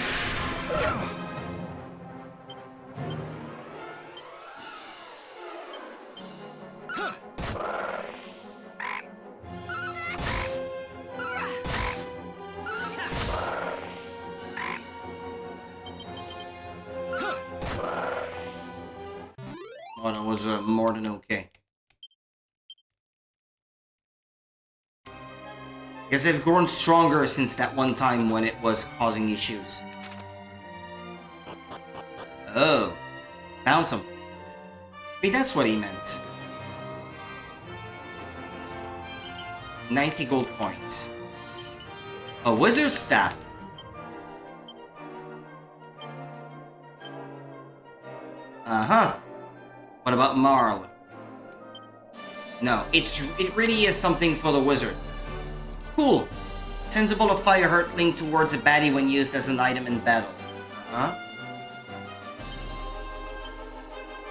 Oh, that was more than okay. Guess they've grown stronger since that one time when it was causing issues. Oh, found something. Wait, that's what he meant. 90 gold coins. A wizard staff. Uh-huh. What about Marl? No, it really is something for the wizard. Cool. Sensible of fire hurt linked towards a baddie when used as an item in battle. Uh-huh.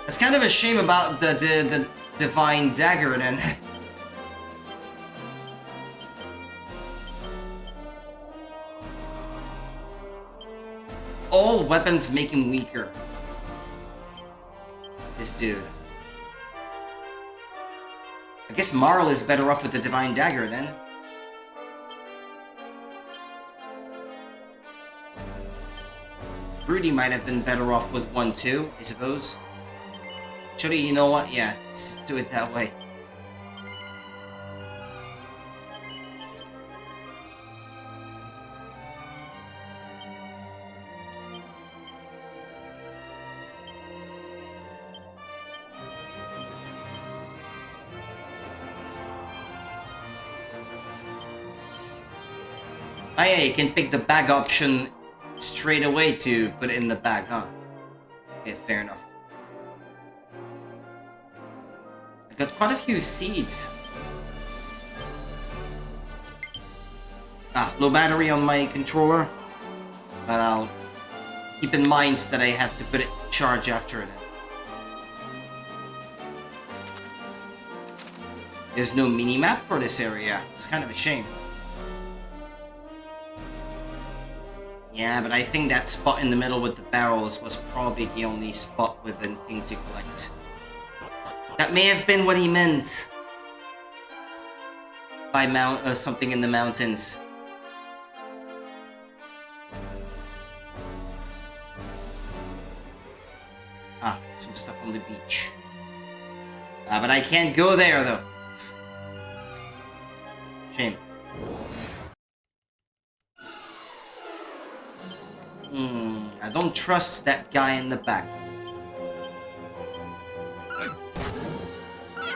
It's kind of a shame about the divine dagger then. All weapons make him weaker. This dude. I guess Marl is better off with the divine dagger then. Rudy might have been better off with one too, I suppose. Actually, you know what? Yeah, let's do it that way. Oh yeah, you can pick the bag option straight away to put it in the bag, huh? Okay, fair enough. I got quite a few seeds. Low battery on my controller. But I'll keep in mind that I have to put it to charge after it. There's no mini-map for this area. It's kind of a shame. Yeah, but I think that spot in the middle with the barrels was probably the only spot with anything to collect. That may have been what he meant by something in the mountains. Some stuff on the beach. But I can't go there though. Shame. I don't trust that guy in the back.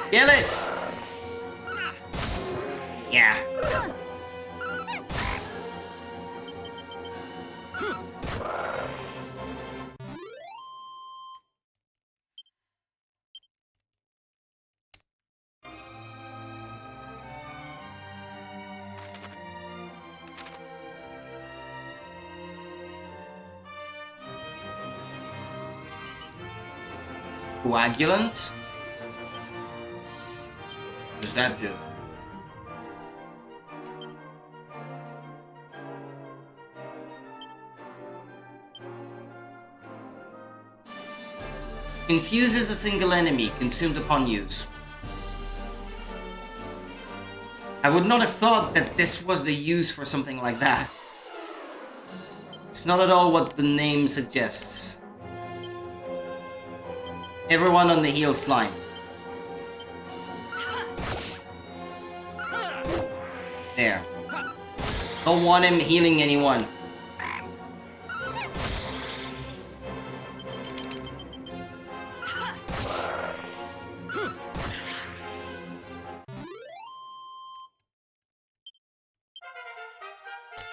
Kill it! Yeah. Coagulant? What does that do? Confuses a single enemy consumed upon use. I would not have thought that this was the use for something like that. It's not at all what the name suggests. Everyone on the heel slime. There. Don't want him healing anyone.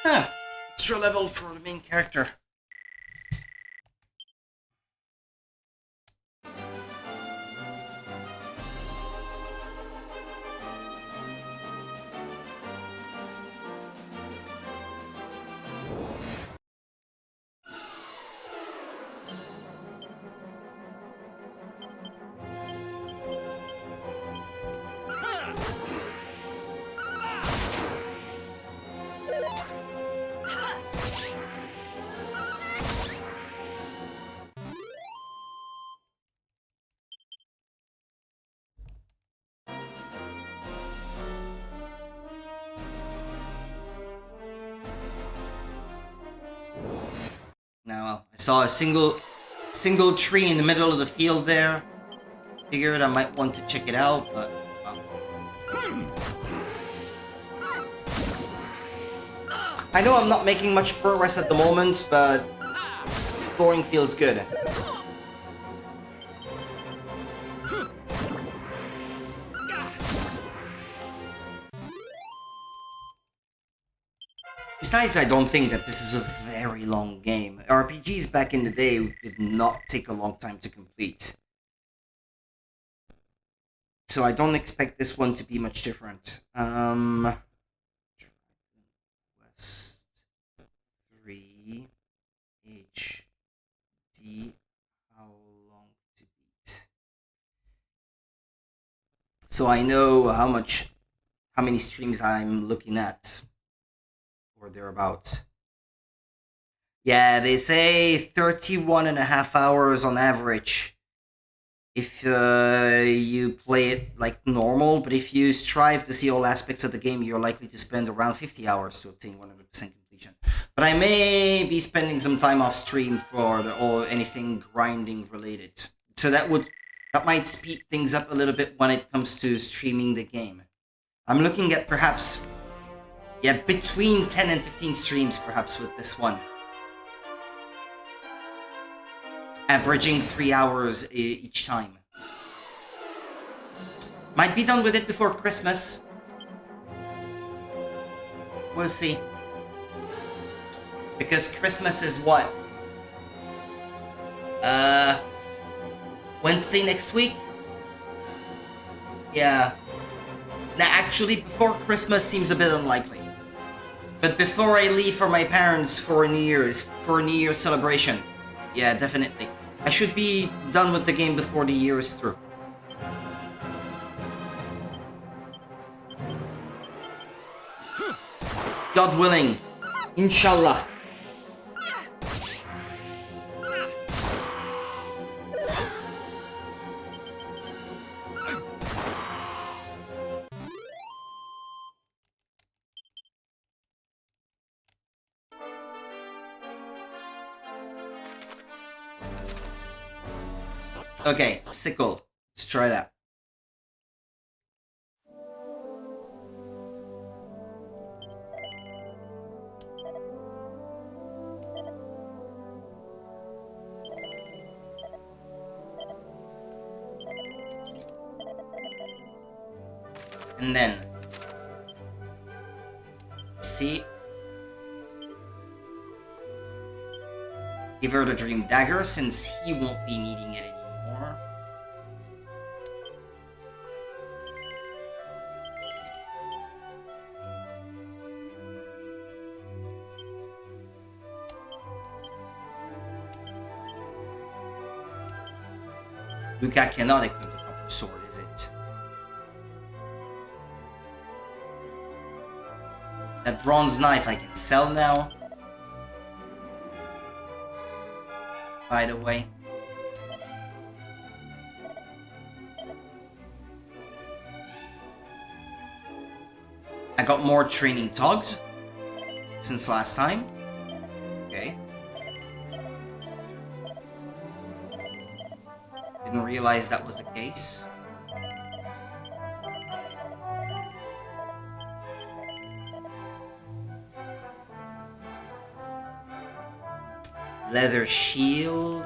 Huh. Extra level for the main character. Now, I saw a single tree in the middle of the field there. Figured I might want to check it out, but I know I'm not making much progress at the moment, but exploring feels good. Besides, I don't think that this is a very long game. RPGs back in the day did not take a long time to complete. So I don't expect this one to be much different. Dragon Quest 3 HD. How long to beat? So I know how many streams I'm looking at. Or thereabouts. Yeah, they say 31.5 hours on average if you play it like normal, but if you strive to see all aspects of the game, you're likely to spend around 50 hours to obtain 100% completion. But I may be spending some time off stream for anything grinding related. So that might speed things up a little bit when it comes to streaming the game. I'm looking at perhaps between 10 and 15 streams perhaps with this one. Averaging 3 hours each time. Might be done with it before Christmas. We'll see. Because Christmas is what? Wednesday next week? Yeah. Now actually before Christmas seems a bit unlikely. But before I leave for my parents for New Year's celebration, yeah, definitely. I should be done with the game before the year is through. God willing. Inshallah. Okay, sickle. Let's try that. And then see, give her the dream dagger since he won't be needing it anymore. Luca cannot equip the copper sword, is it? That bronze knife I can sell now. By the way. got more training dogs since last time. Okay. Didn't realize that was the case. Leather shield.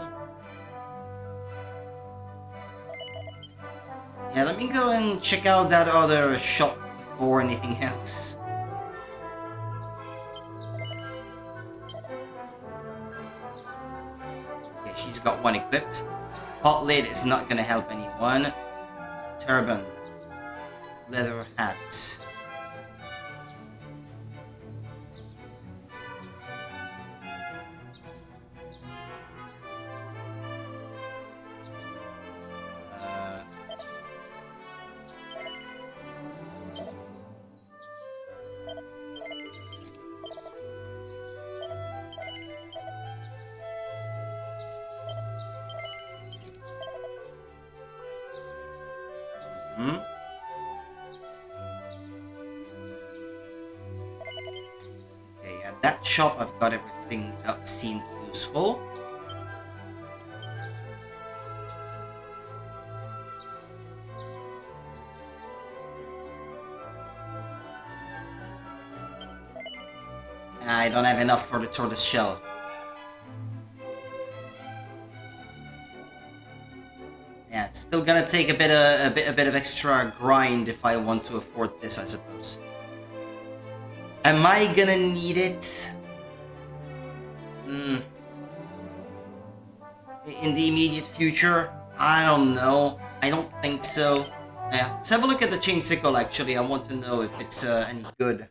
Yeah, let me go and check out that other shop before anything else. Okay, she's got one equipped. Hot lid is not gonna help anyone. Turban. Leather hat. Okay, at that shop I've got everything that seemed useful. I don't have enough for the tortoise shell. Yeah, it's still gonna take a bit of extra grind if I want to afford this, I suppose. Am I gonna need it? In the immediate future? I don't know. I don't think so. Yeah, let's have a look at the chain sickle actually. I want to know if it's any good.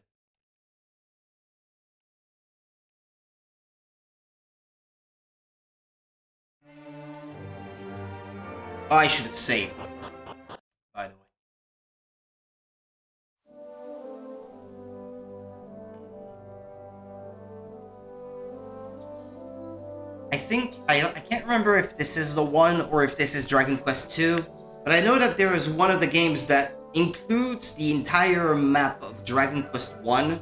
Oh, I should have saved, by the way. I can't remember if this is the one or if this is Dragon Quest II, but I know that there is one of the games that includes the entire map of Dragon Quest I,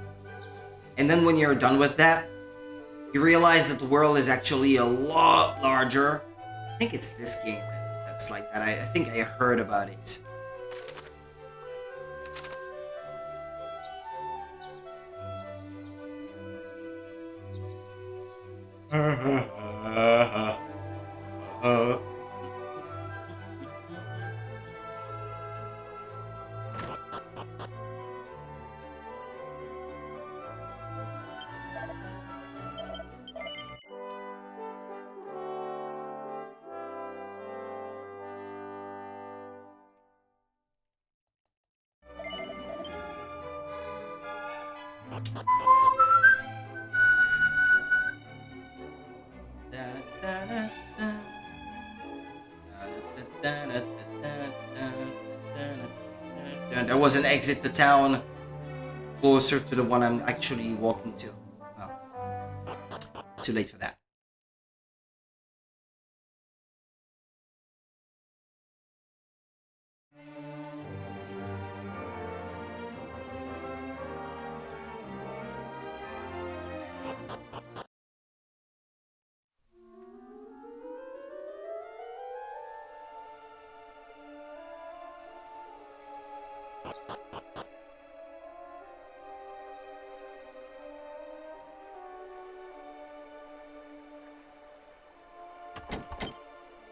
and then when you're done with that, you realize that the world is actually a lot larger. I think it's this game that's like that. I think I heard about it. There was an exit to town closer to the one I'm actually walking to. Well, too late for that.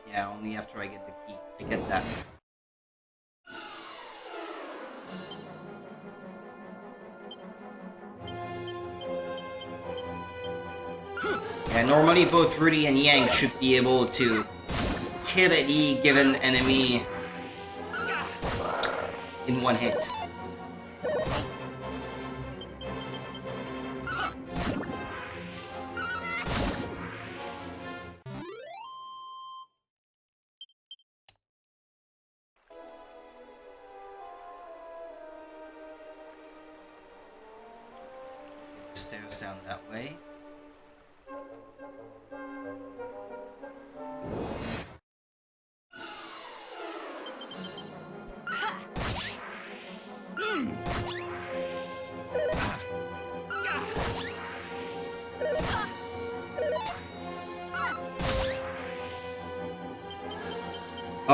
Yeah, only after I get the key. I get that. Yeah, normally both Rudy and Yang should be able to hit any given enemy in one hit. Stairs down that way.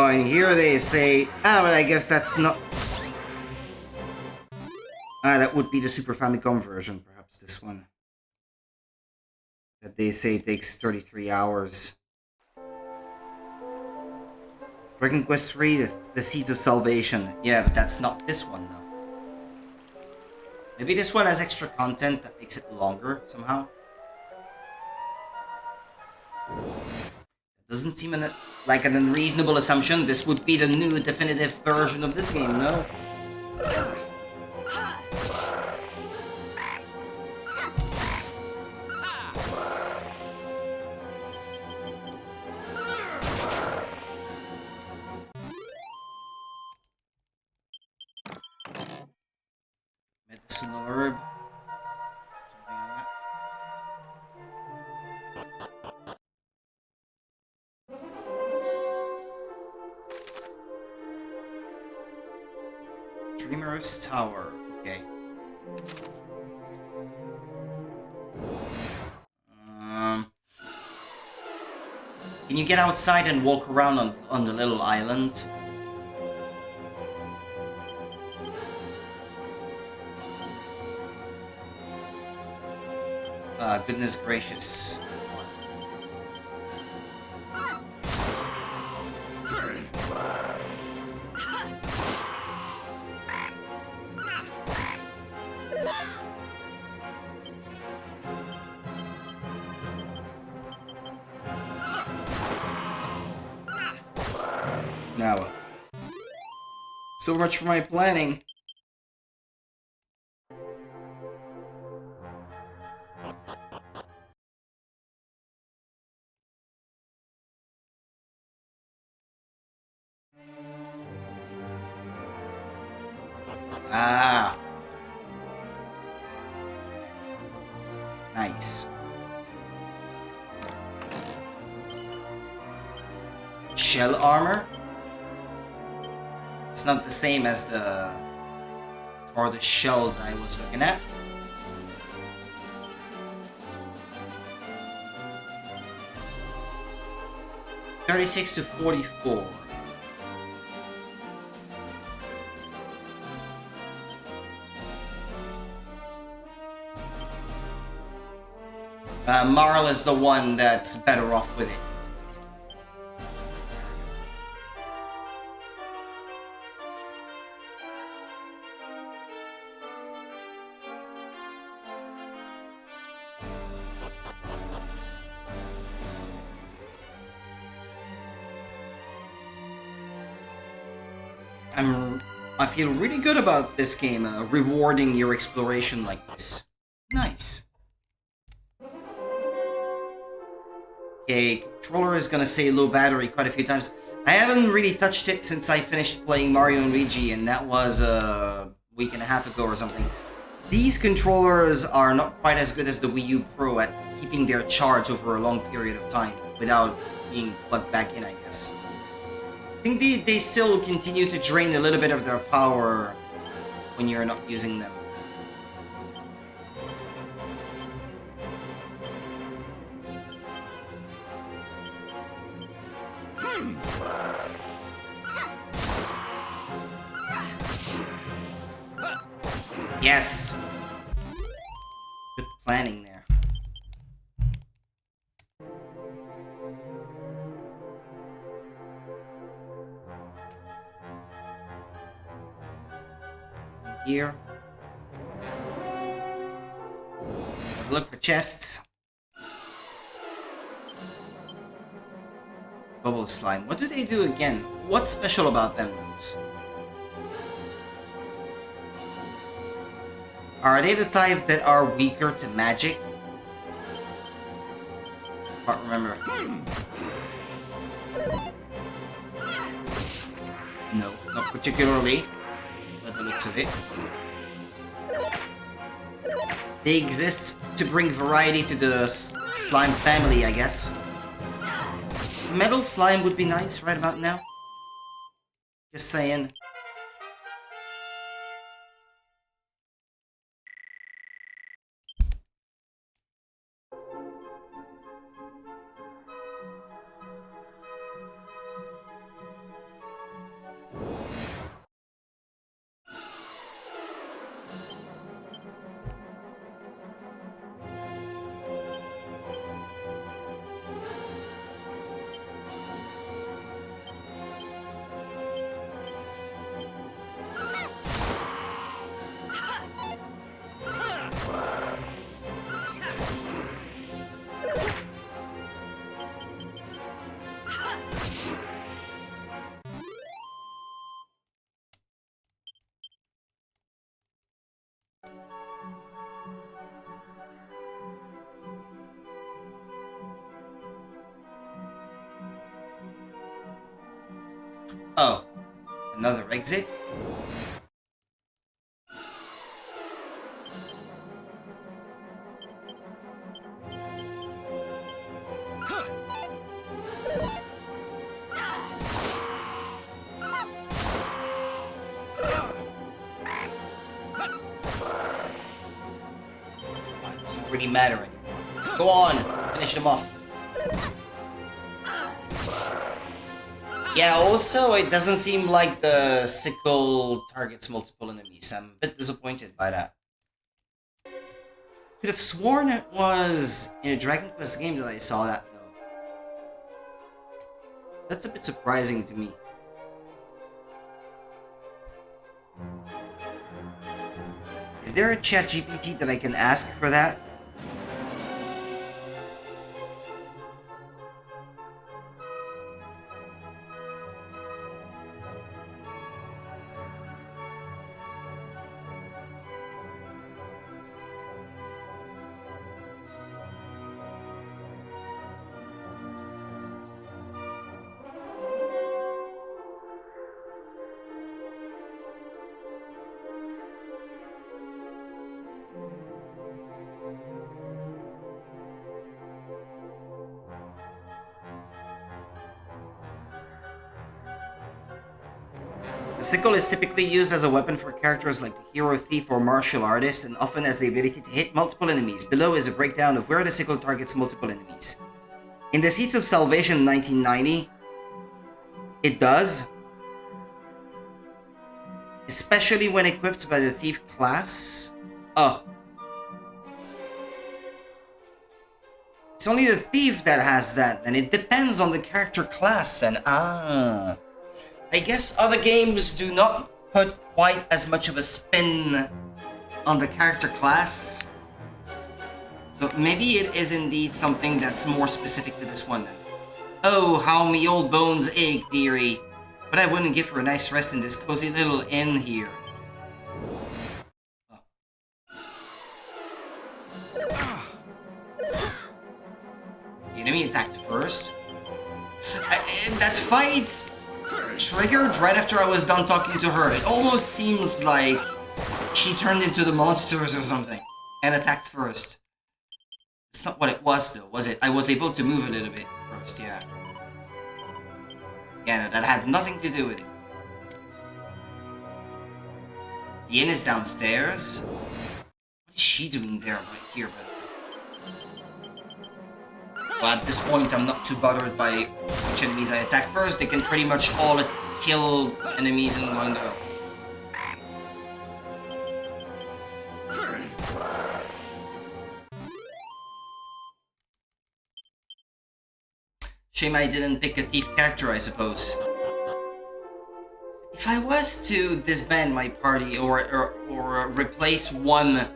Oh, and here they say, but I guess that's not... that would be the Super Famicom version, perhaps this one. That they say takes 33 hours. Dragon Quest III, the Seeds of Salvation. Yeah, but that's not this one, though. Maybe this one has extra content that makes it longer, somehow. It doesn't seem like an unreasonable assumption. This would be the new definitive version of this game, no? Medicinal herb. Something like that. Dreamer's Tower. Okay. Can you get outside and walk around on the little island? Goodness gracious. Now, so much for my planning. Ah. Nice. Shell armor? It's not the same as the shell that I was looking at. $36 to $44. Marl is the one that's better off with it. I feel really good about this game, rewarding your exploration like this. Nice. Okay, controller is gonna say low battery quite a few times. I haven't really touched it since I finished playing Mario and Luigi, and that was a week and a half ago or something. These controllers are not quite as good as the Wii U Pro at keeping their charge over a long period of time without being plugged back in, I guess. I think they still continue to drain a little bit of their power when you're not using them. Yes! Good planning there. Here. Look for chests. Bubble slime. What do they do again? What's special about them, those? Are they the type that are weaker to magic? Can't remember. No, not particularly. By the looks of it. They exist to bring variety to the slime family, I guess. Metal slime would be nice right about now. Just saying. Another exit? Doesn't really matter anymore. Go on, finish them off. Yeah, also, it doesn't seem like the sickle targets multiple enemies. I'm a bit disappointed by that. Could have sworn it was in a Dragon Quest game that I saw that, though. That's a bit surprising to me. Is there a chat GPT that I can ask for that? The sickle is typically used as a weapon for characters like the hero, thief, or martial artist, and often has the ability to hit multiple enemies. Below is a breakdown of where the sickle targets multiple enemies. In the Seeds of Salvation 1990, it does, especially when equipped by the thief class. It's only the thief that has that, and it depends on the character class then. I guess other games do not put quite as much of a spin on the character class. So maybe it is indeed something that's more specific to this one then. Oh, how me old bones ache, dearie. But I wouldn't give her a nice rest in this cozy little inn here. Oh. The enemy attacked first. That fight triggered right after I was done talking to her. It almost seems like she turned into the monsters or something and attacked first. It's not what it was though, was it? I was able to move a little bit first, yeah. Yeah, no, that had nothing to do with it. The inn is downstairs. What is she doing there right here, by the way? Well, at this point, I'm not too bothered by which enemies I attack first. They can pretty much all kill enemies in one go. Shame I didn't pick a thief character, I suppose. If I was to disband my party or replace one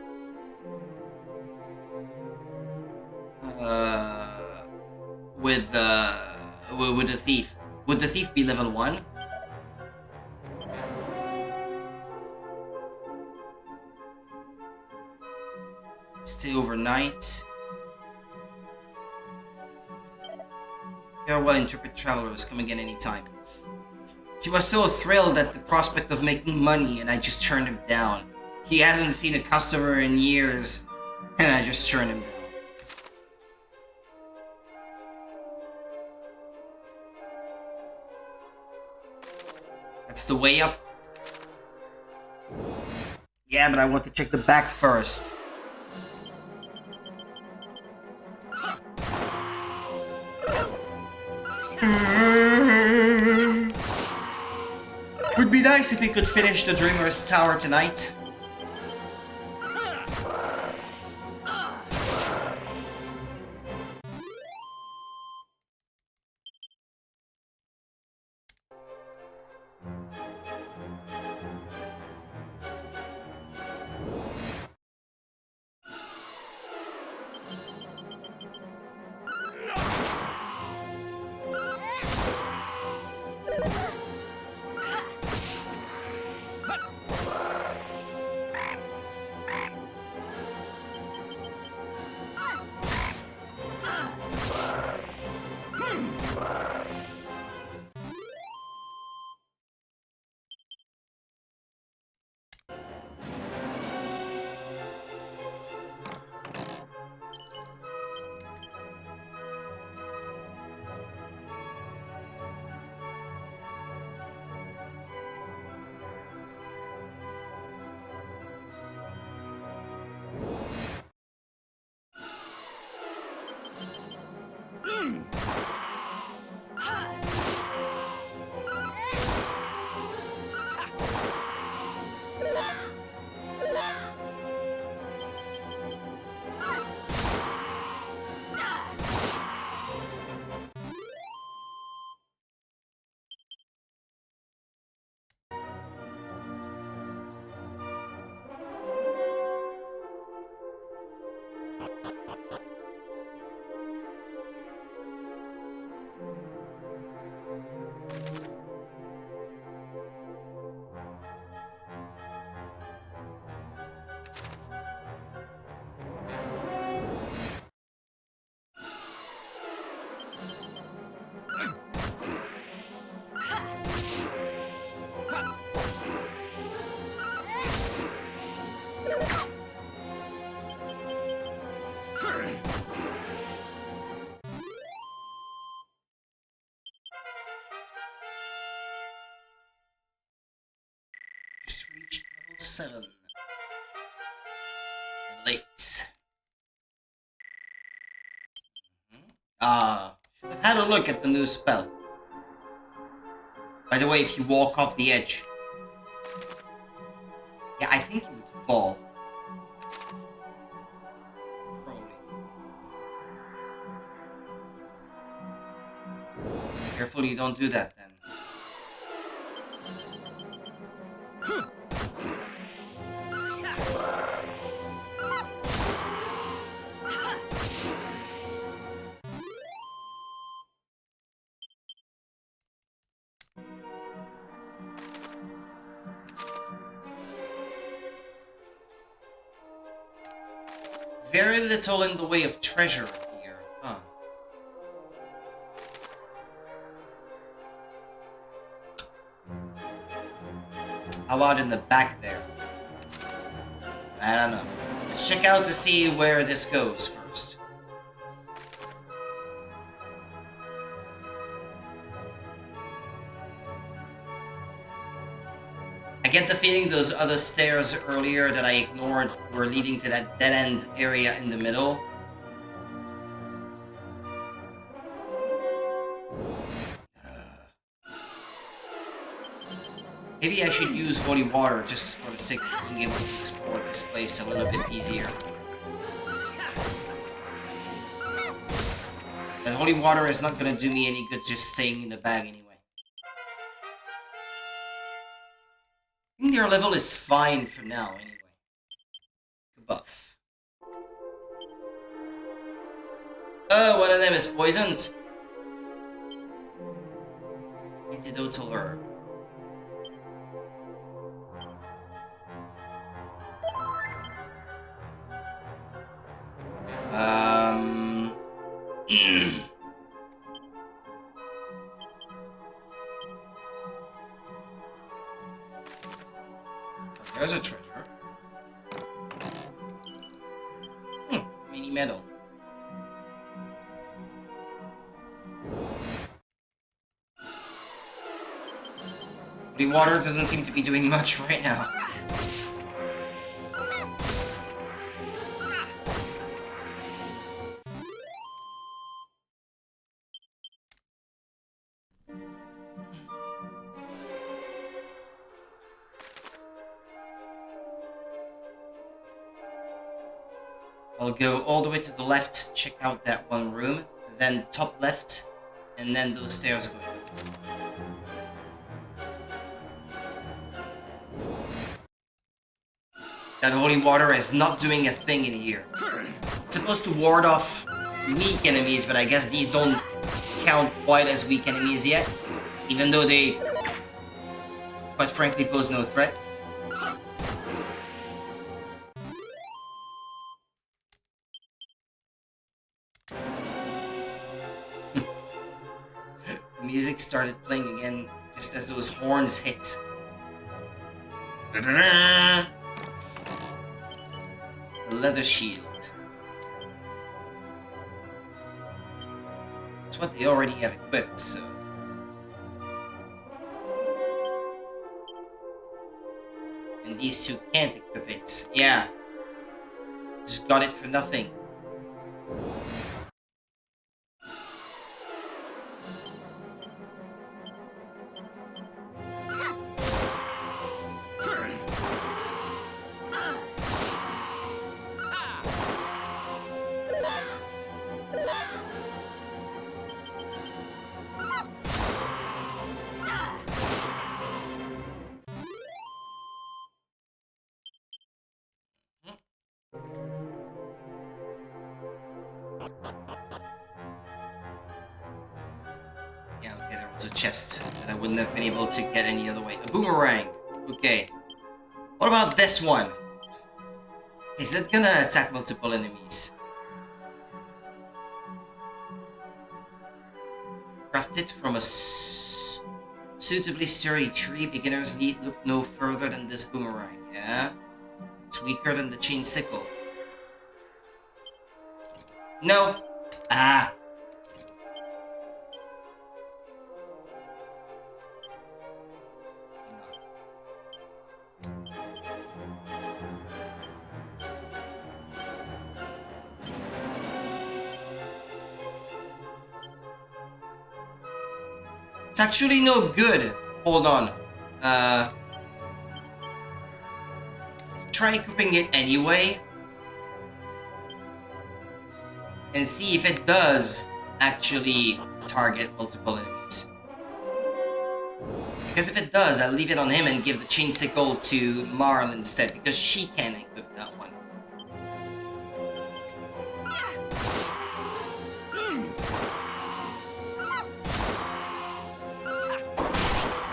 with a thief, would the thief be level 1? Stay overnight. Farewell, intrepid travelers, come again anytime. He was so thrilled at the prospect of making money, and I just turned him down. He hasn't seen a customer in years, and I just turned him down. That's the way up. Yeah, but I want to check the back first. Would be nice if we could finish the Dreamer's Tower tonight. Just reached level 7. Late. Should have had a look at the new spell. By the way, if you walk off the edge. Yeah, I think you would fall. Probably. Careful you don't do that then. Very little in the way of treasure here, huh? How about in the back there? I don't know. Let's check out to see where this goes first. I get the feeling those other stairs earlier that I ignored were leading to that dead-end area in the middle. Maybe I should use holy water just for the sake of being able to explore this place a little bit easier. That holy water is not gonna do me any good just staying in the bag anyway. I think their level is fine for now, anyway. Buff. Oh, one of them is poisoned. Antidotal herb. There's a treasure. Mini medal. The water doesn't seem to be doing much right now. I'll go all the way to the left, check out that one room, then top left, and then those stairs going up. That holy water is not doing a thing in here. It's supposed to ward off weak enemies, but I guess these don't count quite as weak enemies yet, even though they, quite frankly, pose no threat. Music started playing again just as those horns hit. The leather shield. It's what they already have equipped, so... And these two can't equip it. Yeah. Just got it for nothing. Yeah, okay, there was a chest that I wouldn't have been able to get any other way. A boomerang. Okay. What about this one? Is it gonna attack multiple enemies? Crafted from a suitably sturdy tree, beginners need look no further than this boomerang, yeah? It's weaker than the chain sickle. No. Ah. It's actually no good. Hold on. Try equipping it anyway. And see if it does actually target multiple enemies. Because if it does, I'll leave it on him and give the chain sickle to Marl instead, because she can equip that one.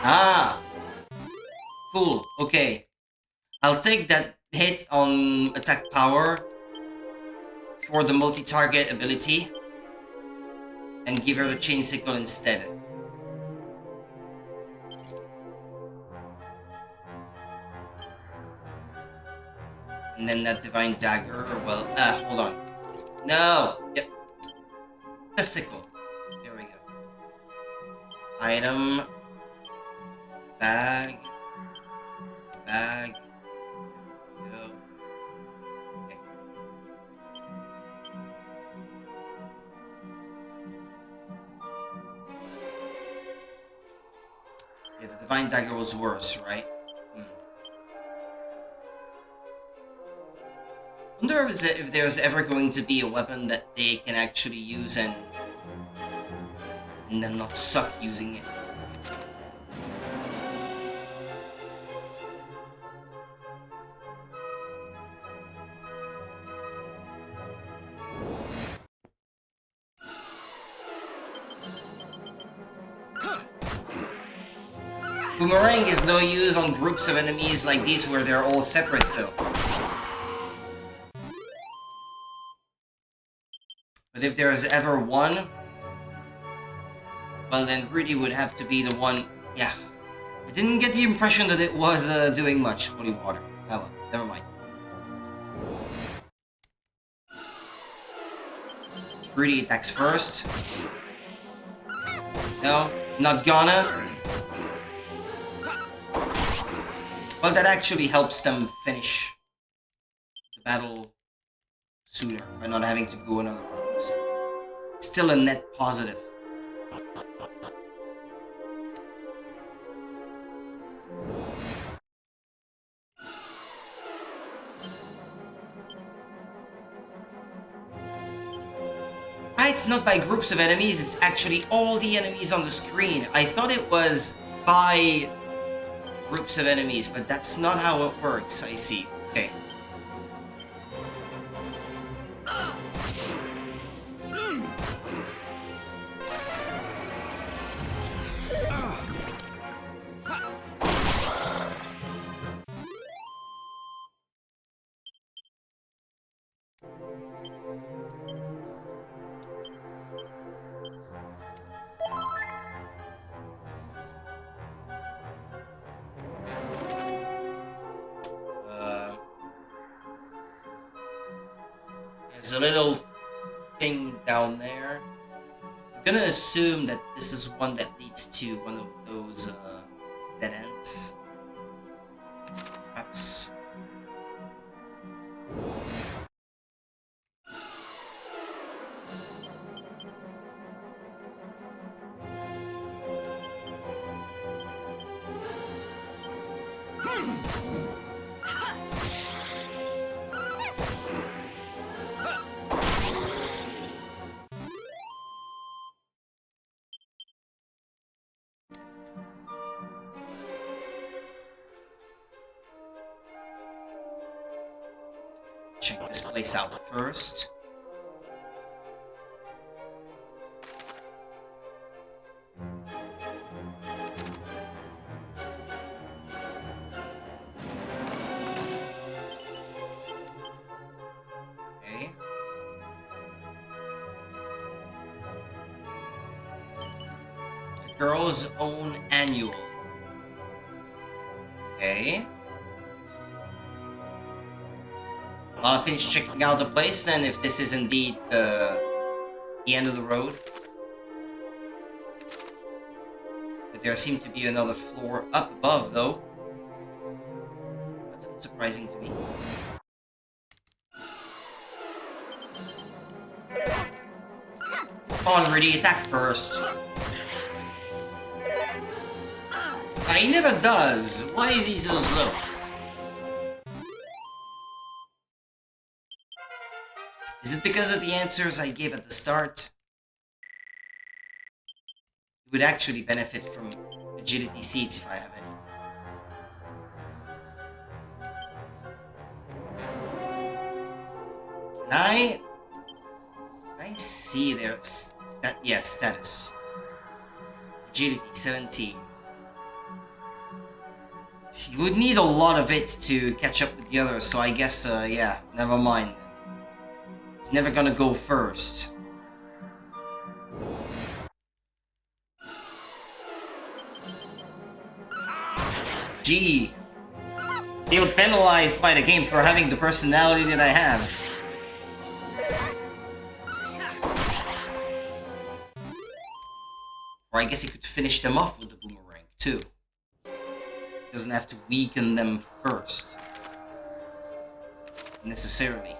Ah! Cool, okay. I'll take that hit on attack power for the multi-target ability and give her the chain sickle instead. And then that divine dagger, well, hold on. No! Yep. The sickle. There we go. Item. Bag. Bag. There we go. Okay. Yeah, the divine dagger was worse, right? I wonder if there's ever going to be a weapon that they can actually use and then not suck using it. Boomerang is no use on groups of enemies like these where they're all separate though. But if there's ever one, well then Rudy would have to be the one. Yeah, I didn't get the impression that it was doing much. Holy water. Oh well, never mind. Rudy attacks first. No, not gonna. Well, that actually helps them finish the battle sooner by not having to go another round. So it's still a net positive. It's not by groups of enemies, it's actually all the enemies on the screen. I thought it was by groups of enemies, but that's not how it works, I see. Okay. There's a little thing down there. I'm gonna assume that this is one that leads to one of those dead ends. Perhaps. Check this place out first. Okay. The girl's own annual. Okay. I'll finish checking out the place then, if this is indeed the end of the road. But there seemed to be another floor up above though. That's a bit surprising to me. Come on, Rudy, attack first. He never does. Why is he so slow? Is it because of the answers I gave at the start? It would actually benefit from agility seeds if I have any. Can I see their status? Agility 17. You would need a lot of it to catch up with the others, so I guess, yeah, never mind. He's never gonna go first. Gee. Feel penalized by the game for having the personality that I have. Or I guess he could finish them off with the boomerang, too. Doesn't have to weaken them first. Necessarily.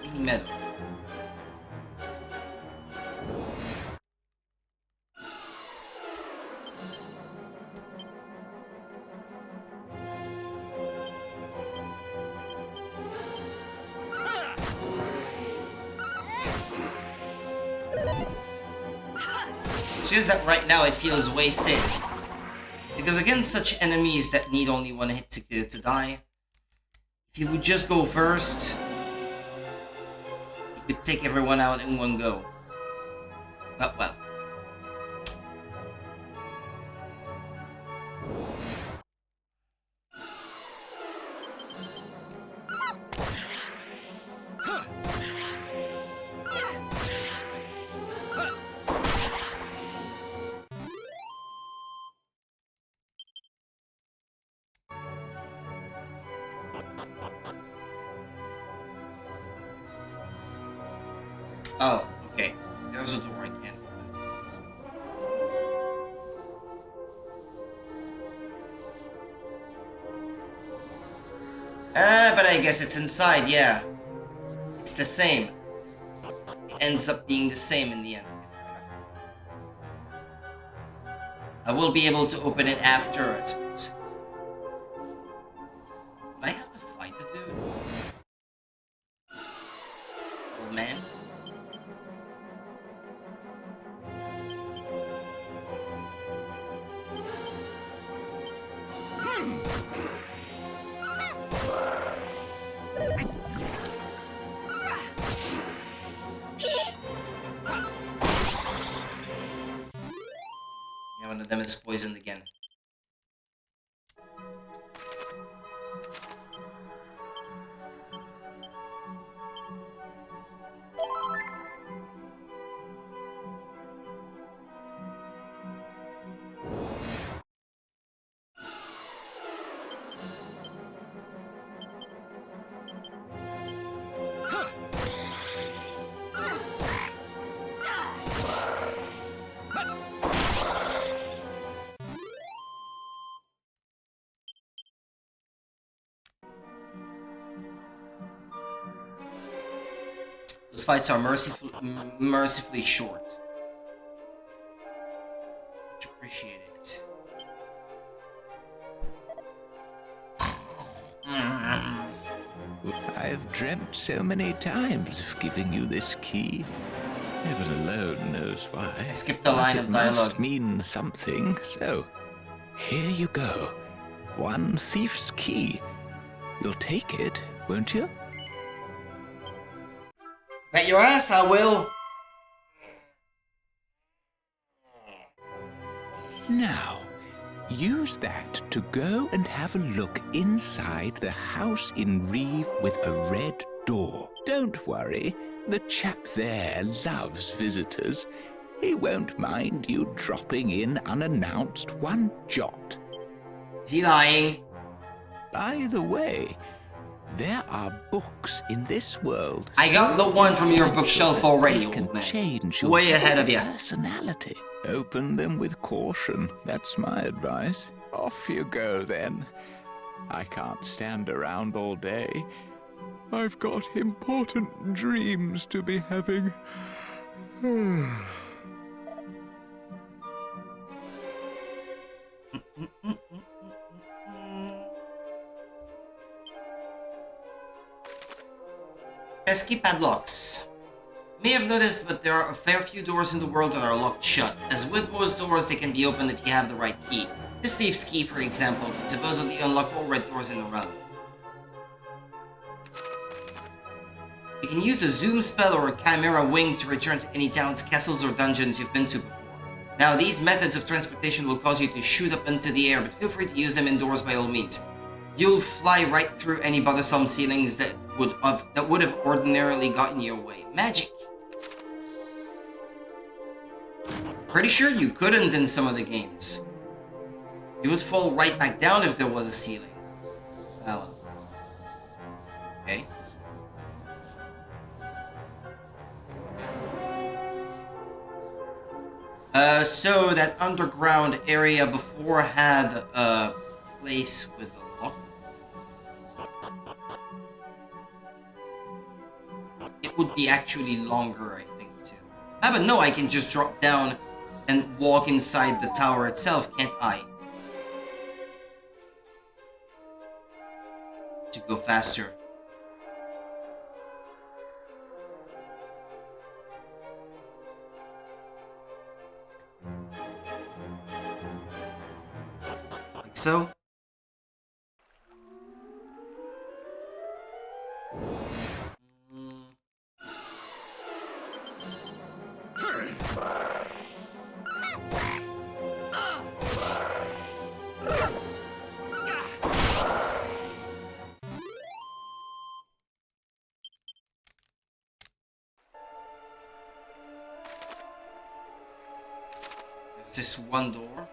Mini meadow. It's just that right now it feels wasted. Because against such enemies that need only one hit to die, if you would just go first, you could take everyone out in one go. But well. Oh, okay. There's a door I can't open. But I guess it's inside, yeah. It's the same. It ends up being the same in the end. Okay, fair enough. I will be able to open it after, I suppose. Would I have to fight the dude? Old man? Yeah, one of them is poisoned again. Those fights are mercifully short. appreciate it. I've dreamt so many times of giving you this key. Heaven alone knows why. I skipped the line of dialogue. It must mean something, so here you go. One thief's key. You'll take it, won't you? Bet your ass I will. Now, use that to go and have a look inside the house in Reeve with a red door. Don't worry, the chap there loves visitors. He won't mind you dropping in unannounced one jot. Is he lying? By the way, there are books in this world. I got the one from your bookshelf already, They can old man. change your Way ahead of you. personality. Open them with caution. That's my advice. Off you go then. I can't stand around all day. I've got important dreams to be having. Pesky padlocks. You may have noticed, but there are a fair few doors in the world that are locked shut. As with most doors, they can be opened if you have the right key. This thief's key, for example, can supposedly unlock all red doors in the realm. You can use the zoom spell or chimera wing to return to any towns, castles, or dungeons you've been to before. Now, these methods of transportation will cause you to shoot up into the air, but feel free to use them indoors by all means. You'll fly right through any bothersome ceilings that would have ordinarily gotten your way. Magic! Pretty sure you couldn't in some of the games. You would fall right back down if there was a ceiling. Oh well. Okay. So that underground area before had a place with a lock. It would be actually longer, I think, too. Ah, but no, I can just drop down and walk inside the tower itself, can't I? To go faster. Like so. There's this one door.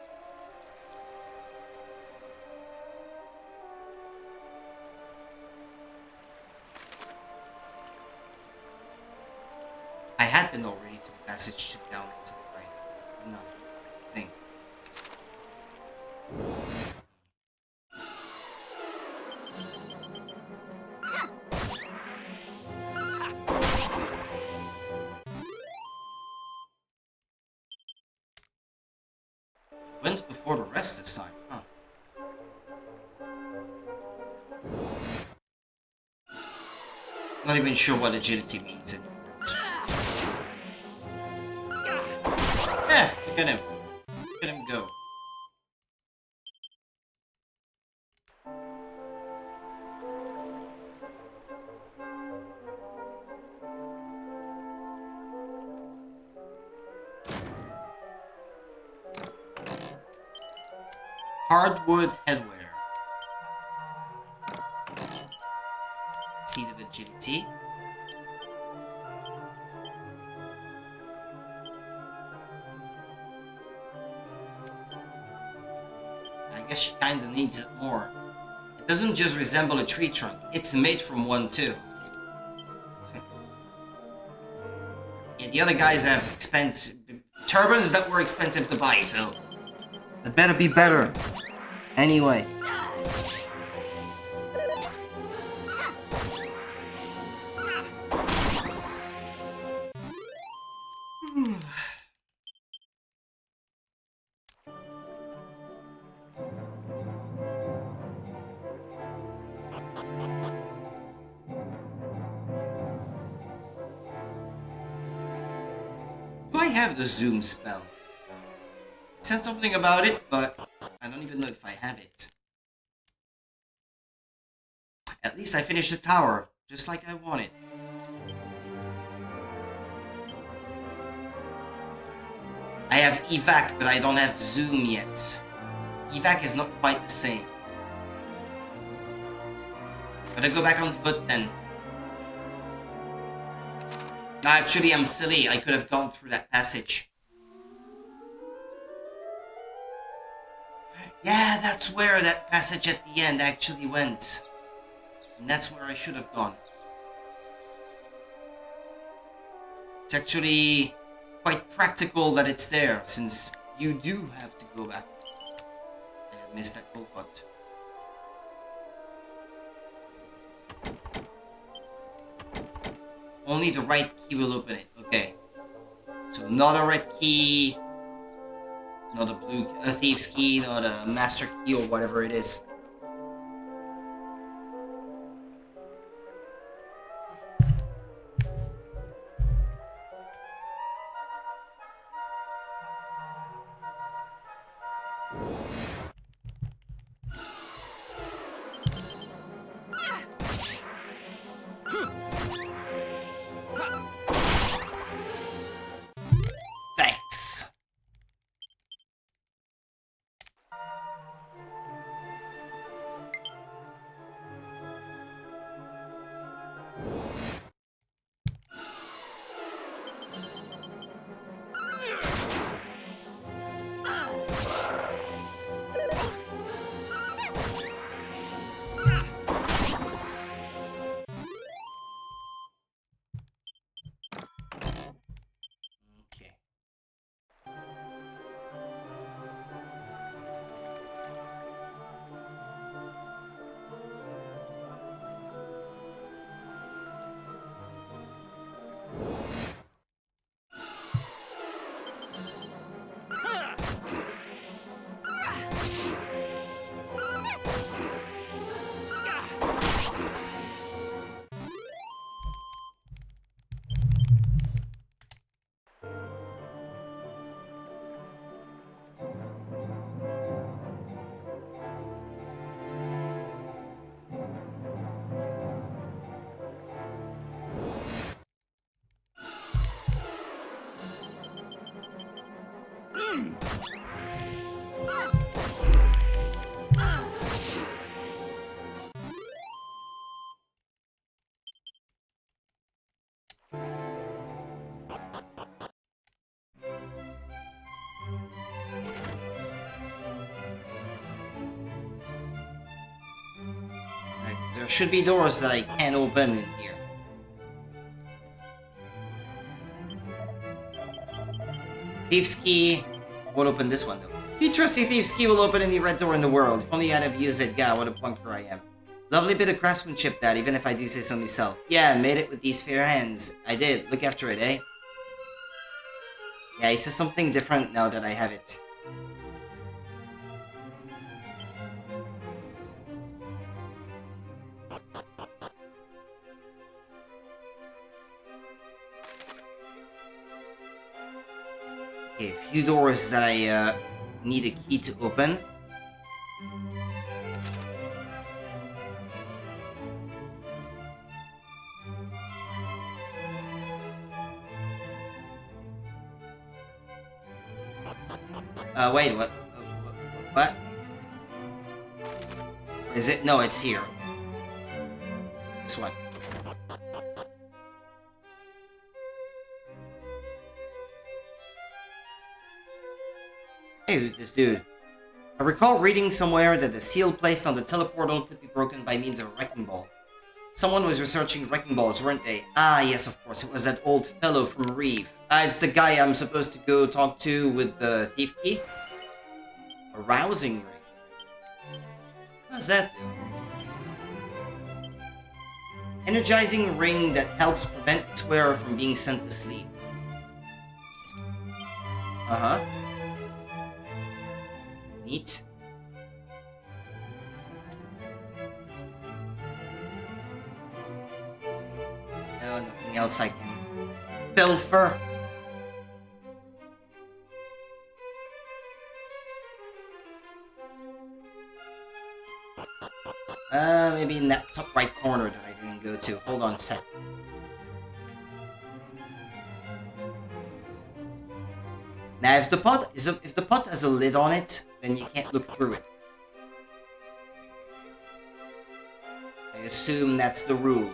I had been already to the passage to down and to the right. No, think. Went before the rest this time, huh? Not even sure what agility means anymore. Look at him. Look at him go. Hardwood headwear. Seed of agility. I guess she kinda needs it more. It doesn't just resemble a tree trunk, it's made from one too. Yeah, the other guys have turbans that were expensive to buy, so it better be better. Anyway. have the zoom spell? It said something about it, but I don't even know if I have it. At least I finished the tower, just like I wanted. I have evac, but I don't have zoom yet. Evac is not quite the same. Gotta go back on foot then. Actually, I'm silly. I could have gone through that passage. Yeah, that's where that passage at the end actually went. And that's where I should have gone. It's actually quite practical that it's there, since you do have to go back. I had missed that gold pot. Only the right key will open it. Okay. So not a red key, not a thief's key, not a master key or whatever it is. Thanks. Okay. Right, there should be doors that I can't open in here. Thief's key won't open this one though. The trusty Thief's key will open any red door in the world. If only I'd have used it. God, what a plunker I am. Lovely bit of craftsmanship that, even if I do say so myself. Yeah, I made it with these fair hands. I did. Look after it, eh? Yeah, he says something different now that I have it. Okay, a few doors that I need a key to open. Wait, what? What? Is it? No, it's here. Okay. This one. Hey, who's this dude? I recall reading somewhere that the seal placed on the teleportal could be broken by means of a wrecking ball. Someone was researching wrecking balls, weren't they? Ah, yes, of course. It was that old fellow from Reeve. It's the guy I'm supposed to go talk to with the thief key. A rousing ring. What does that do? Energizing ring that helps prevent its wearer from being sent to sleep. Uh-huh. Neat. No, nothing else I can pilfer. Maybe in that top right corner that I didn't go to. Hold on a sec. Now, if the pot has a lid on it, then you can't look through it. I assume that's the rule.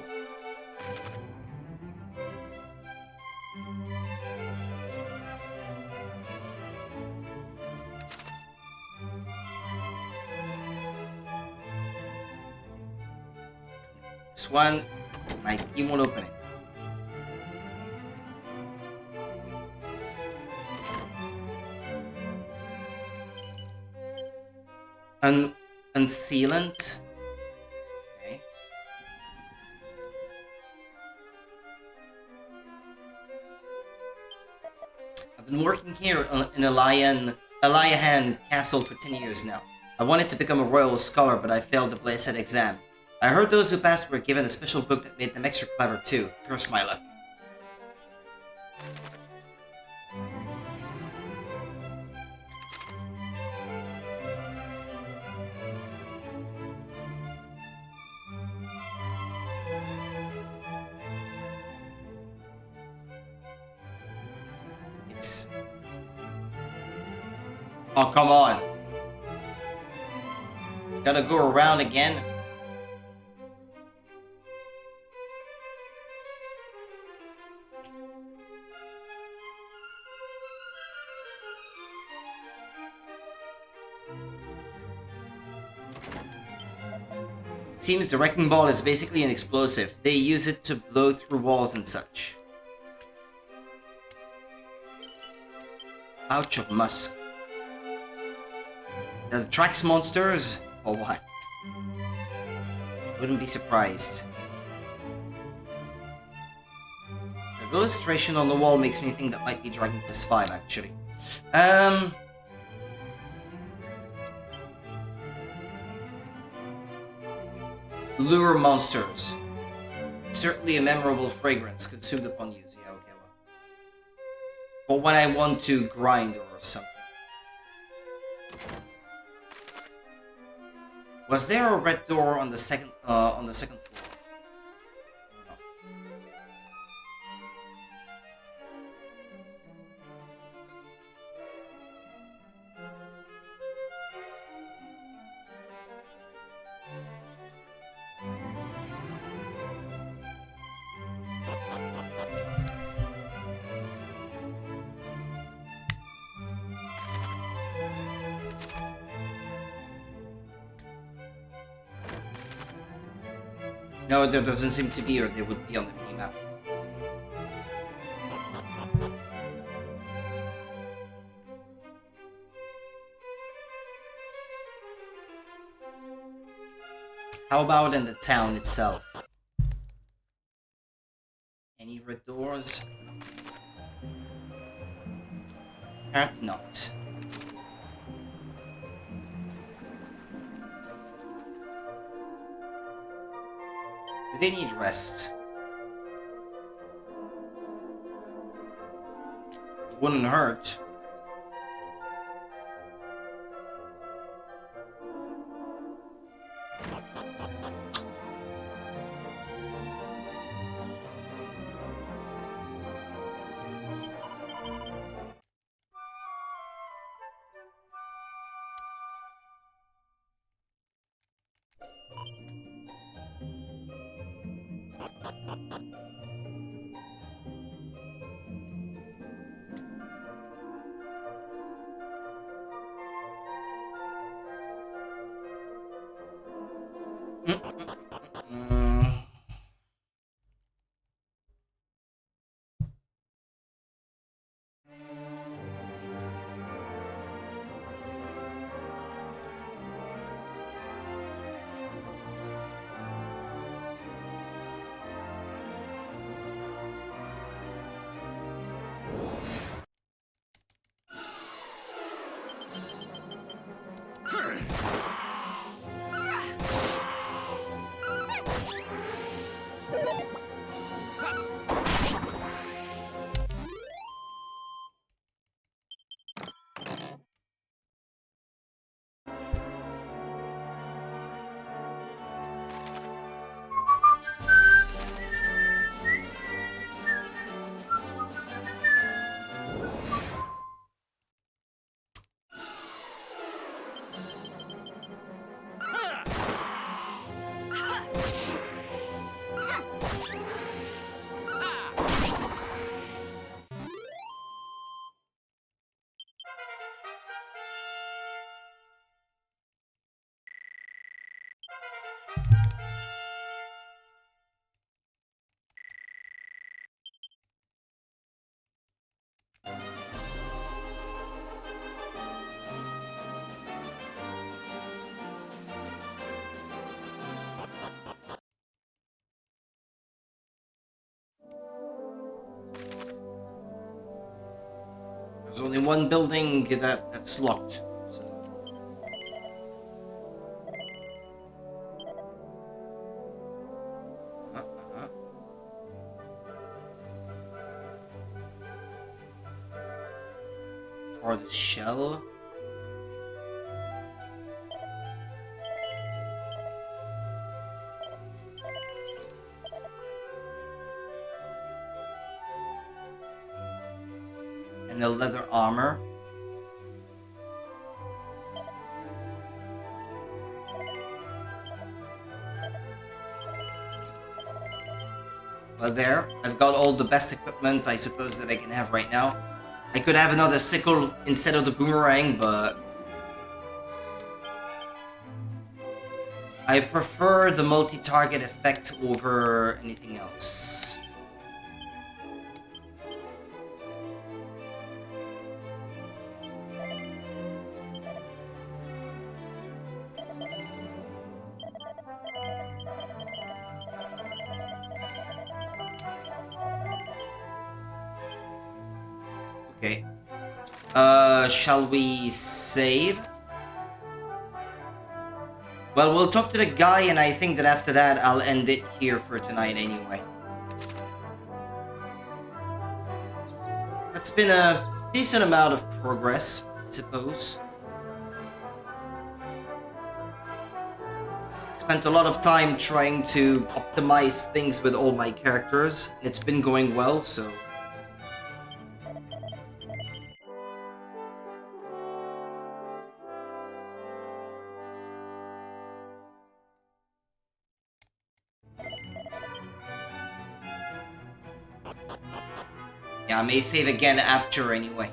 This one, my key won't open it. Unsealant. Okay. I've been working here in Eliahan Castle for 10 years now. I wanted to become a royal scholar, but I failed the blessed exam. I heard those who passed were given a special book that made them extra clever too. Curse my luck. Oh, come on. Gotta go around again. Seems the wrecking ball is basically an explosive. They use it to blow through walls and such. Pouch of musk. That attracts monsters, or what? Wouldn't be surprised. The illustration on the wall makes me think that might be Dragon Quest V, actually. Lure monsters. Certainly a memorable fragrance consumed upon use. Yeah, okay, well. But when I want to grind or something. Was there a red door on the second floor? No, there doesn't seem to be, or they would be on the minimap. How about in the town itself? Any red doors? Apparently not. They need rest. It wouldn't hurt. There's only one building that's locked. So. Or the shell. And the leather armor. But there, I've got all the best equipment I suppose that I can have right now. I could have another sickle instead of the boomerang, but I prefer the multi-target effect over anything else. Okay. Shall we save? Well, we'll talk to the guy, and I think that after that, I'll end it here for tonight anyway. That's been a decent amount of progress, I suppose. Spent a lot of time trying to optimize things with all my characters, and it's been going well, so... Yeah, I may save again after anyway.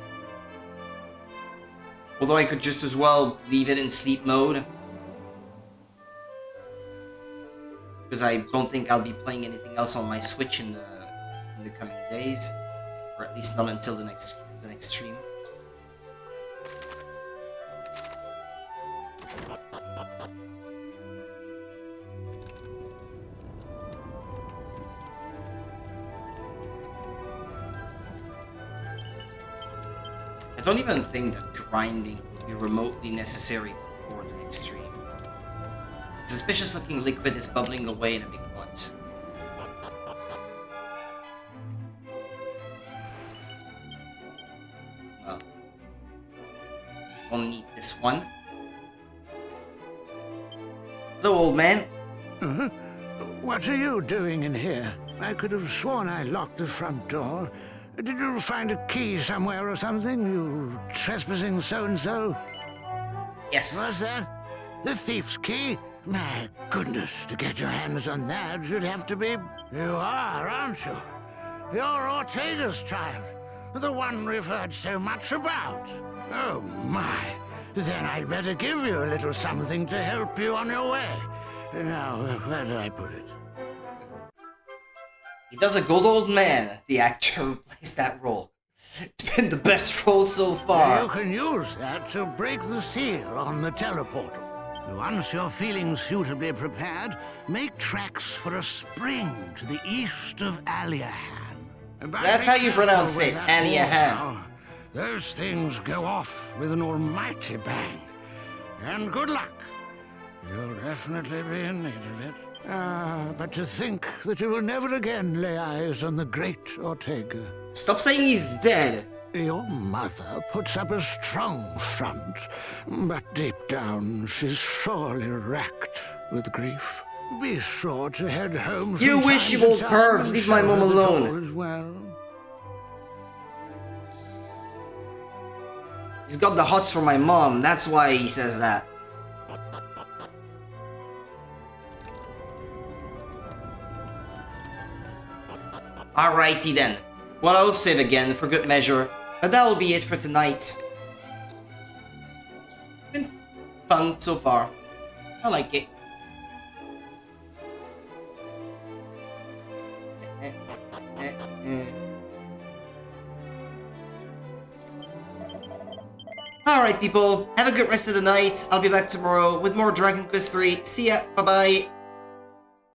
Although I could just as well leave it in sleep mode. Because I don't think I'll be playing anything else on my Switch in the coming days. Or at least not until the next stream. I don't even think that grinding would be remotely necessary before the next stream. The suspicious looking liquid is bubbling away in a big pot. Well, we'll need this one. Hello, old man. What are you doing in here? I could have sworn I locked the front door. Did you find a key somewhere or something? You trespassing so-and-so? Yes. What's that? The thief's key? My goodness, to get your hands on that, you'd have to be... You are, aren't you? You're Ortega's child. The one we've heard so much about. Oh, my. Then I'd better give you a little something to help you on your way. Now, where did I put it? He does a good old man, the actor who plays that role. It's been the best role so far. You can use that to break the seal on the teleportal. Once you're feeling suitably prepared, make tracks for a spring to the east of Aliahan. So that's how you pronounce it, Aliahan. Those things go off with an almighty bang. And good luck. You'll definitely be in need of it. But to think that you will never again lay eyes on the great Ortega. Stop saying he's dead. Your mother puts up a strong front, but deep down she's sorely racked with grief. Be sure to head home. You wish, you old perv. Leave my mom alone. Well. He's got the hots for my mom. That's why he says that. Alrighty then. Well, I'll save again for good measure, but that'll be it for tonight. It's been fun so far. I like it. Alright people, have a good rest of the night. I'll be back tomorrow with more Dragon Quest 3. See ya, bye bye.